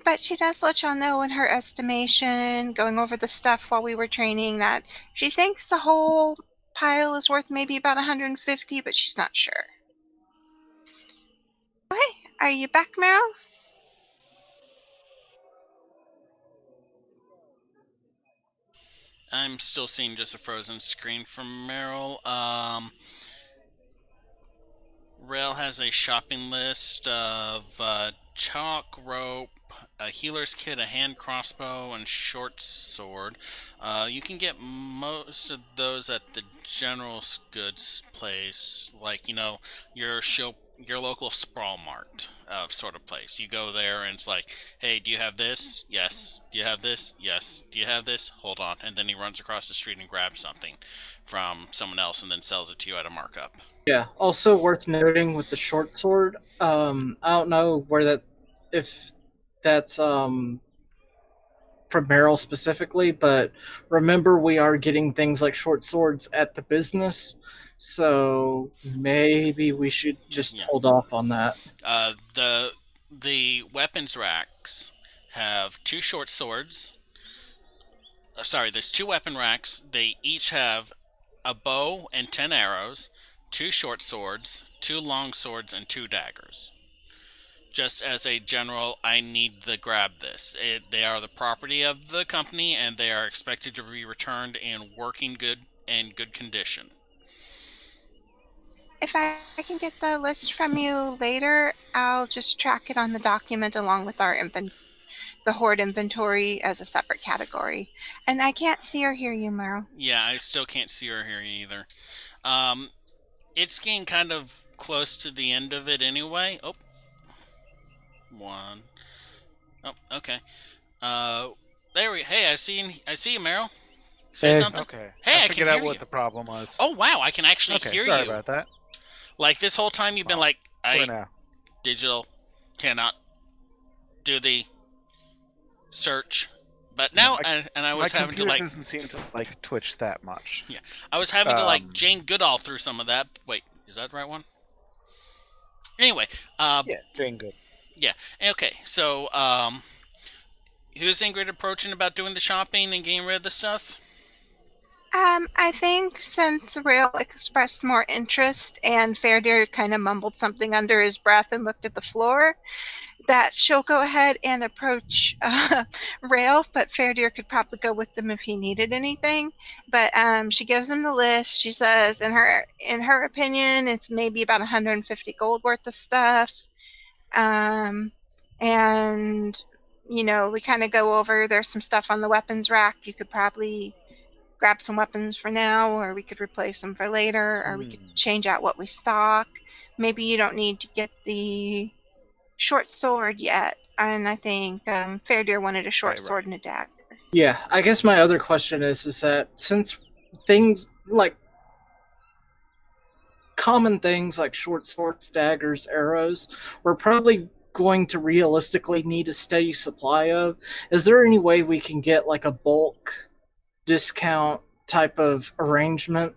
But she does let y'all know in her estimation, going over the stuff while we were training, that she thinks the whole pile is worth maybe about 150, but she's not sure. Okay, are you back, Meryl? I'm still seeing just a frozen screen from Meryl. Rail has a shopping list of chalk, rope, a healer's kit, a hand crossbow, and short sword. You can get most of those at the general goods place, like your local sprawl mart sort of place. You go there and it's like, hey, do you have this? Yes. Do you have this? Yes. Do you have this? Hold on. And then he runs across the street and grabs something from someone else and then sells it to you at a markup. Yeah. Also worth noting with the short sword. I don't know if that's from Meryl specifically, but remember we are getting things like short swords at the business, so maybe we should just Yeah. hold off on that. The weapons racks have two short swords. Sorry, there's two weapon racks. They each have a bow and 10 arrows, two short swords, two long swords, and two daggers. Just as a general, I need to grab this. They are the property of the company, and they are expected to be returned in working good condition. If I can get the list from you later, I'll just track it on the document along with the Horde inventory as a separate category. And I can't see or hear you, Meryl. Yeah, I still can't see or hear you either. It's getting kind of close to the end of it anyway. Oh, one. Oh, okay. There we. Hey, I see you, Meryl. Say Hey. something. Okay. Hey, I can figured out hear what you. the problem was. Oh wow, I can actually Okay, hear sorry you. about that. Like this whole time you've been Well, like, For I now. digital cannot do the search, but now and I My was having to computer like doesn't seem to like Twitch that much. I was having to like Um, Jane Goodall through some of that. Wait, is that the right one? Anyway, Yeah, doing good. yeah. Okay, so who's Ingrid approaching about doing the shopping and getting rid of the stuff? I think since Rail expressed more interest and Fairdeer kind of mumbled something under his breath and looked at the floor, that she'll go ahead and approach Rail, but Fairdeer could probably go with them if he needed anything. But she gives him the list. She says, in her opinion, it's maybe about 150 gold worth of stuff. And we kind of go over. There's some stuff on the weapons rack. You could probably grab some weapons for now, or we could replace them for later, or we could change out what we stock. Maybe you don't need to get the short sword yet. And I think Fairdeer wanted a short sword and a dagger. Yeah, I guess my other question is that since things like common things like short swords, daggers, arrows, we're probably going to realistically need a steady supply of. Is there any way we can get like a bulk discount type of arrangement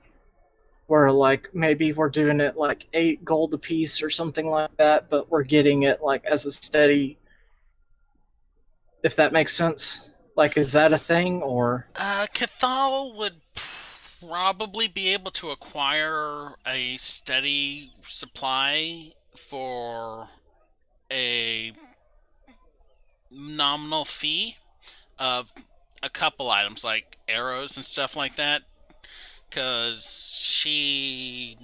where like maybe we're doing it like 8 gold a piece or something like that, but we're getting it like as a steady, if that makes sense? Like, is that a thing or? Cathal would probably be able to acquire a steady supply for a nominal fee of a couple items like arrows and stuff like that, because she,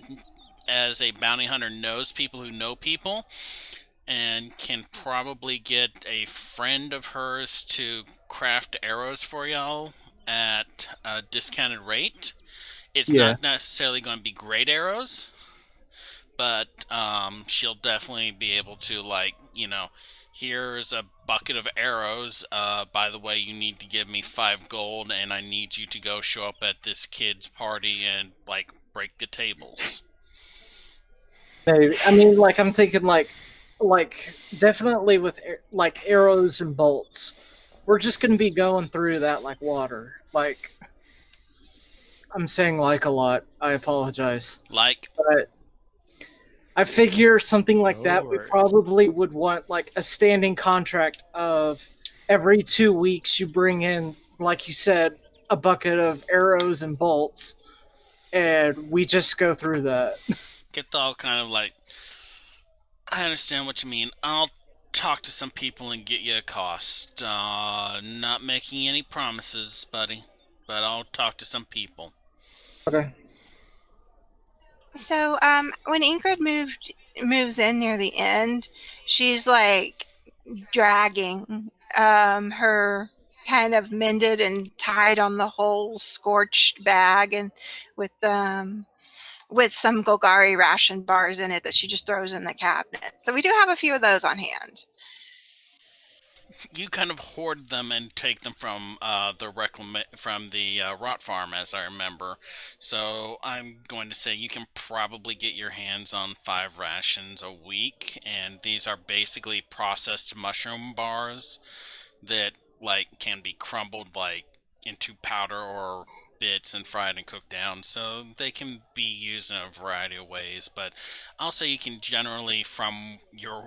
as a bounty hunter, knows people who know people and can probably get a friend of hers to craft arrows for y'all at a discounted rate. It's Yeah. not necessarily going to be great arrows, but she'll definitely be able to, like, here's a bucket of arrows. By the way, you need to give me 5 gold, and I need you to go show up at this kid's party and like break the tables. Maybe. I mean, like I'm thinking, like definitely with like arrows and bolts, we're just gonna be going through that like water. Like I'm saying, like a lot. I apologize, Like, but I figure something like No that we worries. probably would want like a standing contract of every 2 weeks you bring in, like you said, a bucket of arrows and bolts, and we just go through that. get all kind of like, I understand what you mean. I'll talk to some people and get you a cost. Not making any promises, buddy, but I'll talk to some people. Okay. So, when Ingrid moves in near the end, she's like dragging her kind of mended and tied on the whole scorched bag, and with some Golgari ration bars in it that she just throws in the cabinet. So we do have a few of those on hand. You kind of hoard them and take them from the rot farm, as I remember. So I'm going to say you can probably get your hands on 5 rations a week, and these are basically processed mushroom bars that like can be crumbled like into powder or bits and fried and cooked down, so they can be used in a variety of ways. But I'll say you can generally, from your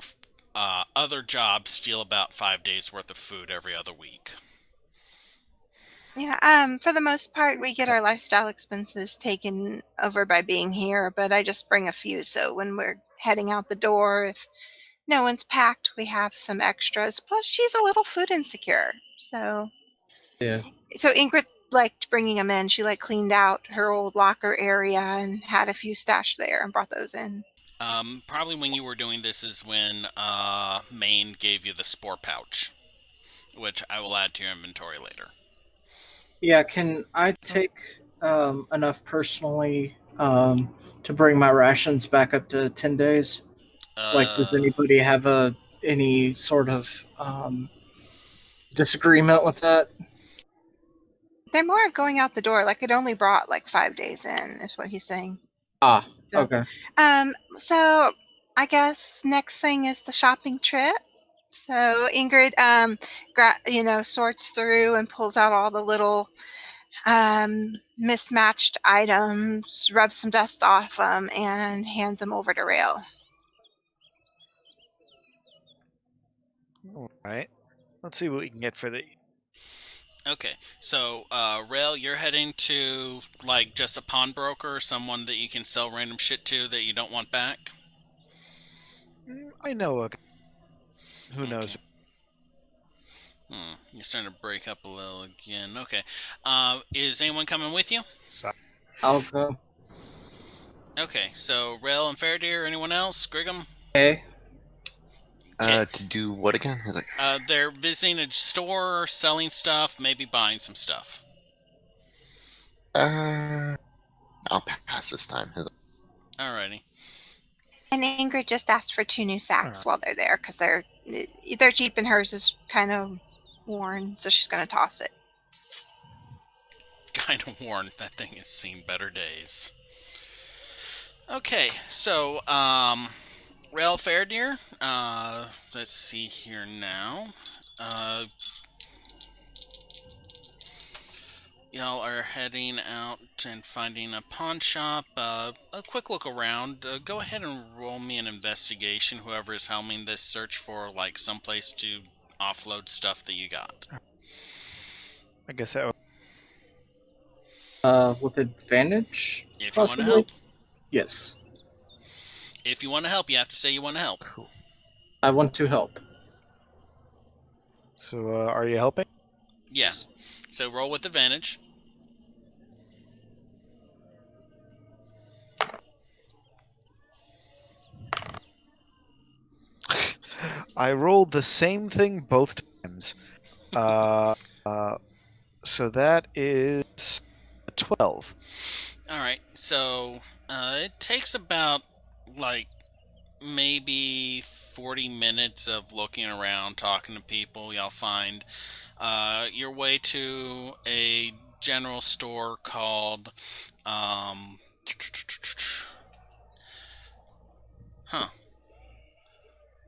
other jobs, steal about 5 days worth of food every other week. Yeah, for the most part, we get our lifestyle expenses taken over by being here, but I just bring a few. So when we're heading out the door, if no one's packed, we have some extras. Plus, she's a little food insecure. Yeah. So Ingrid liked bringing them in. She like cleaned out her old locker area and had a few stashed there and brought those in. Probably when you were doing this is when Maine gave you the spore pouch, which I will add to your inventory later. Yeah, can I take enough personally to bring my rations back up to 10 days? Like, does Uh, anybody have any sort of disagreement with that? They're more going out the door. Like it only brought like 5 days in, is what he's saying. Ah, So, okay. so I guess next thing is the shopping trip. So Ingrid, sorts through and pulls out all the little mismatched items, rubs some dust off them, and hands them over to Rail. All right. Let's see what we can get for the. Okay, so Rail, you're heading to like just a pawnbroker or someone that you can sell random shit to that you don't want back. I know a. Who knows? You're starting to break up a little again. Okay, is anyone coming with you? I'll go. Okay, so Rail and Fairdeer, anyone else? Griggum? Okay. To do what again? He's like, They're visiting a store, selling stuff, maybe buying some stuff. I'll pass this time. He's like, Alrighty. And Ingrid just asked for 2 new sacks while they're there because they're cheap and hers is kind of worn, so she's going to toss it. Kind of worn. That thing has seen better days. Okay, so Rail Fairdeer. Let's see here now. Y'all are heading out and finding a pawn shop. A quick look around. Go ahead and roll me an investigation. Whoever is helming this search for like someplace to offload stuff that you got. I guess that. With advantage, If you want to possibly. help. Yes, If you want to help, you have to say you want to help. Cool. I want to help. So, are you helping? Yeah. So roll with advantage. I rolled the same thing both times. So that is a 12. All right. So it takes about like maybe 40 minutes of looking around, talking to people. Y'all find your way to a general store called huh,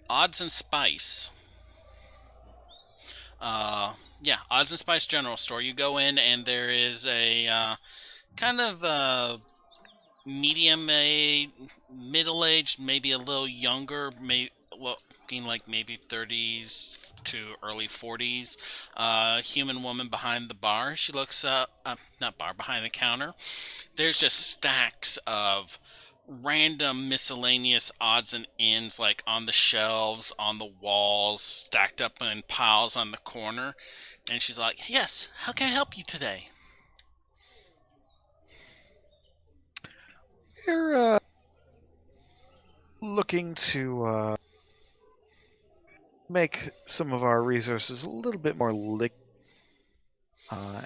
Odds and Spice. Yeah, Odds and Spice General Store. You go in and there is a kind of middle-aged, maybe a little younger, looking like maybe 30s to early 40s, human woman behind the bar. She looks not bar, behind the counter. There's just stacks of random miscellaneous odds and ends like on the shelves, on the walls, stacked up in piles on the corner. And she's like, "Yes, how can I help you today?" We're looking to make some of our resources a little bit more liquid.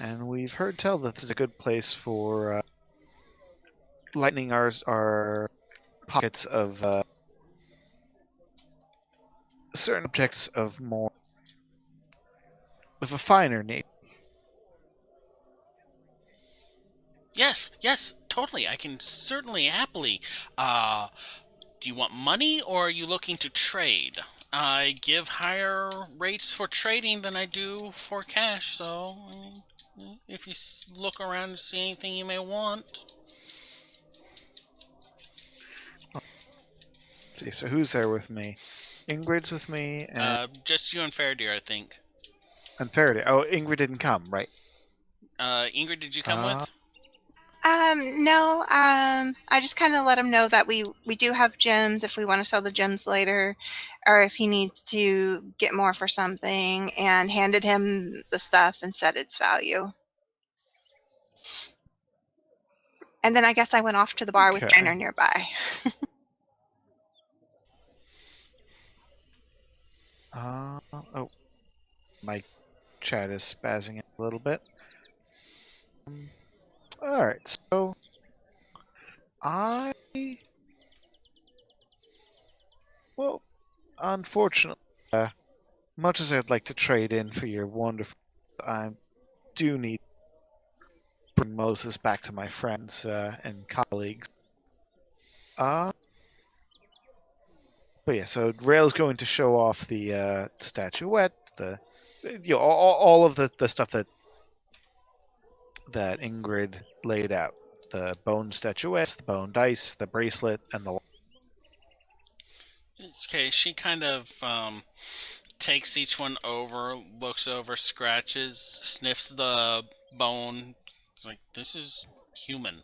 And we've heard tell that this is a good place for lightening our pockets of certain objects of a finer nature. Yes, totally. I can certainly happily. Do you want money or are you looking to trade? I give higher rates for trading than I do for cash, so if you look around and see anything you may want. Let's see, so who's there with me? Ingrid's with me, Just you and Faraday, I think. and Faraday. Oh, Ingrid didn't come, right? Ingrid, did you come with? No. I just kind of let him know that we do have gems if we want to sell the gems later, or if he needs to get more for something, and handed him the stuff and said its value. And then I guess I went off to the bar with Okay. Trainer nearby. Oh, my chat is spazzing a little bit. All right, so unfortunately, much as I'd like to trade in for your wonderful, I do need to bring Moses back to my friends and colleagues. But yeah, so Rail's going to show off the statuette, all of the stuff that Ingrid laid out. The bone statuettes, the bone dice, the bracelet, and the... Okay, she kind of takes each one over, looks over, scratches, sniffs the bone. It's like, this is human.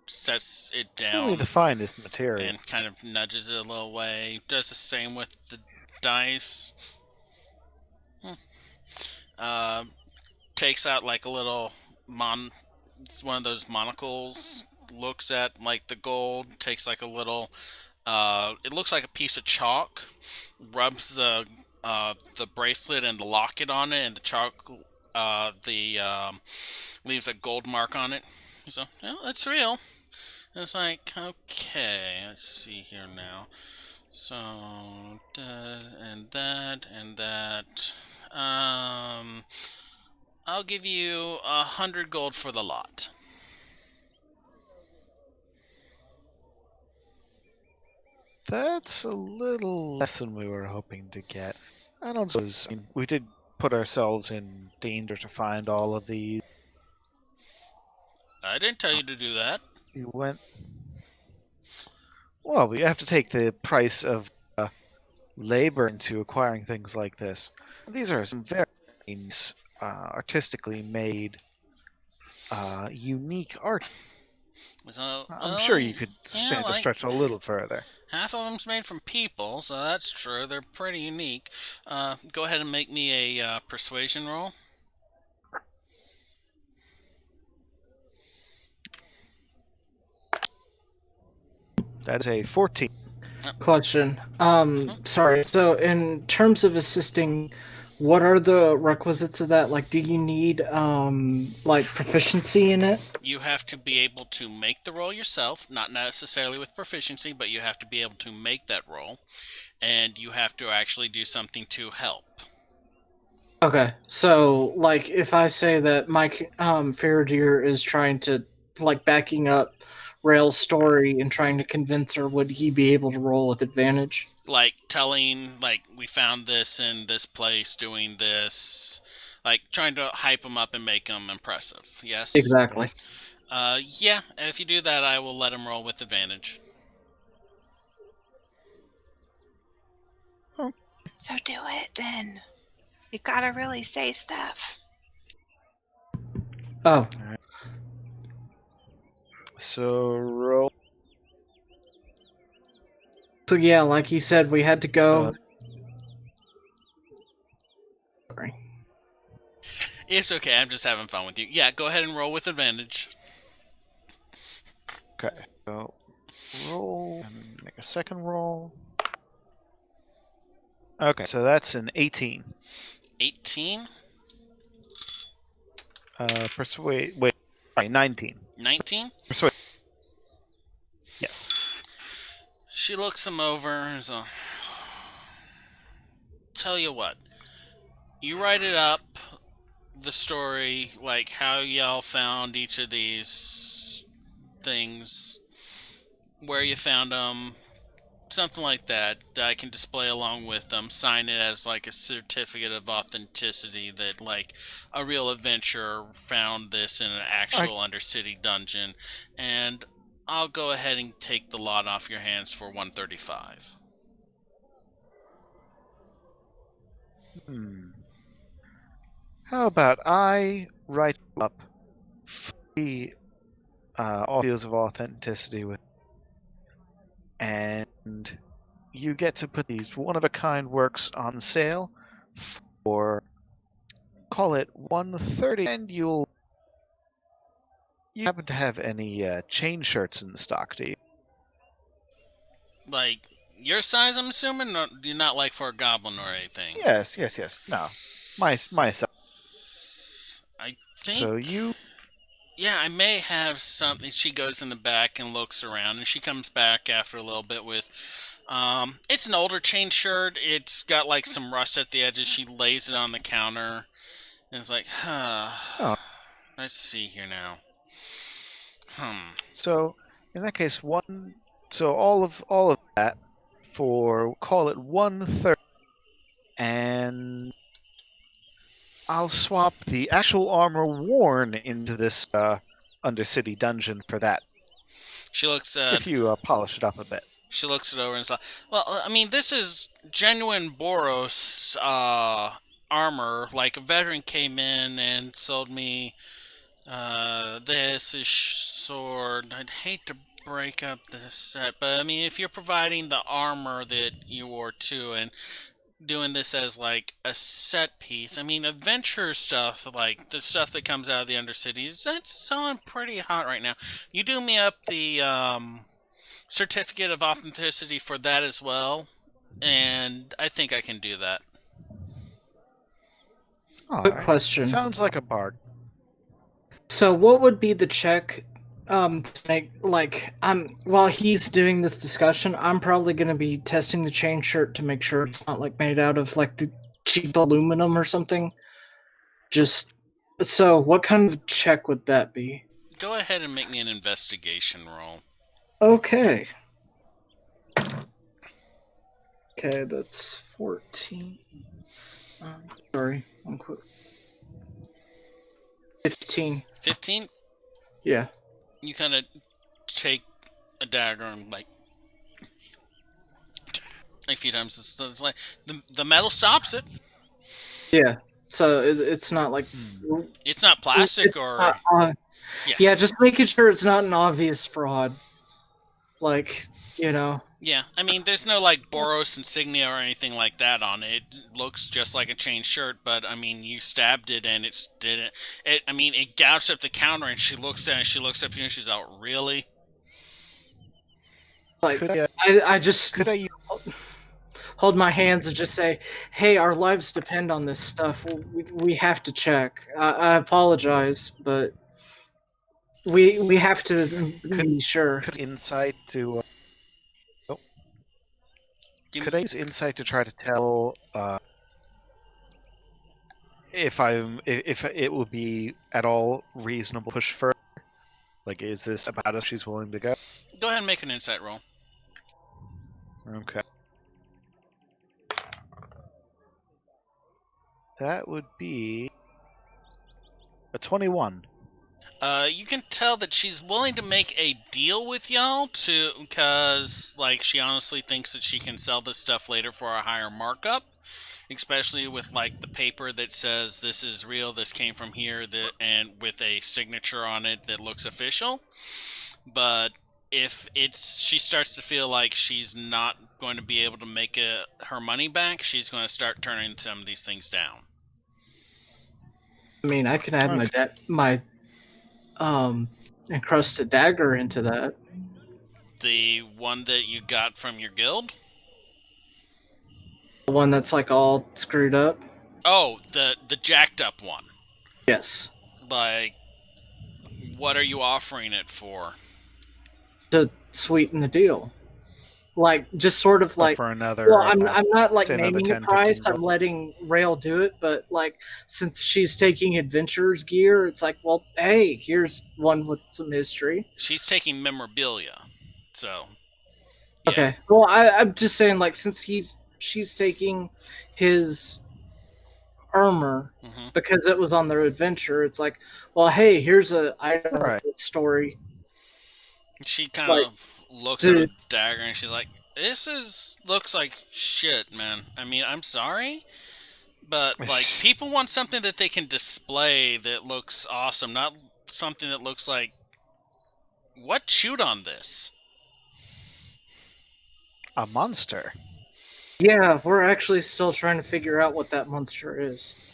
Sets it Only down the finest material. and kind of nudges it a little way. Does the same with the dice. Takes out like a little it's one of those monocles. Looks at like the gold. Takes like a little. It looks like a piece of chalk. Rubs the bracelet and the locket on it, and the chalk leaves a gold mark on it. So, yeah, that's real. And it's like, okay, let's see here now. So, and that, and that. I'll give you 100 gold for the lot. That's a little less than we were hoping to get. I don't suppose. I mean, we did put ourselves in danger to find all of these. I didn't tell you to do that. We went. Well, we have to take the price of labor into acquiring things like this. These are some very nice, artistically made unique art. So, I'm sure you could stand to like, stretch a little further. half of them's made from people, so that's true. They're pretty unique. Go ahead and make me a persuasion roll. That's a 14. Question. Sorry. So, in terms of assisting, what are the requisites of that? Like, do you need like proficiency in it? You have to be able to make the roll yourself, not necessarily with proficiency, but you have to be able to make that roll, and you have to actually do something to help. Okay. So, like, if I say that Mike Faradir is trying to like backing up Rail's story and trying to convince her, would he be able to roll with advantage? Like telling, like, we found this in this place, doing this, like trying to hype them up and make them impressive. Yes. Exactly. Yeah. If you do that, I will let him roll with advantage. So do it then. You gotta really say stuff. Oh, So roll. so yeah, like he said, we had to go. Sorry. It's okay. I'm just having fun with you. Yeah. Go ahead and roll with advantage. Okay. So roll and make a second roll. Okay, so that's an 18. 18. Persuade. Wait, sorry, 19. 19. Persuade. Yes. She looks him over and so, tell you what, you write it up, the story, like how y'all found each of these things, where you found them, something like that I can display along with them, sign it as like a certificate of authenticity that like a real adventurer found this in an actual Undercity dungeon, and I'll go ahead and take the lot off your hands for 135. How about I write up the all fields of authenticity with, and you get to put these one-of-a-kind works on sale for, call it 130, and you happen to have any chain shirts in stock, do you? Like your size, I'm assuming. Or do you not like for a goblin or anything? Yes. No, my size. I think. So you. Yeah, I may have something. She goes in the back and looks around, and she comes back after a little bit with. It's an older chain shirt. It's got like some rust at the edges. She lays it on the counter, and it's like, Oh. Let's see here now. So in that case, so all of that for, call it 130, and I'll swap the actual armor worn into this Undercity dungeon for that. She looks if you polish it up a bit. She looks it over and says, well, I mean, this is genuine Boros armor. Like, a veteran came in and sold me this sword. I'd hate to break up this set, but I mean, if you're providing the armor that you wore too, and doing this as like a set piece, I mean, adventure stuff, like the stuff that comes out of the Undercities, that's selling pretty hot right now. You do me up the certificate of authenticity for that as well, and I think I can do that. Quick question. Sounds like a bargain. So, what would be the check to make, like, while he's doing this discussion, I'm probably going to be testing the chain shirt to make sure it's not like made out of like the cheap aluminum or something. Just so, what kind of check would that be? Go ahead and make me an investigation roll. Okay. Okay, that's 14. Sorry, one quick. 15. 15? Yeah. You kind of take a dagger and like a few times. It's like the metal stops it. Yeah. so it's not like It's not plastic it's or not, yeah. Yeah, just making sure it's not an obvious fraud. Like, Yeah, I mean, there's no like Boros insignia or anything like that on it. It looks just like a chain shirt, but I mean, you stabbed it and it didn't. I mean, it gouged up the counter, and she looks at it. And she looks up at you, and she's out, really? like Could I, I just could I hold my hands and just say, "Hey, our lives depend on this stuff. We have to check. I apologize, but we have to be sure." could insight to Give could I use insight to try to tell if it would be at all reasonable to push further? Like, is this about as she's willing to go? Go ahead and make an insight roll. Okay. That would be a 21. You can tell that she's willing to make a deal with y'all because, like, she honestly thinks that she can sell this stuff later for a higher markup, especially with, like, the paper that says this is real, this came from here, and with a signature on it that looks official. But if she starts to feel like she's not going to be able to make her money back, she's going to start turning some of these things down. I mean, I can add my encrusted dagger into that. The one that you got from your guild? The one that's like all screwed up. Oh, the jacked up one. Yes. Like, what are you offering it for? To sweeten the deal. Like, just sort of like for another. Well, I'm not like say another naming the 10, price. 15 I'm letting Rail do it, but like since she's taking adventurer's gear, it's like, well, hey, here's one with some history. She's taking memorabilia, so yeah. Okay. Well, I'm just saying, like, since she's taking his armor because it was on their adventure, it's like, well, hey, here's a item with this story. She kind of looks at the dagger and she's like, "This looks like shit, man. I mean, I'm sorry, but like, people want something that they can display that looks awesome, not something that looks like what chewed on this." A monster. Yeah, we're actually still trying to figure out what that monster is.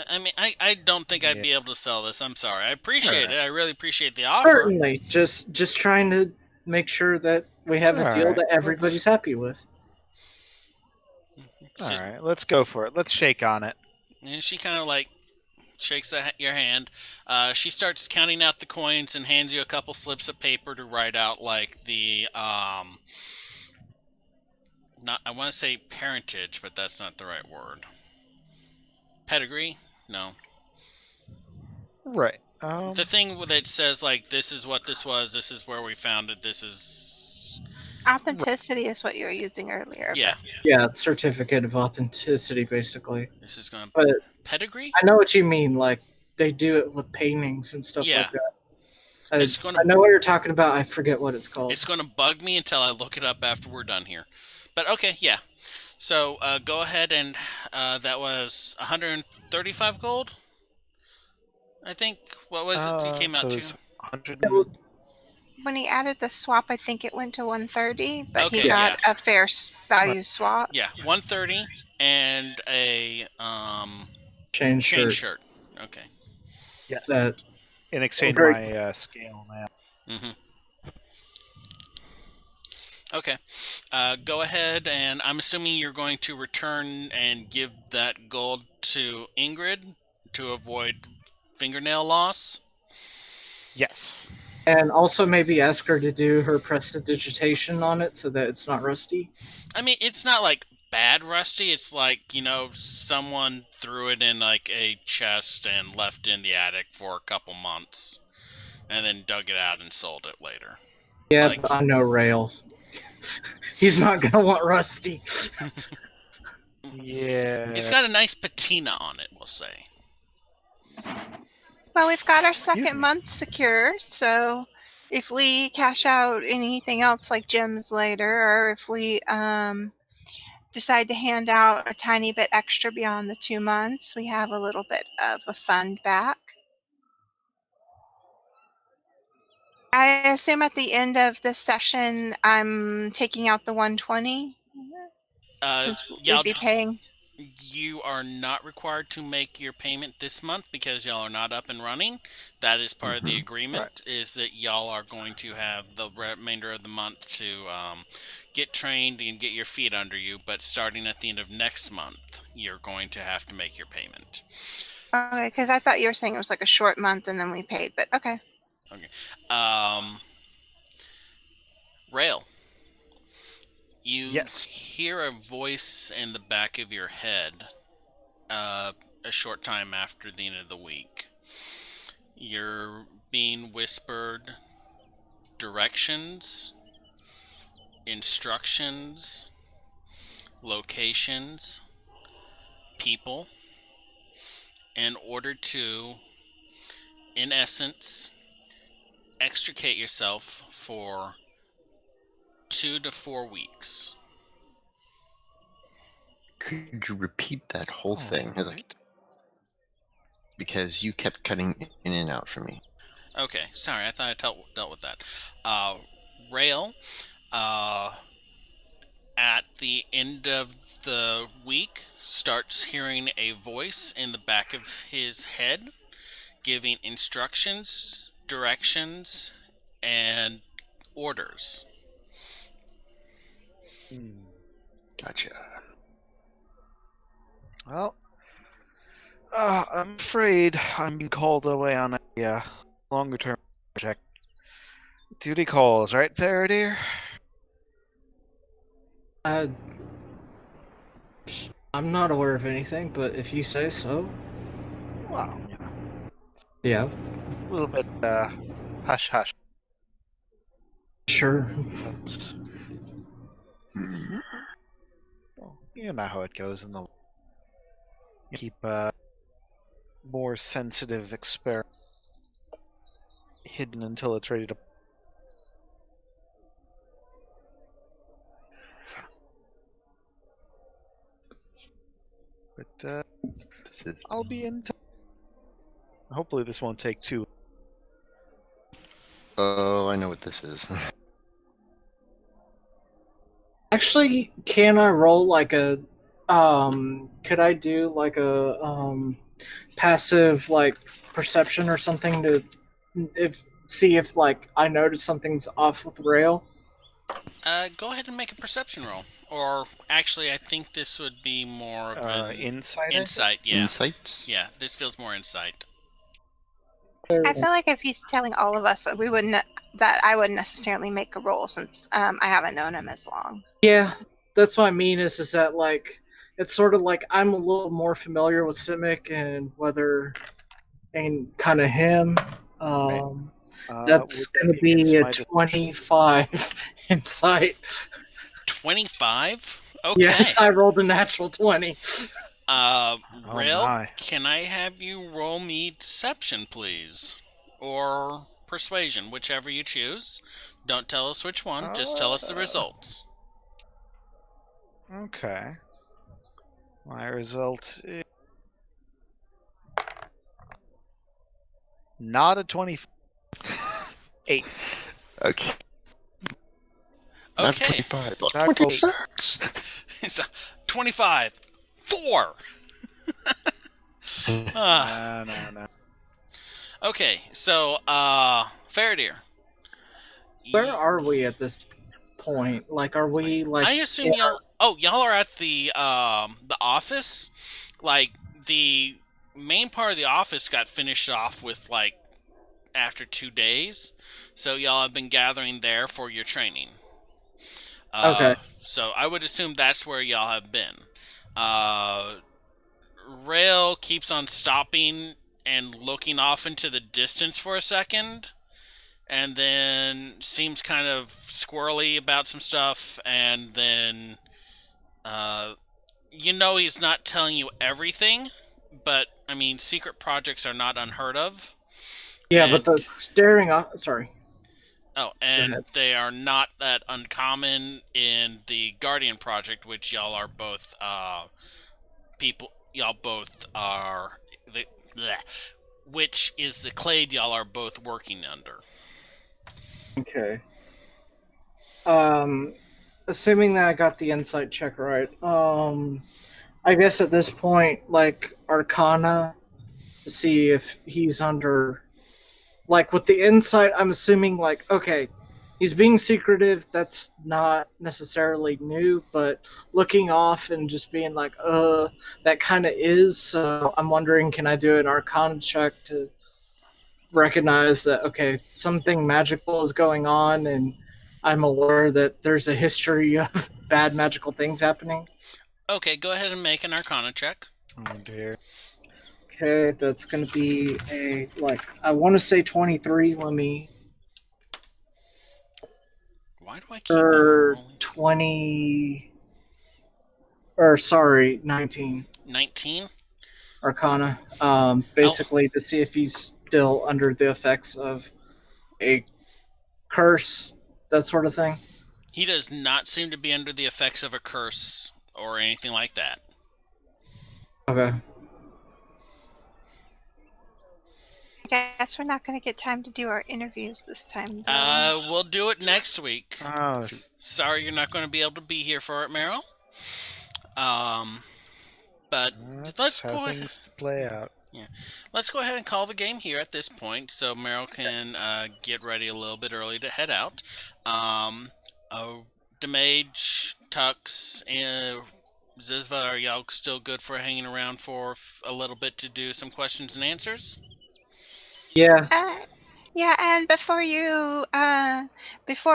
I mean, I don't think I'd be able to sell this. I'm sorry. I appreciate it. I really appreciate the offer. Certainly. Just trying to make sure that we have a deal that everybody's happy with. All right, let's go for it. Let's shake on it. And she kind of like shakes your hand. She starts counting out the coins and hands you a couple slips of paper to write out like the not, I want to say parentage, but that's not the right word. Pedigree? No. Right. The thing that says like, this is what this was, this is where we found it, this is... Authenticity is what you were using earlier. Yeah. Yeah, certificate of authenticity, basically. This is going to... But pedigree? I know what you mean. Like, they do it with paintings and stuff like that. I know what you're talking about. I forget what it's called. It's going to bug me until I look it up after we're done here. But okay, yeah. So go ahead and that was 135 gold, I think. What was it? It came out to 100. When he added the swap, I think it went to 130, but Okay, he got a fair value swap. Yeah, 130 and a chain shirt. Okay. Yes. In exchange for my scale now. Mm-hmm. Okay. Go ahead, and I'm assuming you're going to return and give that gold to Ingrid to avoid fingernail loss? Yes. And also maybe ask her to do her prestidigitation on it so that it's not rusty. I mean, it's not like bad rusty. It's like, someone threw it in like a chest and left it in the attic for a couple months and then dug it out and sold it later. Yeah, but I know Rail. He's not going to want rusty. Yeah. It's got a nice patina on it, we'll say. Well, we've got our second month secure, so if we cash out anything else like gems later, or if we decide to hand out a tiny bit extra beyond the 2 months, we have a little bit of a fund back. I assume at the end of this session, I'm taking out the 120 since we'd Y'all, be paying. you are not required to make your payment this month because y'all are not up and running. That is part of the agreement. Is that y'all are going to have the remainder of the month to get trained and get your feet under you. But starting at the end of next month, you're going to have to make your payment. Okay, because I thought you were saying it was like a short month and then we paid, but okay. Okay. Rail. You Yes. hear a voice in the back of your head a short time after the end of the week. You're being whispered directions, instructions, locations, people, in order to, in essence, extricate yourself for 2 to 4 weeks. Could you repeat that whole thing? It's like, Alright. because you kept cutting in and out for me. Okay, sorry, I thought I dealt with that. Rail, at the end of the week, starts hearing a voice in the back of his head giving instructions, directions, and orders. Gotcha. Well, I'm afraid I'm being called away on a longer term project. Duty calls, right, Faraday? I'm not aware of anything, but if you say so, Well, yeah, a little bit hush hush. sure. But, well, you know how it goes in the. You keep more sensitive experiment hidden until it's ready to. But This is. I'll be in. Hopefully, this won't take too. Oh, I know what this is. Actually, can I roll like a could I do like a passive like perception or something to see if like I notice something's off with Rail? Go ahead and make a perception roll. Or actually, I think this would be more of an Insight. I think? insight. Yeah, Insight? yeah. This feels more insight. I feel like if he's telling all of us that we wouldn't, that I wouldn't necessarily make a roll since I haven't known him as long. Yeah, that's what I mean is that like it's sort of like I'm a little more familiar with Simic and whether and kind of him. That's would going to that be against a my discretion? 25 insight. 25? Okay. Yes, I rolled a natural 20. Rail, my. can I have you roll me deception, please? Or persuasion, whichever you choose. Don't tell us which one, just tell us the results. Okay. My result is not a 28. Okay. Not Okay. 25, but Not 26. It's a 25. 4! No. Okay, so, Faradir. Where are we at this point? Like, are we like? I assume y'all. Oh, y'all are at the office. Like the main part of the office got finished off with like after 2 days, so y'all have been gathering there for your training. Okay. So I would assume that's where y'all have been. Rail keeps on stopping and looking off into the distance for a second, and then seems kind of squirrely about some stuff, and then he's not telling you everything, but I mean secret projects are not unheard of. Yeah, And but the staring off. Sorry. Oh, and they are not that uncommon in the Guardian project, which y'all are both people. Y'all both are the which is the clade y'all are both working under. Okay. Assuming that I got the insight check right, I guess at this point, like Arcana, to see if he's under, like with the insight, I'm assuming like, okay, he's being secretive. That's not necessarily new, but looking off and just being like, that kind of is. So I'm wondering, can I do an Arcana check to recognize that okay, something magical is going on, and I'm aware that there's a history of bad magical things happening. Okay, go ahead and make an Arcana check. Oh dear. Okay, that's going to be a like I want to say 23. Let me Why do I keep on rolling? 20 or sorry, 19 19. Arcana. Basically to see if he's still under the effects of a curse, that sort of thing. He does not seem to be under the effects of a curse or anything like that. Okay. I guess we're not going to get time to do our interviews this time, though. We'll do it next week. Oh, shoot. Sorry you're not going to be able to be here for it, Meryl. But That's let's how go ahead. things play out. Yeah, let's go ahead and call the game here at this point, so Meryl can get ready a little bit early to head out. Demage, Tux, and Zizva, are y'all still good for hanging around for a little bit to do some questions and answers? Yeah. Yeah, and before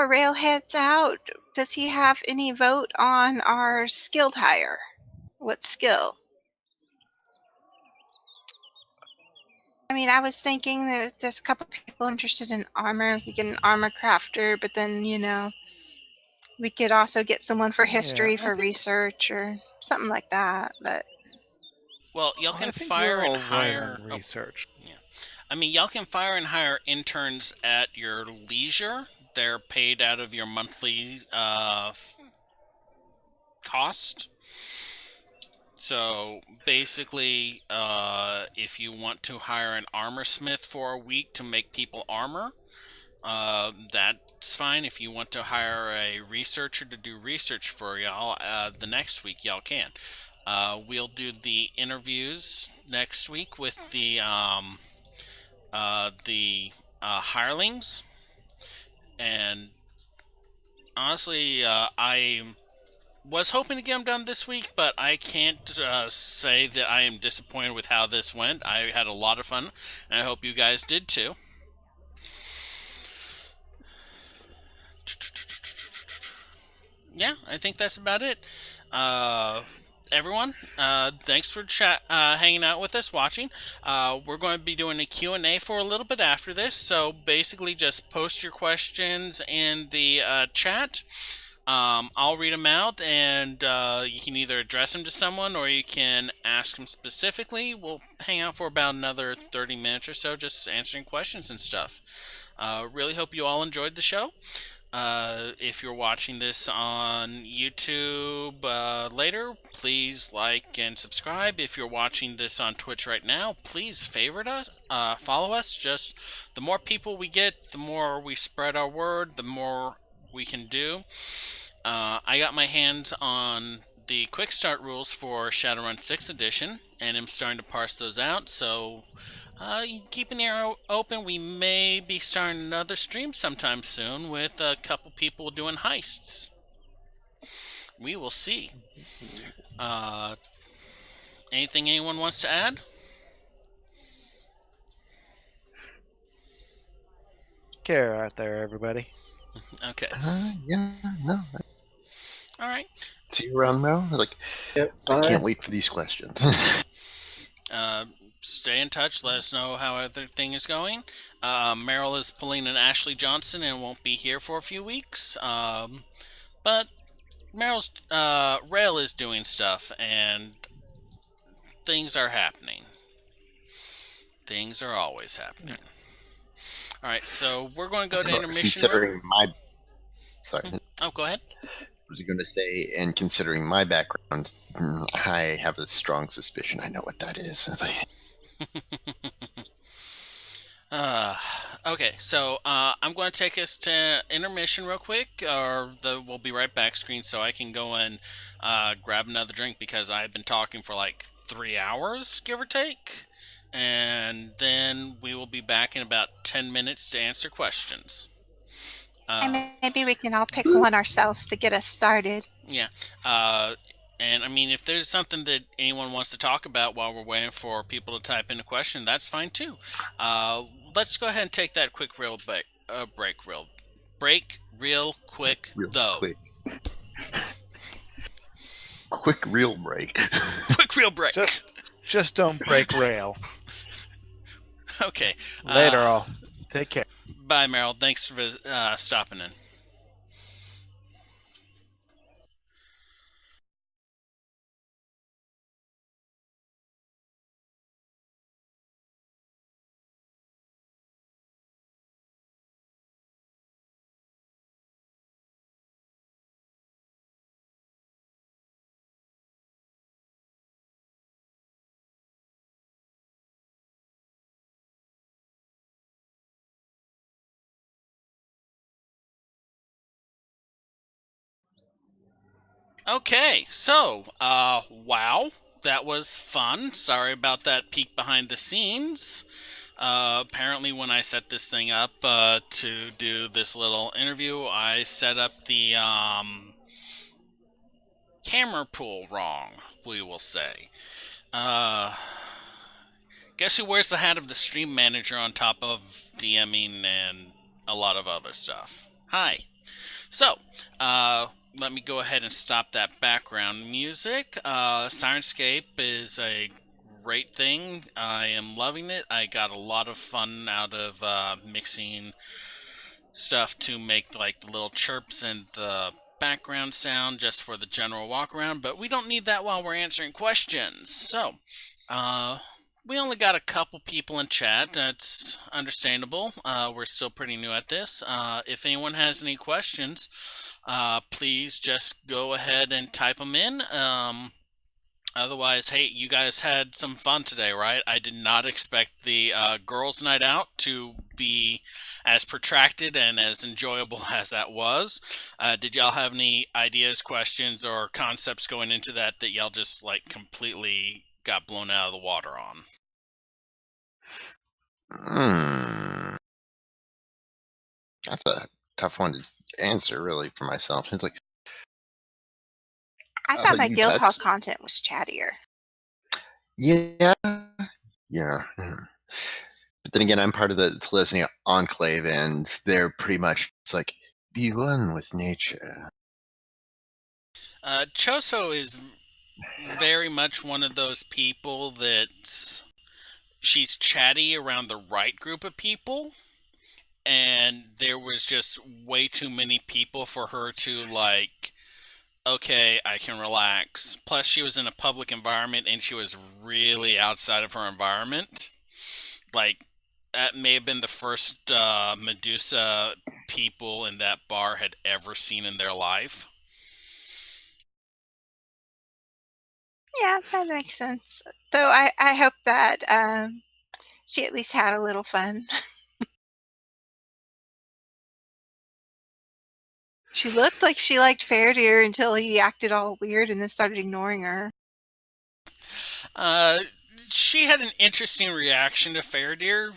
Rail heads out, does he have any vote on our skilled hire? What skill? I mean, I was thinking that there's a couple people interested in armor. We get an armor crafter, but then, we could also get someone for history, for research, or something like that. But well, y'all can I think fire we're and all right hire on research. yeah, I mean, y'all can fire and hire interns at your leisure. They're paid out of your monthly cost. So basically, if you want to hire an armor smith for a week to make people armor, that's fine. If you want to hire a researcher to do research for y'all, the next week y'all can. We'll do the interviews next week with the hirelings, and honestly, I was hoping to get them done this week, but I can't say that I am disappointed with how this went. I had a lot of fun, and I hope you guys did too. Yeah, I think that's about it. Everyone, thanks for hanging out with us, watching. We're going to be doing a Q&A for a little bit after this, so basically just post your questions in the chat. I'll read them out, and you can either address them to someone or you can ask them specifically. We'll hang out for about another 30 minutes or so just answering questions and stuff. Really hope you all enjoyed the show. If you're watching this on YouTube later, please like and subscribe. If you're watching this on Twitch right now, please favorite us, follow us. Just the more people we get, the more we spread our word, the more we can do. I got my hands on the quick start rules for Shadowrun 6th edition, and I'm starting to parse those out, so keep an ear open. We may be starting another stream sometime soon with a couple people doing heists. We will see. Anything anyone wants to add? Care out there, everybody. Okay. Yeah, no. All right. See you around now. Like, Yep. I can't wait for these questions. Stay in touch. Let us know how everything is going. Meryl is pulling an Ashley Johnson and won't be here for a few weeks. But Meryl's Rail is doing stuff, and things are happening. Things are always happening. All right, so we're going to go to But intermission. considering my sorry, Oh, go ahead. was going to say, and considering my background, I have a strong suspicion I know what that is. It's like, Uh, okay, so I'm going to take us to intermission real quick, or we'll be right back screen so I can go and grab another drink because I've been talking for like 3 hours, give or take. And then we will be back in about 10 minutes to answer questions. And maybe we can all pick one ourselves to get us started. Yeah. And I mean, if there's something that anyone wants to talk about while we're waiting for people to type in a question, that's fine too. Let's go ahead and take that quick break real quick real though. quick real break. Quick real break. Just don't break rail. Okay. Later, all. Take care. Bye, Meryl. Thanks for stopping in. Okay, so, wow, that was fun. Sorry about that peek behind the scenes. Apparently, when I set this thing up to do this little interview, I set up the camera pool wrong, we will say. Guess who wears the hat of the stream manager on top of DMing and a lot of other stuff? Hi. So, let me go ahead and stop that background music. Sirenscape is a great thing. I am loving it. I got a lot of fun out of mixing stuff to make like the little chirps and the background sound just for the general walk around, but we don't need that while we're answering questions. So, we only got a couple people in chat. That's understandable. We're still pretty new at this. If anyone has any questions, please just go ahead and type them in. Otherwise, hey, you guys had some fun today, right? I did not expect the girls' night out to be as protracted and as enjoyable as that was. Did y'all have any ideas, questions, or concepts going into that y'all just like completely got blown out of the water on? That's a tough one to answer, really, for myself. It's like, I thought my Guildhall Tuts? content was chattier. Yeah. But then again, I'm part of the Selesnya Enclave, and they're pretty much, it's like, be one with nature. Choso is very much one of those people that she's chatty around the right group of people, and there was just way too many people for her to like, okay, I can relax. Plus, she was in a public environment and she was really outside of her environment. Like, that may have been the first Medusa people in that bar had ever seen in their life. Yeah, that makes sense. Though I hope that she at least had a little fun. She looked like she liked Fairdeer until he acted all weird and then started ignoring her. She had an interesting reaction to Fairdeer.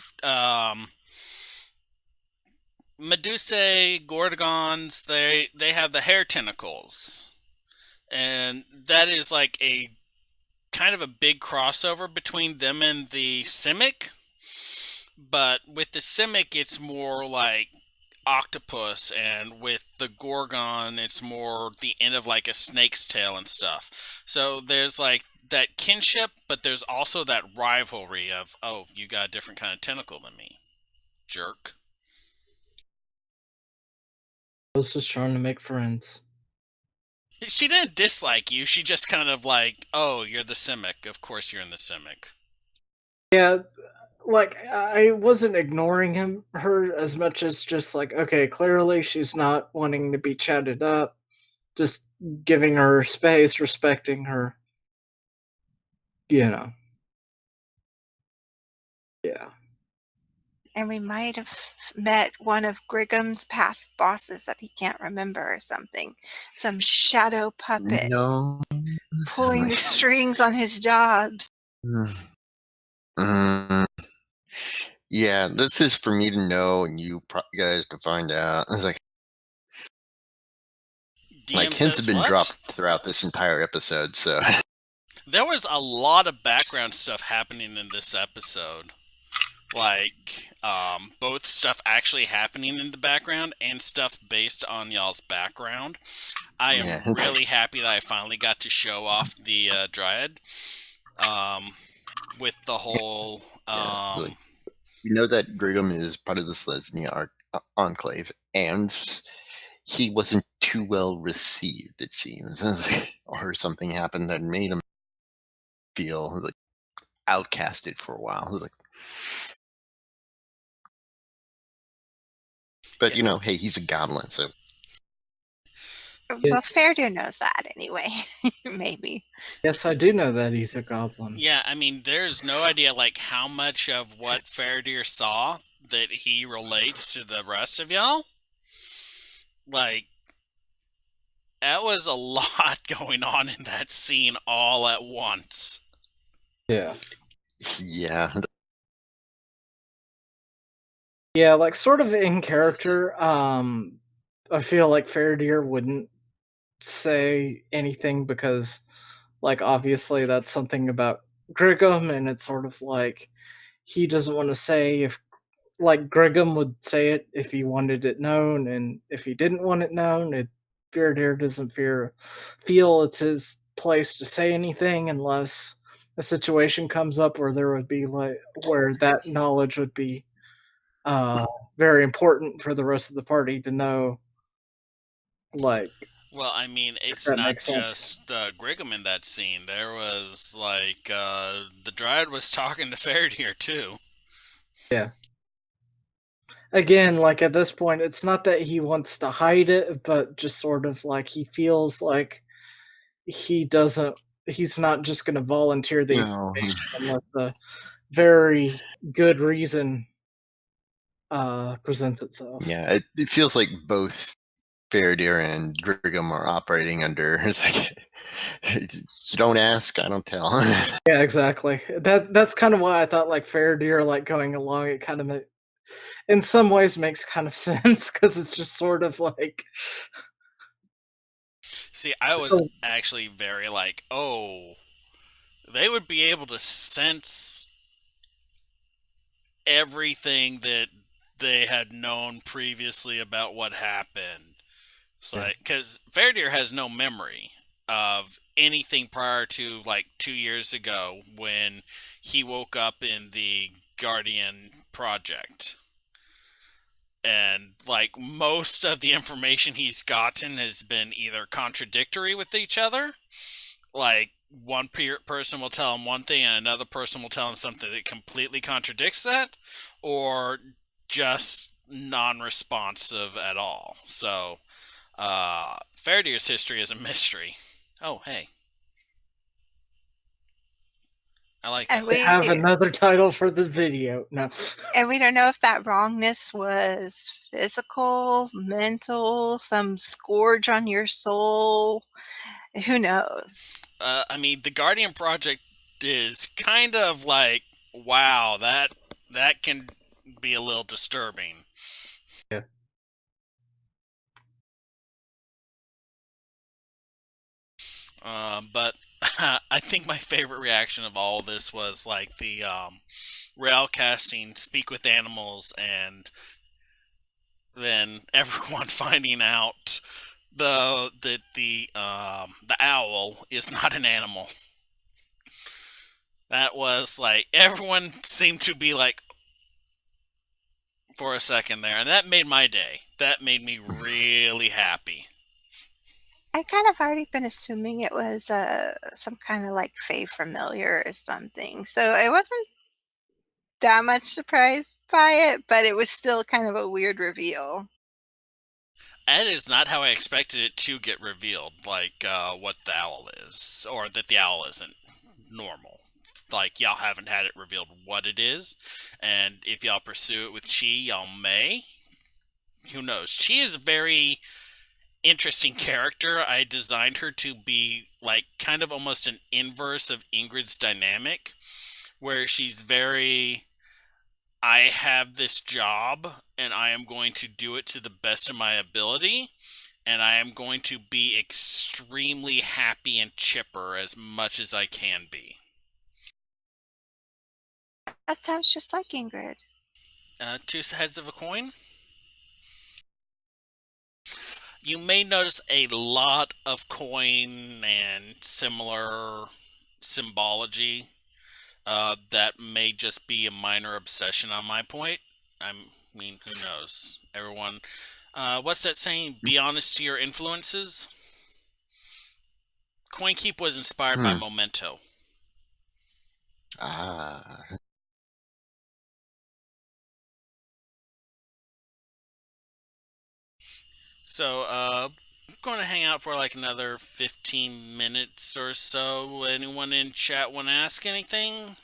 Medusae, Gorgons, they have the hair tentacles. And that is like a kind of a big crossover between them and the Simic. But with the Simic, it's more like octopus, and with the Gorgon, it's more the end of like a snake's tail and stuff. So there's like that kinship, but there's also that rivalry of, oh, you got a different kind of tentacle than me, jerk. I was just trying to make friends. She didn't dislike you. She just kind of like, oh, you're the Simic. Of course you're in the Simic. Yeah, like I wasn't ignoring her as much as just like, okay, clearly she's not wanting to be chatted up. Just giving her space, respecting her. You know. Yeah. And we might have met one of Grigham's past bosses that he can't remember or something. Some shadow puppet No. pulling the strings on his jobs. Mm, yeah, this is for me to know and you guys to find out. It's like DM hints have says been what? dropped throughout this entire episode, so There was a lot of background stuff happening in this episode. Like, both stuff actually happening in the background and stuff based on y'all's background. I am yeah. really happy that I finally got to show off the Dryad. With the whole. Yeah, like, we know that Brigham is part of the Selesnya enclave, and he wasn't too well received, it seems. Or something happened that made him feel like outcasted for a while. It was like, but Yeah. hey, he's a goblin, so Well, Fairdeer knows that anyway. Maybe. Yes, I do know that he's a goblin. Yeah, I mean, there's no idea, like, how much of what Faradir saw that he relates to the rest of y'all. Like, that was a lot going on in that scene all at once. Yeah. yeah. Yeah, like sort of in character, I feel like Faradir wouldn't say anything because like obviously that's something about Griggum and it's sort of like he doesn't want to say if like Griggum would say it if he wanted it known and if he didn't want it known, Faradir doesn't feel it's his place to say anything unless a situation comes up where there would be like where that knowledge would be very important for the rest of the party to know. Like, Well, I mean, if it's that not makes sense. just Griggum in that scene. There was, like, the Dryad was talking to Faradir, too. Yeah. Again, like at this point, it's not that he wants to hide it, but just sort of like he feels like he doesn't. He's not just going to volunteer the No. information unless a very good reason presents itself. Yeah, it feels like both Faradir and Griggum are operating under. It's like, you don't ask, I don't tell. Yeah, exactly. That's kind of why I thought like Faradir like going along. It kind of in some ways makes kind of sense because it's just sort of like See, I was actually very like, oh, they would be able to sense everything that they had known previously about what happened. It's like, because Faradir has no memory of anything prior to like 2 years ago when he woke up in the Guardian project. And like most of the information he's gotten has been either contradictory with each other, like one person will tell him one thing and another person will tell him something that completely contradicts that, or just non-responsive at all. So Faradir's history is a mystery. Oh, hey, I like that. And we have another title for this video. No. And we don't know if that wrongness was physical, mental, some scourge on your soul. Who knows? I mean, the Guardian project is kind of like, wow, that can be a little disturbing. Yeah. But I think my favorite reaction of all of this was like the rail casting "Speak with Animals" and then everyone finding out that the owl is not an animal. That was like everyone seemed to be like for a second there, and that made my day. That made me really happy. I kind of already been assuming it was some kind of like Fae familiar or something, so I wasn't that much surprised by it, but it was still kind of a weird reveal. That is not how I expected it to get revealed, like what the owl is, or that the owl isn't normal. Like, y'all haven't had it revealed what it is, and if y'all pursue it with Chi, y'all may. Who knows? Chi is a very interesting character. I designed her to be, like, kind of almost an inverse of Ingrid's dynamic, where she's very, I have this job, and I am going to do it to the best of my ability, and I am going to be extremely happy and chipper as much as I can be. That sounds just like Ingrid. Two heads of a coin. You may notice a lot of coin and similar symbology. That may just be a minor obsession on my point. I mean, who knows? Everyone, what's that saying? Be honest to your influences. CoinKeep was inspired by Hmm. Memento. Ah. So, I'm going to hang out for like another 15 minutes or so. Anyone in chat want to ask anything?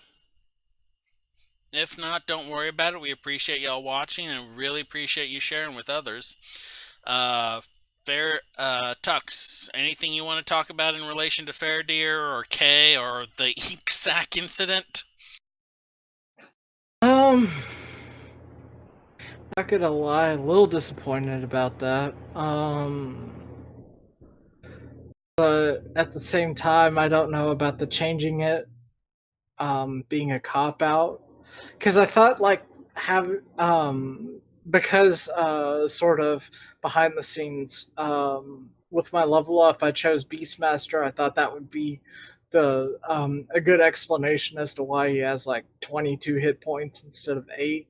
If not, don't worry about it. We appreciate y'all watching and really appreciate you sharing with others. Uh, Tux, anything you want to talk about in relation to Fairdeer or Kay or the ink sack incident? Not gonna lie, a little disappointed about that. But at the same time, I don't know about the changing it, being a cop out, because I thought like have because sort of behind the scenes with my level up, I chose Beastmaster. I thought that would be the a good explanation as to why he has like 22 hit points instead of 8.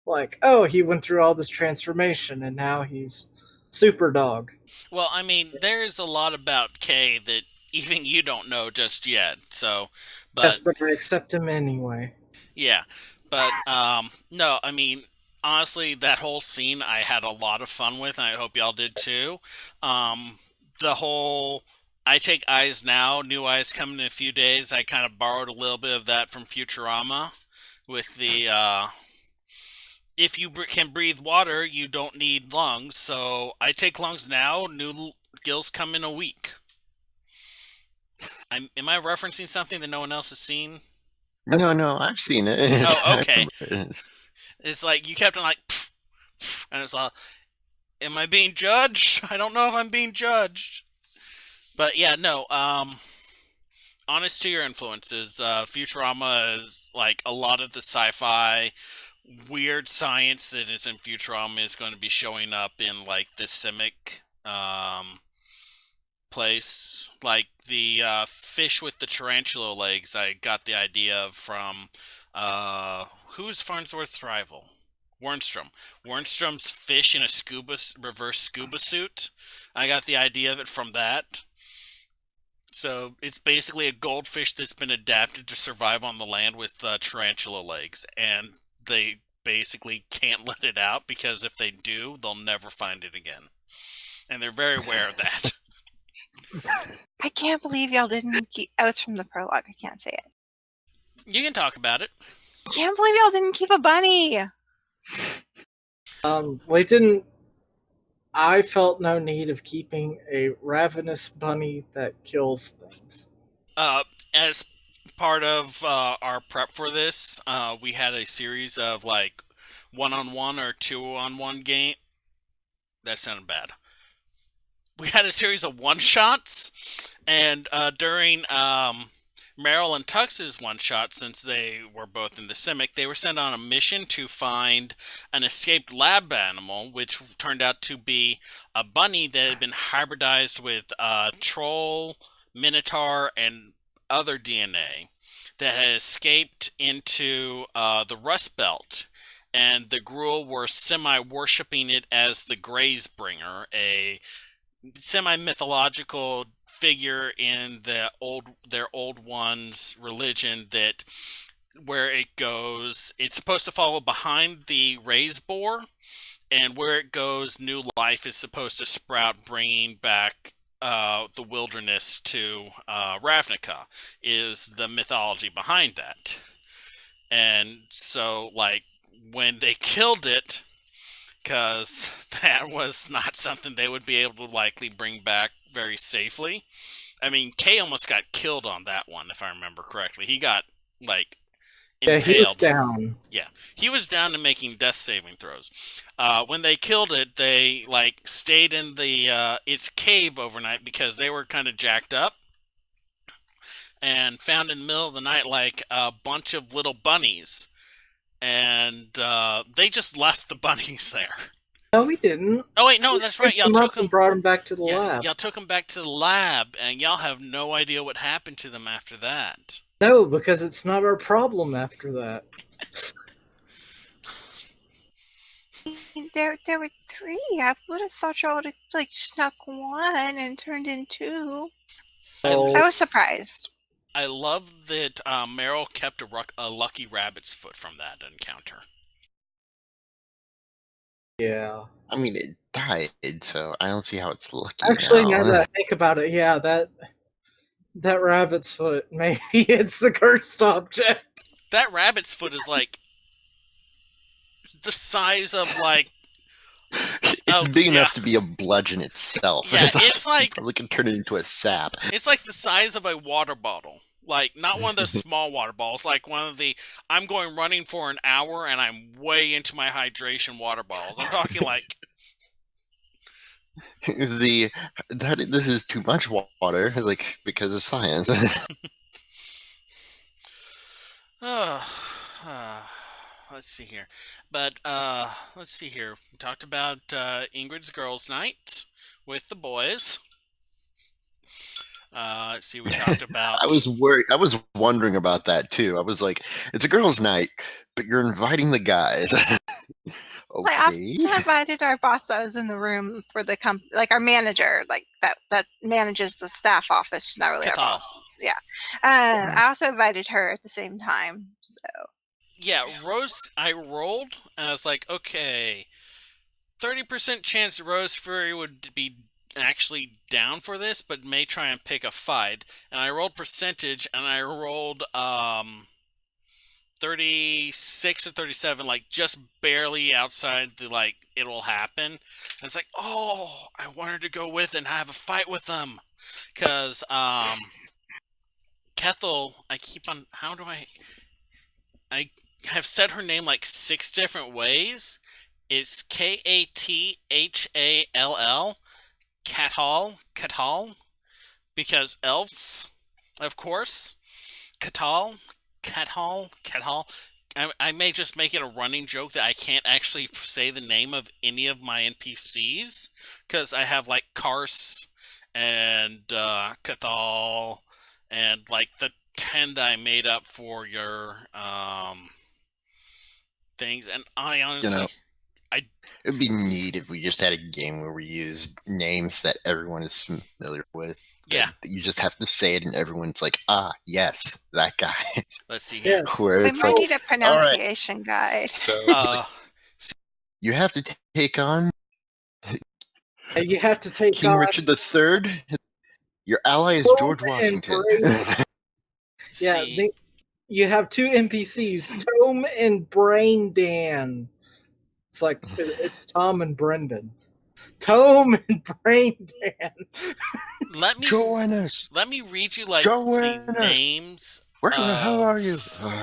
Like, oh, he went through all this transformation and now he's super dog. Well, I mean, there's a lot about Kay that even you don't know just yet. So, Yes, but but I accept him anyway. yeah, but no, I mean, honestly, that whole scene I had a lot of fun with, and I hope y'all did too. Um, the whole I take eyes now, new eyes coming in a few days. I kind of borrowed a little bit of that from Futurama with the if you can breathe water, you don't need lungs. So I take lungs now, new gills come in a week. Am I referencing something that no one else has seen? No, I've seen it. Oh, I okay. remember it. It's like you kept on like, pff, pff, and it's all, am I being judged? I don't know if I'm being judged. But yeah, no. Honest to your influences, Futurama is like a lot of the sci-fi weird science that is in Futurama is going to be showing up in like the Simic place. Like the fish with the tarantula legs, I got the idea from who's Farnsworth's rival? Wernstrom. Wernstrom's fish in a reverse scuba suit. I got the idea of it from that. So it's basically a goldfish that's been adapted to survive on the land with tarantula legs, and they basically can't let it out because if they do, they'll never find it again. And they're very aware of that. I can't believe y'all didn't keep. Oh, it's from the prologue. I can't say it. You can talk about it. Can't believe y'all didn't keep a bunny. We didn't. I felt no need of keeping a ravenous bunny that kills things. As part of our prep for this, we had a series of like one-on-one or two-on-one game. That sounded bad. We had a series of one-shots, and during Meryl and Tux's one-shot, since they were both in the Simic, they were sent on a mission to find an escaped lab animal, which turned out to be a bunny that had been hybridized with troll, minotaur, and other DNA that had escaped into the Rust Belt. And the Gruul were semi-worshipping it as the Grazebringer, a semi-mythological figure in their old one's religion that where it goes. It's supposed to follow behind the raised bore, and where it goes, new life is supposed to sprout, bringing back the wilderness to Ravnica. Is the mythology behind that? And so, like, when they killed it, because that was not something they would be able to likely bring back very safely. I mean, Kay almost got killed on that one, if I remember correctly. He got, like, Yeah, he was impaled. down. Yeah, he was down to making death saving throws. When they killed it, they like stayed in the its cave overnight because they were kind of jacked up, and found in the middle of the night like a bunch of little bunnies, and they just left the bunnies there. No, we didn't. Oh wait, no, that's right. Picked Y'all him took up them. and brought him back to the Yeah, lab. y'all took them back to the lab, and y'all have no idea what happened to them after that. No, because it's not our problem after that. There were three. I would have thought y'all would have like snuck one and turned in two. Oh, I was surprised. I love that Meryl kept a lucky rabbit's foot from that encounter. yeah. I mean, it died, so I don't see how it's lucky. Actually, now now. that I think about it, yeah, that rabbit's foot, maybe it's the cursed object. That rabbit's foot is like the size of like It's big enough to be a bludgeon itself. Yeah, it's you like probably can turn it into a sap. it's like the size of a water bottle. Like not one of those small water bottles, like one of the I'm going running for an hour and I'm way into my hydration water bottles. I'm talking like This is too much water, like because of science. let's see here. But let's see here. We talked about Ingrid's girls' night with the boys. Let's see. We talked about. I was worried. I was wondering about that too. I was like, it's a girls' night, but you're inviting the guys. I Okay. also invited our boss that was in the room for the like our manager, like that manages the staff office. She's not really our Cathal. boss. Yeah. I also invited her at the same time. So Yeah, Rose. I rolled, and I was like, okay, 30% chance Rosefury would be actually down for this, but may try and pick a fight. And I rolled percentage, and I rolled 36 or 37, like just barely outside the like it'll happen. And it's like, oh, I wanted to go with and have a fight with them, because Kethel. I keep on. How do I have said her name like 6 different ways. It's Kathall, Catal, because elves, of course. Catal. I may just make it a running joke that I can't actually say the name of any of my NPCs, because I have like Karse and Cathal and like the 10 that I made up for your things, and I honestly, it'd be neat if we just had a game where we used names that everyone is familiar with. Yeah. You just have to say it, and everyone's like, "Ah, yes, that guy." Let's see here. Yeah. Where we it's might like, need a pronunciation guide. so, you have to take on And you have to take King on Richard III. Your ally is Tome George and Washington. Yeah, see, you have 2 NPCs, Tome and Brain Dan. It's like it's Tom and Brendan. Tome and Brain Dan. let me Join us. read you like Join the us. names. Where the hell are you?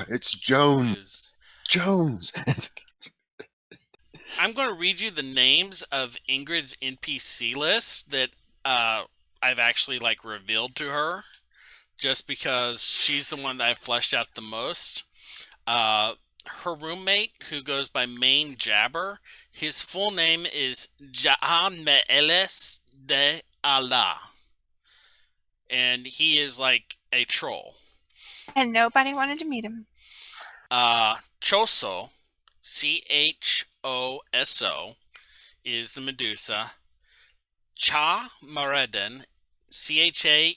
It's Jones. Jones. I'm going to read you the names of Ingrid's NPC list that I've actually like revealed to her, just because she's the one that I've fleshed out the most. Her roommate, who goes by Main Jabber, his full name is Jaan Meeles de Allah, and he is like a troll. And nobody wanted to meet him. Choso, Choso, is the Medusa. Cha Maredin, Chamerdin.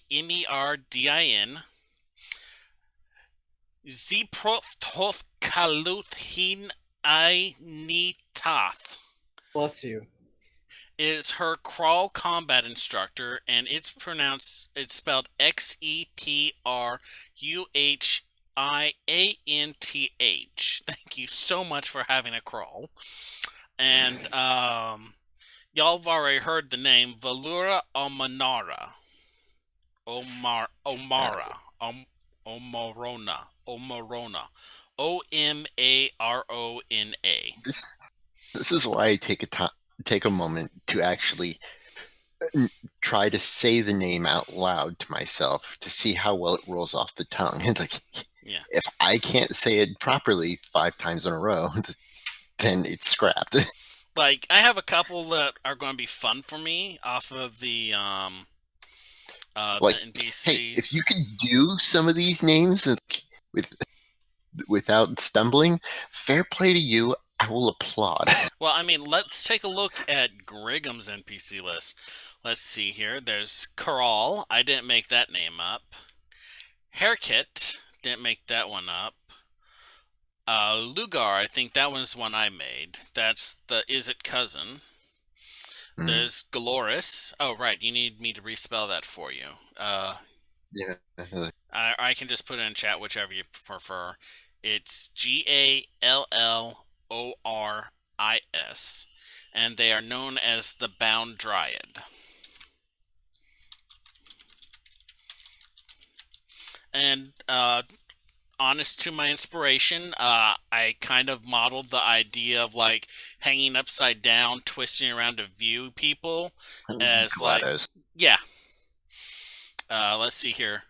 Ziprothkaluthin Ainitath Bless you. is her crawl combat instructor, and it's spelled Xepruhianth. Thank you so much for having a crawl. And y'all have already heard the name Valura Omanara. Omara. Omarona. Omarona. This is why I take a moment to actually try to say the name out loud to myself to see how well it rolls off the tongue. It's like, Yeah. if I can't say it properly 5 times in a row, then it's scrapped. Like, I have a couple that are going to be fun for me off of the Like, NPCs. hey, if you could do some of these names without stumbling, fair play to you. I will applaud. Well, I mean, let's take a look at Grigum's NPC list. Let's see here. There's Coral. I didn't make that name up. Hairkit. Didn't make that one up. Lugar. I think that one's one I made. That's the Is It cousin. There's Galoris. Oh, right. You need me to respell that for you. Yeah. I can just put it in chat, whichever you prefer. It's Galloris, and they are known as the Bound Dryad. And honest to my inspiration, I kind of modeled the idea of like hanging upside down, twisting around to view people as GLaDOS. yeah. Let's see here.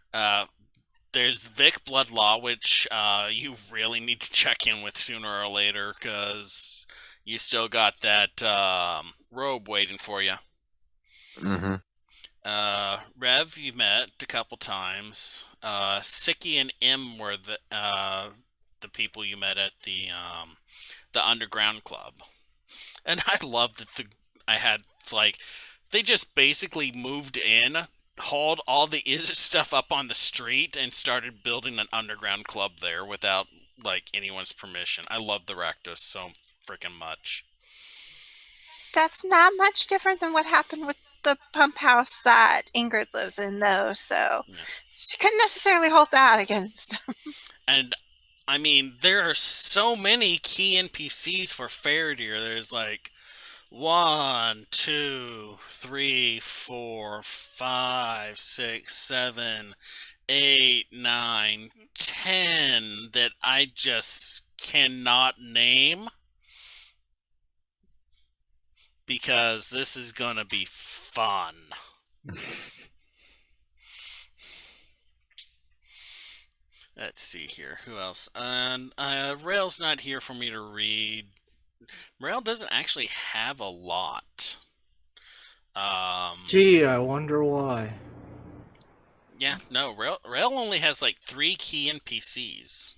There's Vic Bloodlaw, which you really need to check in with sooner or later, because you still got that robe waiting for you. Mm-hmm. Rev, you met a couple times. Siki and M were the people you met at the underground club, and I loved that I had like they just basically moved in, hauled all the stuff up on the street, and started building an underground club there without like anyone's permission. I love the Rakdos so freaking much. That's not much different than what happened with the pump house that Ingrid lives in, though, so she couldn't necessarily hold that against him. And I mean, there are so many key NPCs for Faradir. There's like 1, 2, 3, 4, 5, 6, 7, 8, 9, 10 that I just cannot name, because this is gonna be fun. Let's see here. Who else? And Rail's not here for me to read. Rail doesn't actually have a lot. Gee, I wonder why. Yeah, no, Rail only has like 3 key NPCs.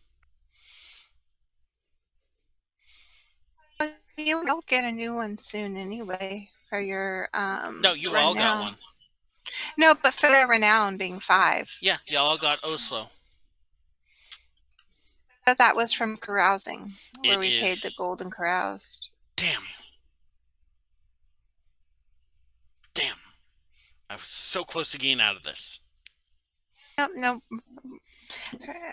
You will get a new one soon anyway for your No, you all got one. No, but for the renown being 5. Yeah, y'all got Oslo. But that was from carousing, where we paid is. the gold and caroused. Damn. I was so close to getting out of this. Nope.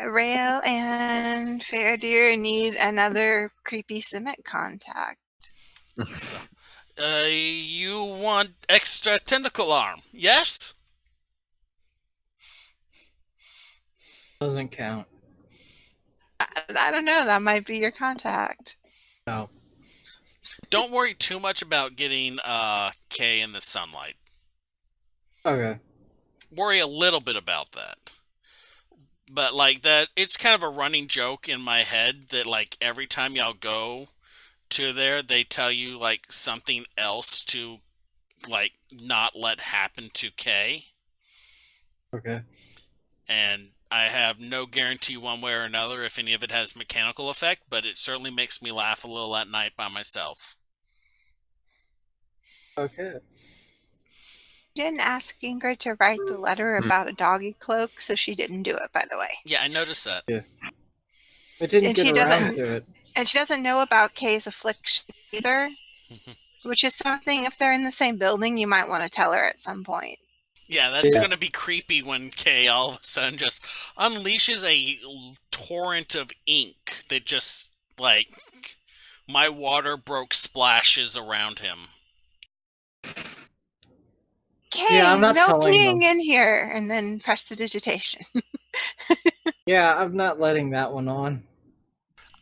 Rail and Faradir need another creepy Simic contact. So, you want extra tentacle arm, yes? Doesn't count. I don't know. That might be your contact. No. Don't worry too much about getting K in the sunlight. Okay. Worry a little bit about that. But like that, it's kind of a running joke in my head that like every time y'all go to there, they tell you like something else to like not let happen to K. Okay. And I have no guarantee one way or another if any of it has mechanical effect, but it certainly makes me laugh a little at night by myself. Okay. You didn't ask Ingrid to write the letter about a doggy cloak, so she didn't do it, by the way. Yeah, I noticed that. Yeah. We didn't And get she around doesn't to it. and she doesn't know about Kay's affliction either, which is something, if they're in the same building, you might want to tell her at some point. Yeah, that's Yeah. going to be creepy when Kay all of a sudden just unleashes a torrent of ink that just, like, my water broke splashes around him. Kay, Yeah, I'm not no telling peeing them. in here, and then prestidigitation. Yeah, I'm not letting that one on.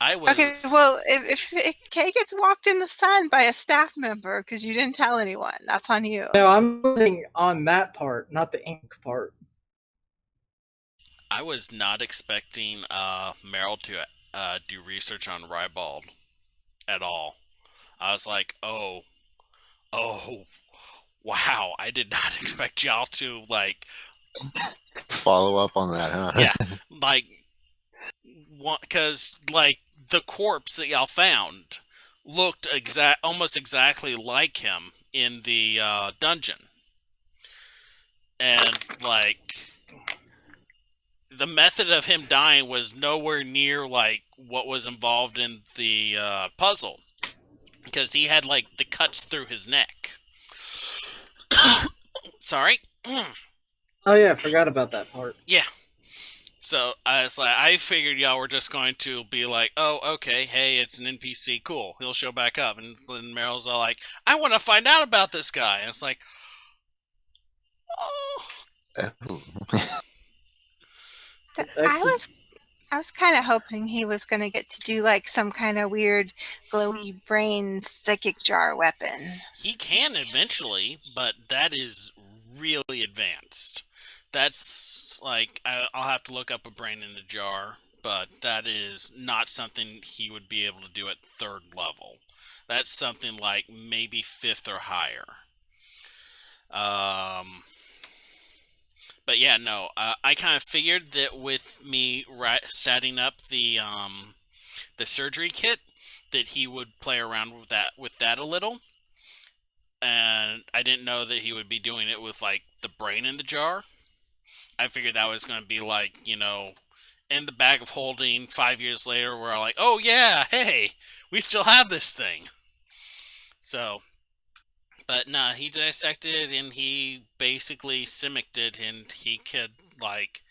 I Okay, was. well, if Kay gets walked in the sun by a staff member because you didn't tell anyone, that's on you. No, I'm letting on that part, not the ink part. I was not expecting Meryl to do research on Rybald at all. I was like, oh, wow! I did not expect y'all to like, Follow up on that, huh? yeah, like, because like the corpse that y'all found looked almost exactly like him in the dungeon, and like the method of him dying was nowhere near like what was involved in the puzzle, because he had like the cuts through his neck. Sorry. Oh yeah, I forgot about that part. Yeah. So I was like, I figured y'all were just going to be like, oh, okay, hey, it's an NPC, cool, he'll show back up, and then Meryl's all like, I want to find out about this guy, and it's like, oh. Oh. I was kind of hoping he was going to get to do like some kind of weird glowy brain psychic jar weapon. He can eventually, but that is really advanced. That's like, I'll have to look up a brain in the jar, but that is not something he would be able to do at 3rd level. That's something like maybe 5th or higher. But yeah, no, I kind of figured that with me setting up the surgery kit, that he would play around with that a little, and I didn't know that he would be doing it with like the brain in the jar. I figured that was going to be like, you know, in the bag of holding 5 years later, we're like, oh yeah, hey, we still have this thing. So, but nah, he dissected it and he basically simicked it, and he could like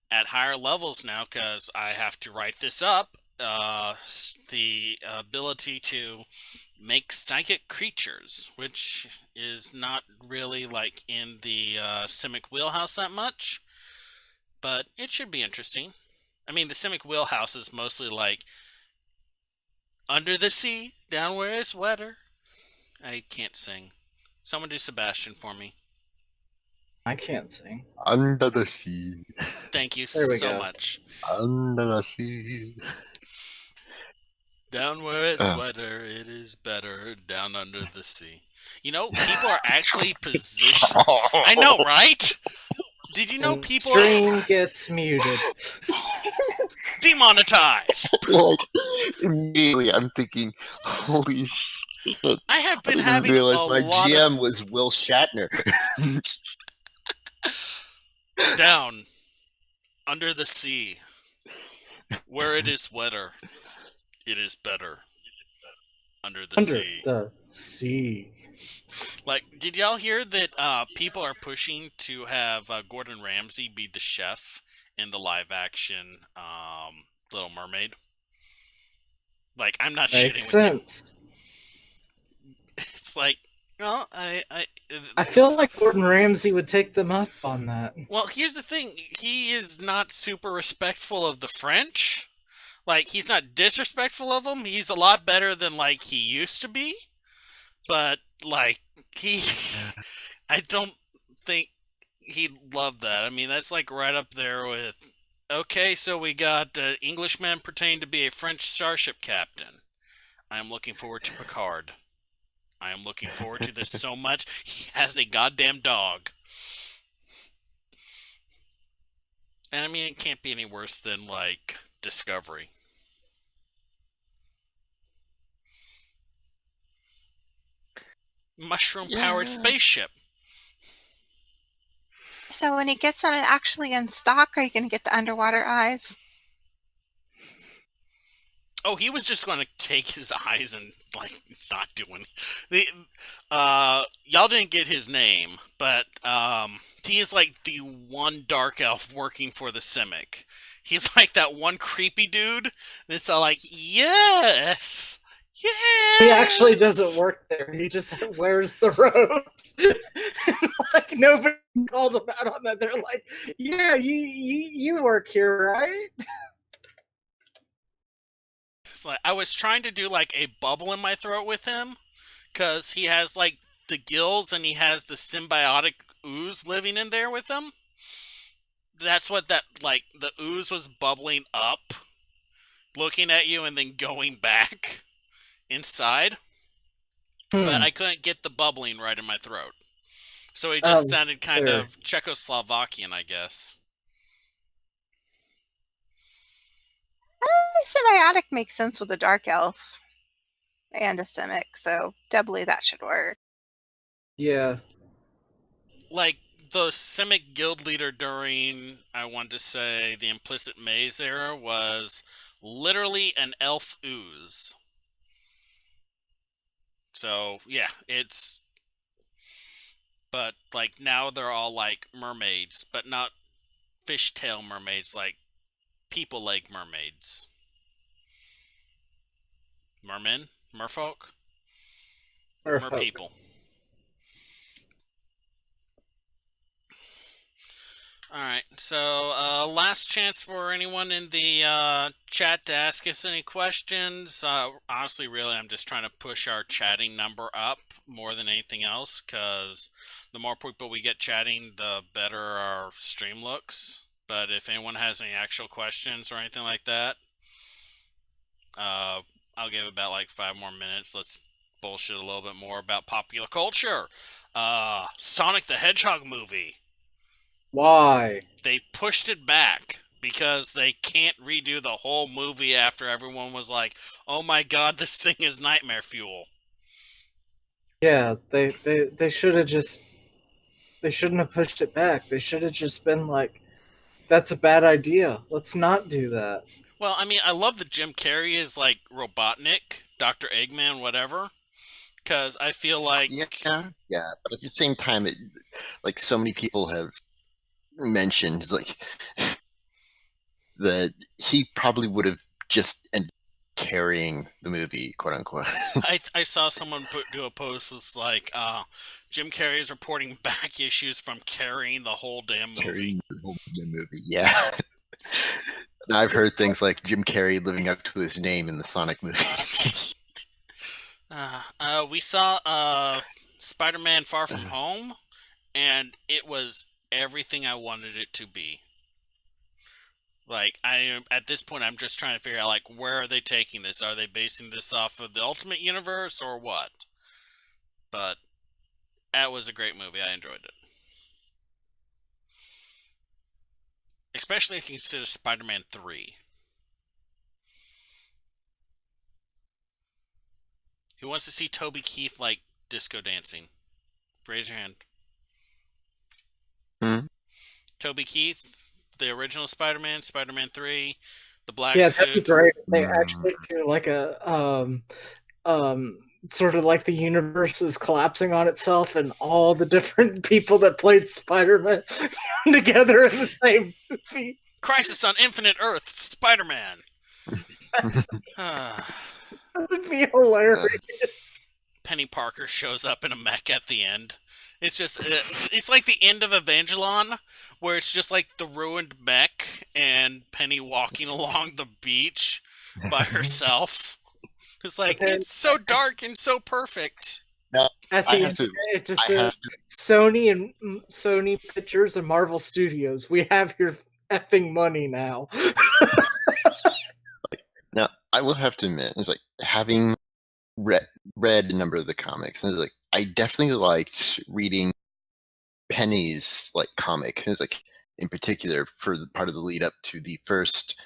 at higher levels now, because I have to write this up. The ability to make psychic creatures, which is not really like in the Simic wheelhouse that much, but it should be interesting. I mean, the Simic wheelhouse is mostly like under the sea, down where it's wetter. I can't sing. Someone do Sebastian for me. I can't sing. Under the sea. Thank you There we so go. much. Under the sea. Down where it's wetter, it is better down under the sea. You know, people are actually positioned. I know, right? Did you know And people stream gets muted. demonetized? Like, immediately I'm thinking, holy shit. I have I been didn't having a realize my lot GM was Will Shatner. of down under the sea, where it is wetter, it is better under the Under sea. the sea. Like, did y'all hear that people are pushing to have Gordon Ramsay be the chef in the live-action Little Mermaid? Like, I'm not shitting Makes with you. sense. It's like, well, I feel like Gordon Ramsay would take them up on that. well, here's the thing. He is not super respectful of the French. Like, he's not disrespectful of them. He's a lot better than, like, he used to be. But, like, I don't think he'd love that. I mean, that's, like, right up there with, okay, so we got Englishmen pretending to be a French starship captain. I am looking forward to Picard. I am looking forward to this so much. He has a goddamn dog. And I mean, it can't be any worse than, like, Discovery. Mushroom-powered spaceship. So when he gets them actually in stock, are you going to get the underwater eyes? Oh, he was just going to take his eyes and like not doing the. Y'all didn't get his name, but he is like the one dark elf working for the Simic. He's like that one creepy dude that's all like, yes, He actually doesn't yes. work there. He just wears the robes. Like nobody called him out on that. They're like, "Yeah, you work here, right?" It's like I was trying to do like a bubble in my throat with him because he has like the gills and he has the symbiotic ooze living in there with him. That's what that like the ooze was bubbling up, looking at you and then going back inside. But Hmm. I couldn't get the bubbling right in my throat. So it just Um, sounded kind there. of Czechoslovakian, I guess. Symbiotic makes sense with a dark elf and a Simic, so doubly that should work. Yeah. Like the Simic guild leader during, I want to say, the Implicit Maze era was literally an elf ooze. So yeah, it's but like now they're all like mermaids, but not fishtail mermaids, like people leg mermaids. Mermen? Merfolk? Merfolk. Merpeople. Alright, so last chance for anyone in the chat to ask us any questions. Honestly, really, I'm just trying to push our chatting number up more than anything else, because the more people we get chatting, the better our stream looks. But if anyone has any actual questions or anything like that, I'll give about like 5 more minutes. Let's bullshit a little bit more about popular culture. Sonic the Hedgehog movie. Why? They pushed it back because they can't redo the whole movie after everyone was like, "Oh my god, this thing is nightmare fuel." Yeah, they should have just they shouldn't have pushed it back. They should have just been like, "That's a bad idea. Let's not do that." Well, I mean, I love that Jim Carrey is like Robotnik, Dr. Eggman, whatever, because I feel like Yeah, yeah. But at the same time, like so many people have mentioned, like that he probably would have just ended carrying the movie, quote unquote. I saw someone do a post that's like, Jim Carrey is reporting back issues from carrying the whole damn movie. Carrying the whole movie, yeah. And I've heard things like Jim Carrey living up to his name in the Sonic movie. We saw Spider-Man Far From Home, and it was everything I wanted it to be. Like at this point, I'm just trying to figure out like where are they taking this? Are they basing this off of the Ultimate Universe or what? But that was a great movie. I enjoyed it, especially if you consider Spider-Man 3. Who wants to see Toby Keith like disco dancing? Raise your hand. Hmm? Toby Keith, the original Spider-Man, Spider-Man 3, the black Yeah, that'd be suit. great if they actually do like a sort of like the universe is collapsing on itself and all the different people that played Spider-Man together in the same movie. Crisis on Infinite Earth, Spider-Man. That would be hilarious. Penny Parker shows up in a mech at the end. It's just, it's like the end of Evangelon, where it's just like the ruined mech and Penny walking along the beach by herself. It's like, Okay. it's so dark and so perfect. Now, At I the have end, to. it just I says have to. Sony Pictures and Marvel Studios. We have your effing money now. Now, I will have to admit, it's like having read a number of the comics, and it's like I definitely liked reading Penny's like comic. It's like in particular for the part of the lead up to the first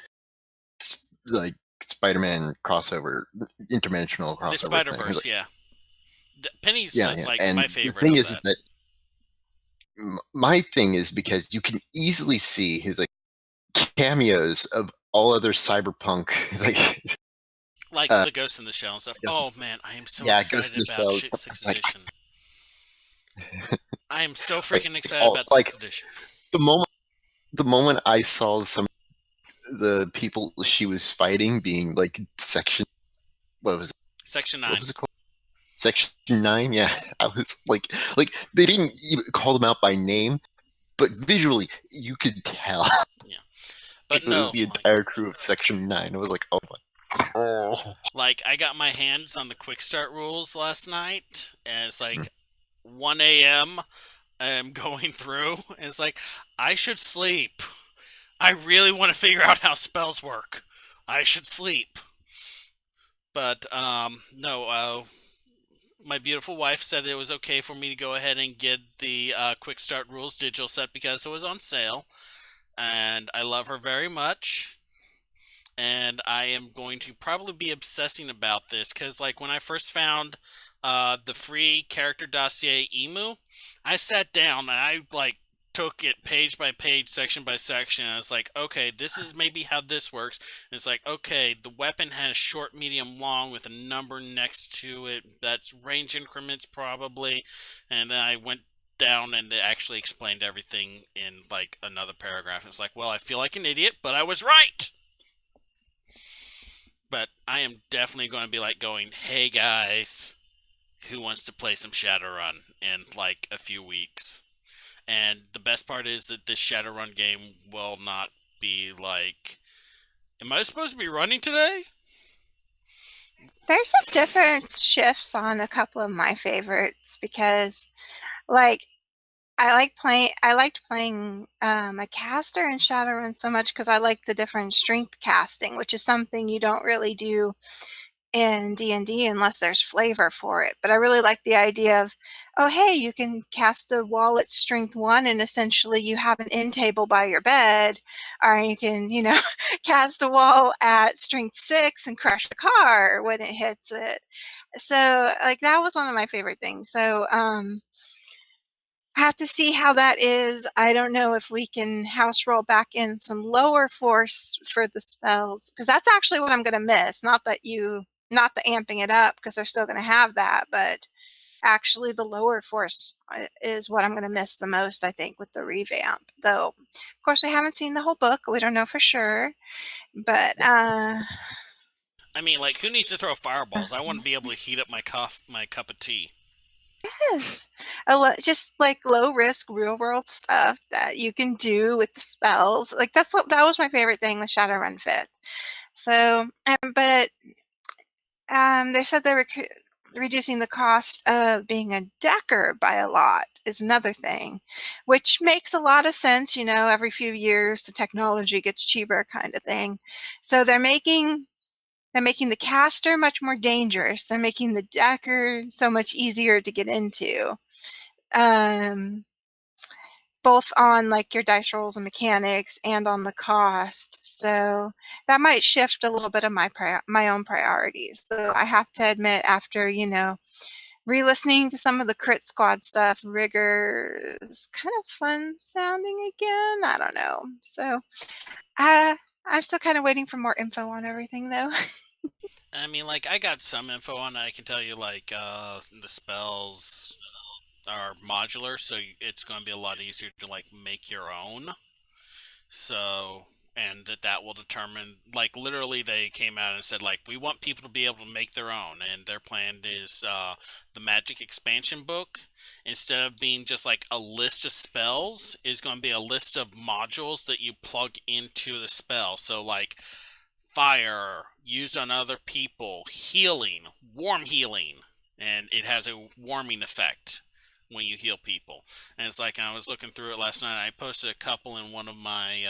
like Spider-Man crossover, interdimensional The crossover thing. It's Spider-Verse, like, yeah. Penny's yeah, was yeah. like And my the favorite thing of is that. that my thing is because you can easily see his like cameos of all other cyberpunk like Like Uh, the Ghost in the Shell and stuff. Ghost Oh man, I am so yeah, Ghost in excited the about Shell. Stuff. Sixth It's like, Edition. I am so like freaking excited all about like Sixth Edition. the moment the moment I saw some the people she was fighting being like section what was it? Section What 9. was it called? Section 9. Yeah, I was like they didn't even call them out by name, but visually you could tell Yeah. But it was no, the entire crew of Section 9. I was like, oh my. Oh. like I got my hands on the quick start rules last night, and it's like 1 a.m. I'm going through, and it's like I should sleep. I really want to figure out how spells work. I should sleep. But no, my beautiful wife said it was okay for me to go ahead and get the quick start rules digital set because it was on sale, and I love her very much. And I am going to probably be obsessing about this because, like, when I first found the free character dossier emu, I sat down and I like took it page by page, section by section. And I was like, okay, this is maybe how this works. And it's like, okay, the weapon has short, medium, long with a number next to it. That's range increments probably. And then I went down and it actually explained everything in like another paragraph. It's like, well, I feel like an idiot, but I was right. But I am definitely going to be like going, hey guys, who wants to play some Shadowrun in like a few weeks? And the best part is that this Shadowrun game will not be like, am I supposed to be running today? There's some different shifts on a couple of my favorites because, like, I liked playing a caster in Shadowrun so much because I like the different strength casting, which is something you don't really do in D&D unless there's flavor for it. But I really like the idea of, oh hey, you can cast a wall at strength 1 and essentially you have an end table by your bed, or you can, cast a wall at strength 6 and crush a car when it hits it. So like that was one of my favorite things. So I have to see how that is. I don't know if we can house roll back in some lower force for the spells, because that's actually what I'm going to miss. Not the amping it up, because they're still going to have that, but actually the lower force is what I'm going to miss the most, I think, with the revamp. Though, of course, we haven't seen the whole book. We don't know for sure. But, I mean, like, who needs to throw fireballs? I want to be able to heat up my cup of tea. yes, just like low risk real world stuff that you can do with the spells. Like that was my favorite thing with Shadowrun 5th. So, but they said they were reducing the cost of being a decker by a lot is another thing, which makes a lot of sense. Every few years the technology gets cheaper, kind of thing. So they're making the caster much more dangerous. They're making the decker so much easier to get into, both on like your dice rolls and mechanics and on the cost. So that might shift a little bit of my own priorities. So I have to admit, after re-listening to some of the Crit Squad stuff, Rigor is kind of fun sounding again. I don't know. So I'm still kind of waiting for more info on everything, though. I mean, like, I got some info on it. I can tell you, like, the spells are modular, so it's going to be a lot easier to, like, make your own. So, and that will determine, like, literally they came out and said, like, we want people to be able to make their own, and their plan is the Magic expansion book, instead of being just like a list of spells, is going to be a list of modules that you plug into the spell. So, like, fire, used on other people, healing, warm healing, and it has a warming effect when you heal people. And it's like, I was looking through it last night, I posted a couple in one of my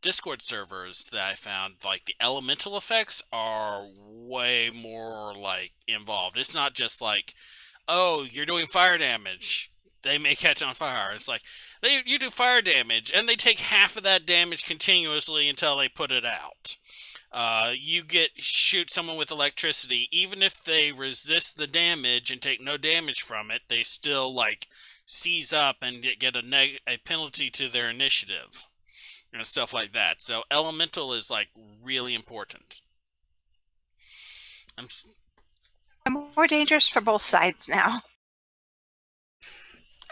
Discord servers that I found. Like, the elemental effects are way more like involved. It's not just like, oh, you're doing fire damage, they may catch on fire. It's like, you do fire damage, and they take half of that damage continuously until they put it out. You shoot someone with electricity, even if they resist the damage and take no damage from it, they still like seize up and get a penalty to their initiative and stuff like that. So elemental is like really important. I'm I'm more dangerous for both sides now.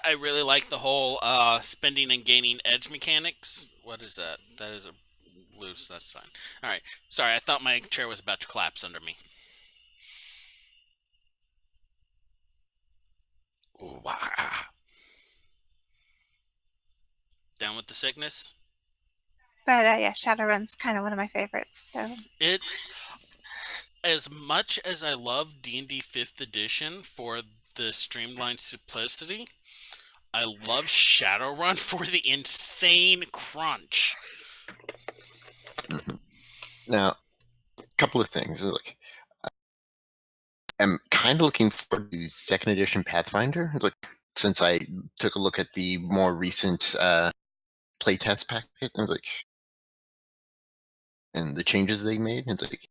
I really like the whole spending and gaining edge mechanics. What is that? That is a loose. That's fine. All right. Sorry, I thought my chair was about to collapse under me. Ooh, wah. Down with the sickness. But yeah, Shadowrun's kind of one of my favorites. So It, as much as I love D&D 5th edition for the streamlined simplicity, I love Shadowrun for the insane crunch. Now, a couple of things. Like, I'm kind of looking forward to second edition Pathfinder. Like, since I took a look at the more recent playtest packet, and and the changes they made, and like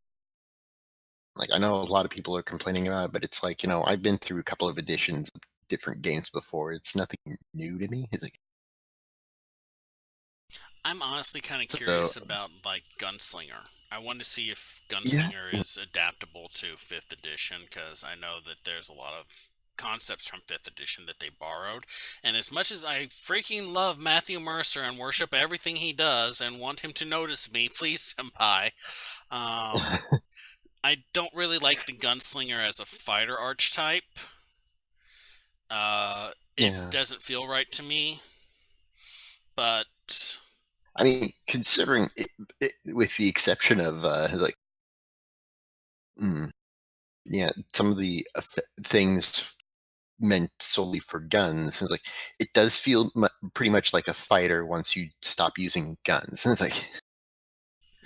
I know a lot of people are complaining about it, but it's like, I've been through a couple of editions of different games before. It's nothing new to me. It's like, I'm honestly kind of so curious about like Gunslinger. I want to see if yeah, Gunslinger is adaptable to 5th edition because I know that there's a lot of concepts from 5th edition that they borrowed. And as much as I freaking love Matthew Mercer and worship everything he does and want him to notice me, please, senpai, I don't really like the Gunslinger as a fighter archetype. It yeah. doesn't feel right to me, but I mean, considering with the exception of mm, yeah, some of the things meant solely for guns, it's like it does feel pretty much like a fighter once you stop using guns. It's like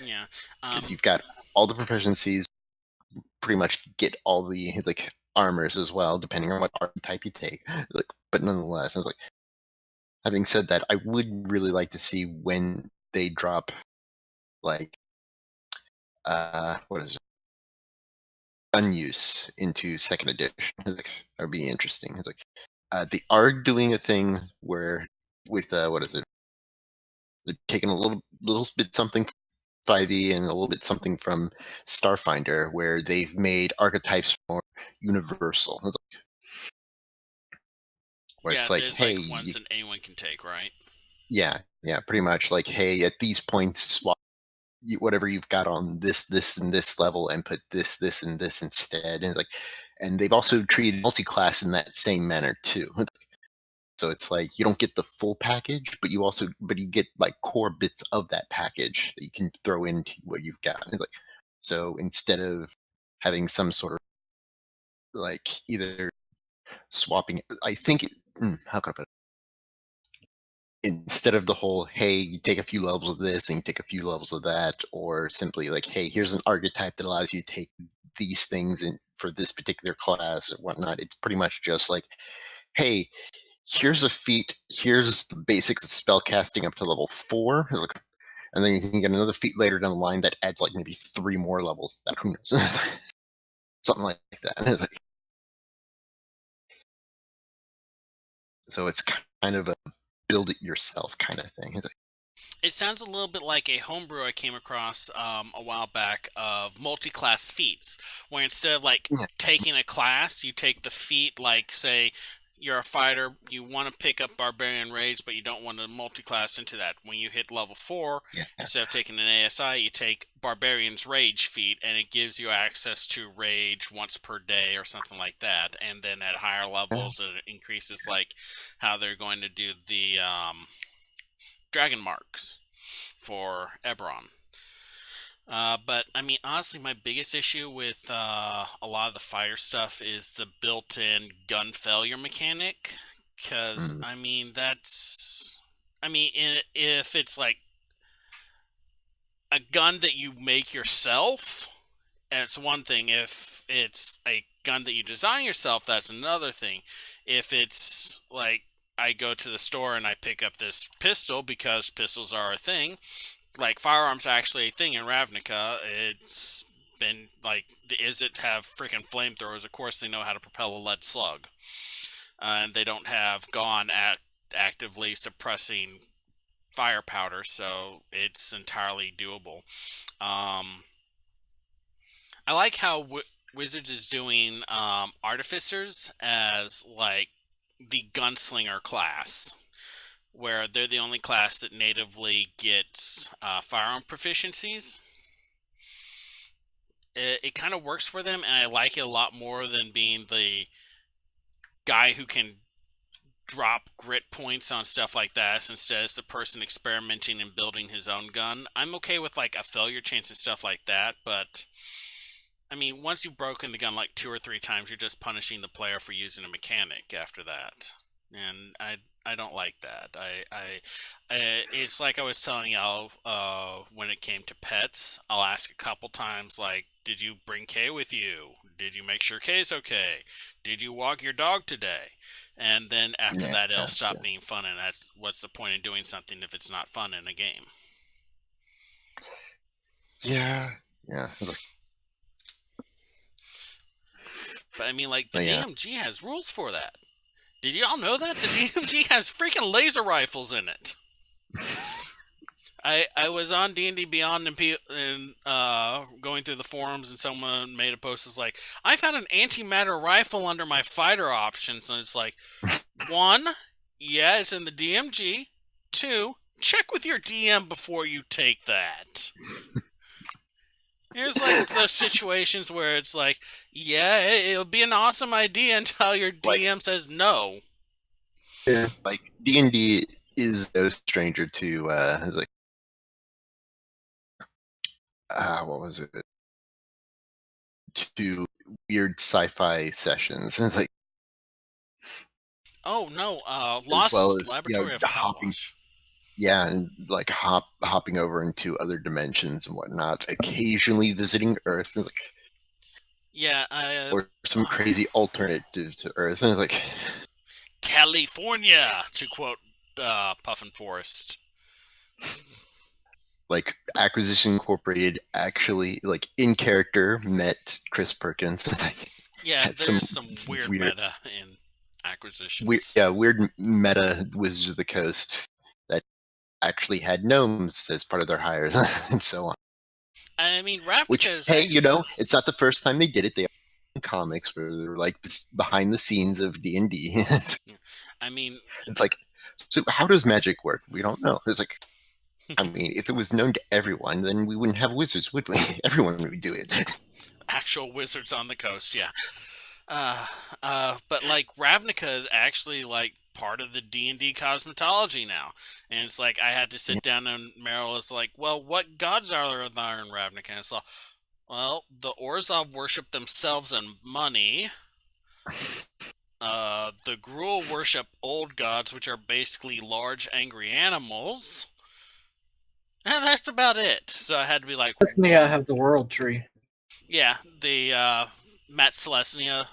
yeah. because you've got all the proficiencies, pretty much get all the like armors as well, depending on what archetype you take. Like, but nonetheless, I was like, having said that, I would really like to see when they drop like what is it? Gun use into second edition. Like, that would be interesting. It's like they are doing a thing where with what is it? They're taking a little bit something from 5e and a little bit something from Starfinder, where they've made archetypes more universal. It's like, where Yeah, it's like, there's hey, like ones that anyone can take, right? yeah, pretty much like, hey, at these points, swap whatever you've got on this, and this level, and put this, and this instead. And it's like, and they've also treated multi-class in that same manner too. So it's like you don't get the full package, but you get like core bits of that package that you can throw into what you've got. It's like, so instead of having some sort of like either swapping, I think, how can I put it? Instead of the whole, hey, you take a few levels of this and you take a few levels of that, or simply like, hey, here's an archetype that allows you to take these things in for this particular class or whatnot. It's pretty much just like, hey, here's a feat, here's the basics of spell casting up to level 4, and then you can get another feat later down the line that adds like maybe 3 more levels. That who knows, something like that. And it's like, so it's kind of a build it yourself kind of thing. It's like, It sounds a little bit like a homebrew I came across a while back of multi-class feats, where instead of like yeah, taking a class, you take the feat, like say you're a fighter, you want to pick up Barbarian Rage, but you don't want to multi-class into that. When you hit level 4, yeah, instead of taking an ASI, you take Barbarian's Rage feat, and it gives you access to Rage once per day or something like that. And then at higher yeah. levels, it increases like how they're going to do the dragon marks for Eberron. But I mean, honestly, my biggest issue with a lot of the fire stuff is the built-in gun failure mechanic. Because Mm, I mean, if it's like a gun that you make yourself, it's one thing. If it's a gun that you design yourself, that's another thing. If it's like I go to the store and I pick up this pistol because pistols are a thing, like firearms are actually a thing in Ravnica. It's been like the Izzet have freaking flamethrowers. Of course, they know how to propel a lead slug, and they don't have gone at actively suppressing fire powder, so it's entirely doable. Um, I like how Wizards is doing artificers as like the gunslinger class, where they're the only class that natively gets firearm proficiencies. It kind of works for them, and I like it a lot more than being the guy who can drop grit points on stuff like that. Instead, it's the person experimenting and building his own gun. I'm okay with like a failure chance and stuff like that, but I mean, once you've broken the gun like 2 or 3 times, you're just punishing the player for using a mechanic after that, and I don't like that. It's like I was telling y'all when it came to pets. I'll ask a couple times like, "Did you bring Kay with you? Did you make sure Kay's okay? Did you walk your dog today?" And then after Yeah, that, it'll yeah, stop being fun, and that's what's the point in doing something if it's not fun in a game. yeah, yeah. But I mean, like the But yeah, DMG has rules for that. Did y'all know that the DMG has freaking laser rifles in it? I was on D&D Beyond and going through the forums, and someone made a post that's like, I found an antimatter rifle under my fighter options, and it's like, one, yeah, it's in the DMG. Two, check with your DM before you take that. Here's like those situations where it's like, yeah, it'll be an awesome idea until your like DM says no. yeah, like D&D is no stranger to like what was it? To weird sci-fi sessions. And it's like Oh no, as well Lost as Laboratory of hopping, Kalwash. yeah, and like hopping over into other dimensions and whatnot. Occasionally visiting Earth, and it's like, Yeah, or some crazy alternative to Earth, and it's like California, to quote Puffin Forest. like Acquisition Incorporated actually like in character met Chris Perkins. Yeah, Had some there's some weird weird, meta in acquisitions. weird meta Wizards of the Coast that actually had gnomes as part of their hires and so on. I mean, Ravnica Which, is hey, actually. it's not the first time they did it. They have comics where they're like behind the scenes of D&D. I mean, It's like, so how does magic work? We don't know. It's like, I mean, if it was known to everyone, then we wouldn't have wizards, would we? Everyone would do it. actual wizards on the coast, yeah. But like Ravnica is actually like part of the D&D cosmetology now, and it's like I had to sit down and Meryl is like, "Well, what gods are there in Ravnica?" And it's like, well, the Orzhov worship themselves and money. The Gruul worship old gods, which are basically large, angry animals. And that's about it. So I had to be like, Selesnya have the world tree. yeah, the Matt Celestia,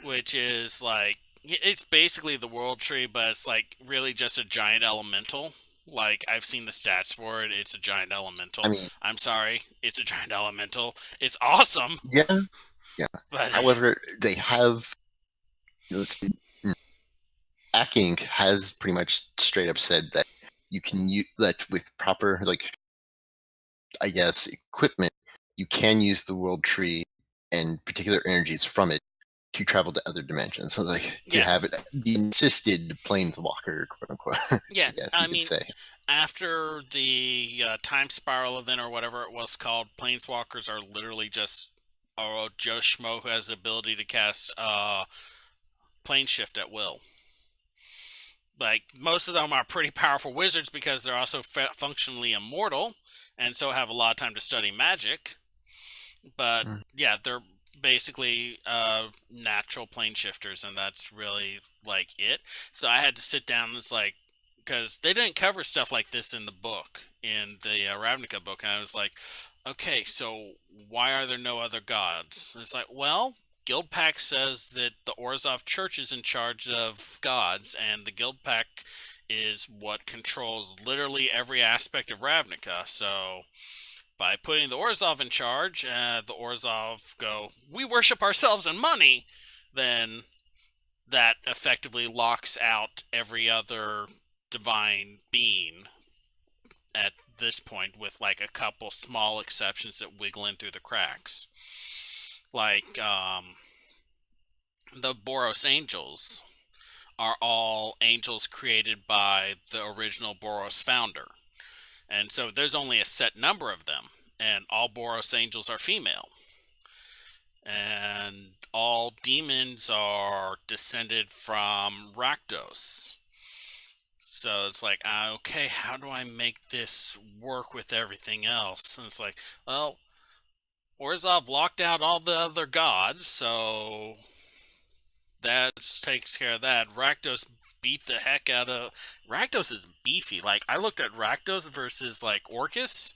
which is like, it's basically the world tree, but it's like really just a giant elemental. Like, I've seen the stats for it. It's a giant I elemental. mean, I'm sorry. It's a giant elemental. It's awesome. yeah, yeah. But However, they have, let's see, Hacking has pretty much straight up said that you can use that with proper, like, I guess, equipment, you can use the world tree and particular energies from it to travel to other dimensions. So, like, to yeah. have it be an assisted planeswalker, quote unquote, Yeah. I guess I you could mean, say. after the time spiral event or whatever it was called, planeswalkers are literally just Joe Schmo who has the ability to cast plane shift at will. Like, most of them are pretty powerful wizards because they're also functionally immortal and so have a lot of time to study magic. But Mm. yeah, they're basically natural plane shifters, and that's really like it. So I had to sit down and it's like, because they didn't cover stuff like this in the book, in the Ravnica book, and I was like, okay, so why are there no other gods? And it's like, well, Guild Pact says that the Orzhov Church is in charge of gods, and the Guild Pact is what controls literally every aspect of Ravnica. So by putting the Orzhov in charge, the Orzhov go, we worship ourselves and money, then that effectively locks out every other divine being at this point, with like a couple small exceptions that wiggle in through the cracks. Like the Boros angels are all angels created by the original Boros founder. And so there's only a set number of them, and all Boros angels are female. And all demons are descended from Rakdos. So it's like, okay, how do I make this work with everything else? And it's like, well, Orzhov locked out all the other gods, so that takes care of that. Rakdos beat the heck out of... Rakdos is beefy. Like, I looked at Rakdos versus, like, Orcus,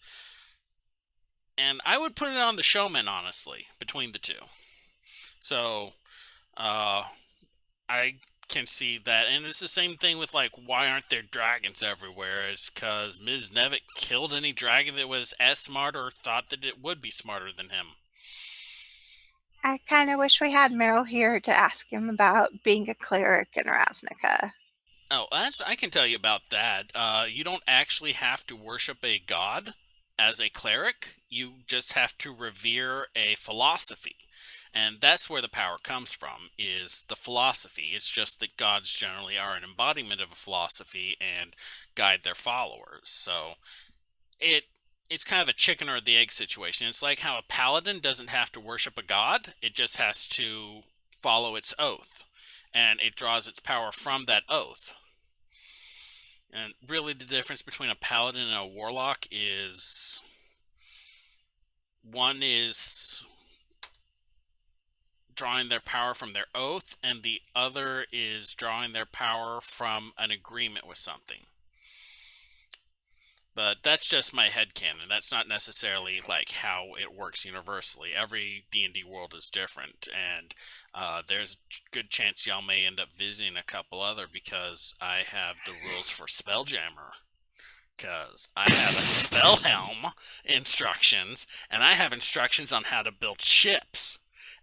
and I would put it on the showman, honestly, between the two. So, I can see that. And it's the same thing with, like, why aren't there dragons everywhere? It's because Ms. Nevic killed any dragon that was as smart or thought that it would be smarter than him. I kind of wish we had Meryl here to ask him about being a cleric in Ravnica. Oh, I can tell you about that. You don't actually have to worship a god as a cleric. You just have to revere a philosophy. And that's where the power comes from, is the philosophy. It's just that gods generally are an embodiment of a philosophy and guide their followers. So it's kind of a chicken or the egg situation. It's like how a paladin doesn't have to worship a god. It just has to follow its oath. And it draws its power from that oath. And really the difference between a paladin and a warlock is... one is drawing their power from their oath, and the other is drawing their power from an agreement with something. But that's just my headcanon. That's not necessarily like how it works universally. Every D&D world is different, and there's a good chance y'all may end up visiting a couple other because I have the rules for Spelljammer. Because I have a Spellhelm instructions, and I have instructions on how to build ships.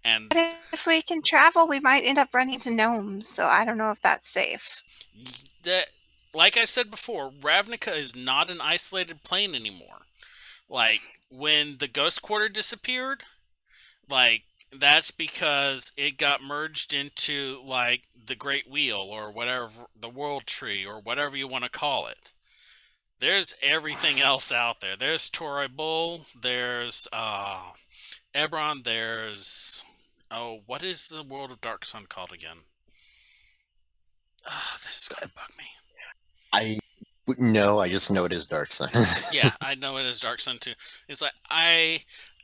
And But if we can travel, we might end up running into gnomes, so I don't know if that's safe. like I said before, Ravnica is not an isolated plane anymore. Like, when the Ghost Quarter disappeared, like, that's because it got merged into, like, the Great Wheel, or whatever, the World Tree, or whatever you want to call it. There's everything else out there. There's Torai Bull, there's, Ebron, there's... Oh, what is the world of Dark Sun called again? Oh, this is gonna bug me. I wouldn't know. I just know it is Dark Sun. Yeah, I know it is Dark Sun too. It's like,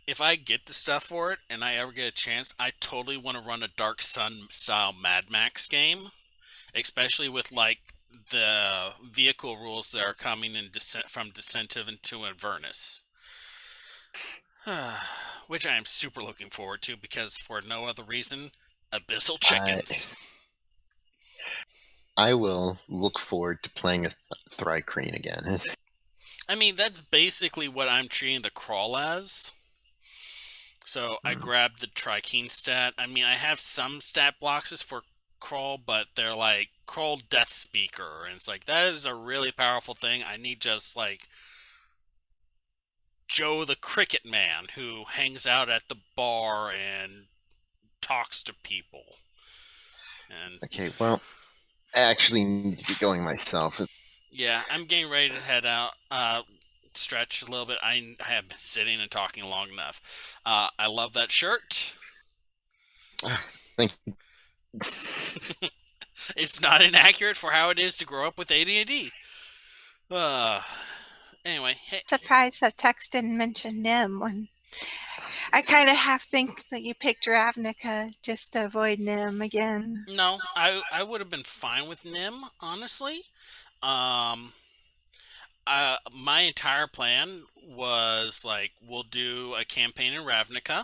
if I get the stuff for it and I ever get a chance, I totally want to run a Dark Sun style Mad Max game, especially with like the vehicle rules that are coming in from Descentive into Avernus. Which I am super looking forward to because for no other reason, Abyssal Chickens. I will look forward to playing a Thrycreen again. I mean, that's basically what I'm treating the crawl as. So I grabbed the Trikeen stat. I mean, I have some stat blocks for crawl, but they're like crawl Death Speaker, and it's like that is a really powerful thing. I need just like Joe the Cricket Man who hangs out at the bar and talks to people. And Okay, well, I actually need to get going myself. yeah, I'm getting ready to head out. Stretch a little bit. I have been sitting and talking long enough. I love that shirt. Thank you. It's not inaccurate for how it is to grow up with AD&D. Anyway, hey. Surprised that text didn't mention Nim when I kind of half think that you picked Ravnica just to avoid Nim again. No, I would have been fine with Nim, honestly. My entire plan was like, we'll do a campaign in Ravnica,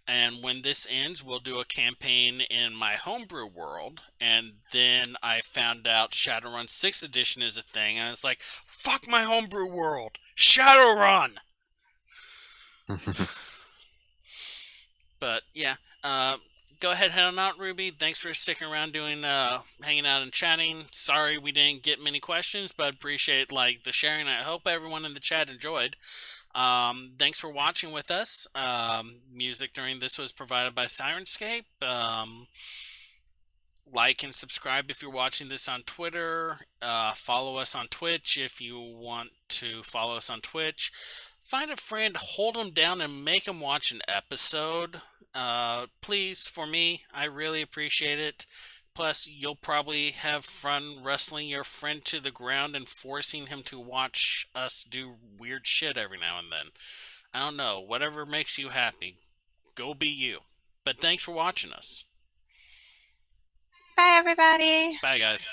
and when this ends, we'll do a campaign in my homebrew world. And then I found out Shadowrun 6th edition is a thing, and it's like, fuck my homebrew world! Shadowrun! But yeah, go ahead, head on out, Ruby. Thanks for sticking around, hanging out and chatting. Sorry we didn't get many questions, but appreciate like the sharing. I hope everyone in the chat enjoyed. Thanks for watching with us. Music during this was provided by Sirenscape. Like and subscribe if you're watching this on Twitter. Follow us on Twitch if you want to follow us on Twitch. Find a friend, hold them down, and make them watch an episode. Please, for me, I really appreciate it. Plus, you'll probably have fun wrestling your friend to the ground and forcing him to watch us do weird shit every now and then. I don't know, whatever makes you happy. Go be you. But thanks for watching us. Bye, everybody. Bye, guys.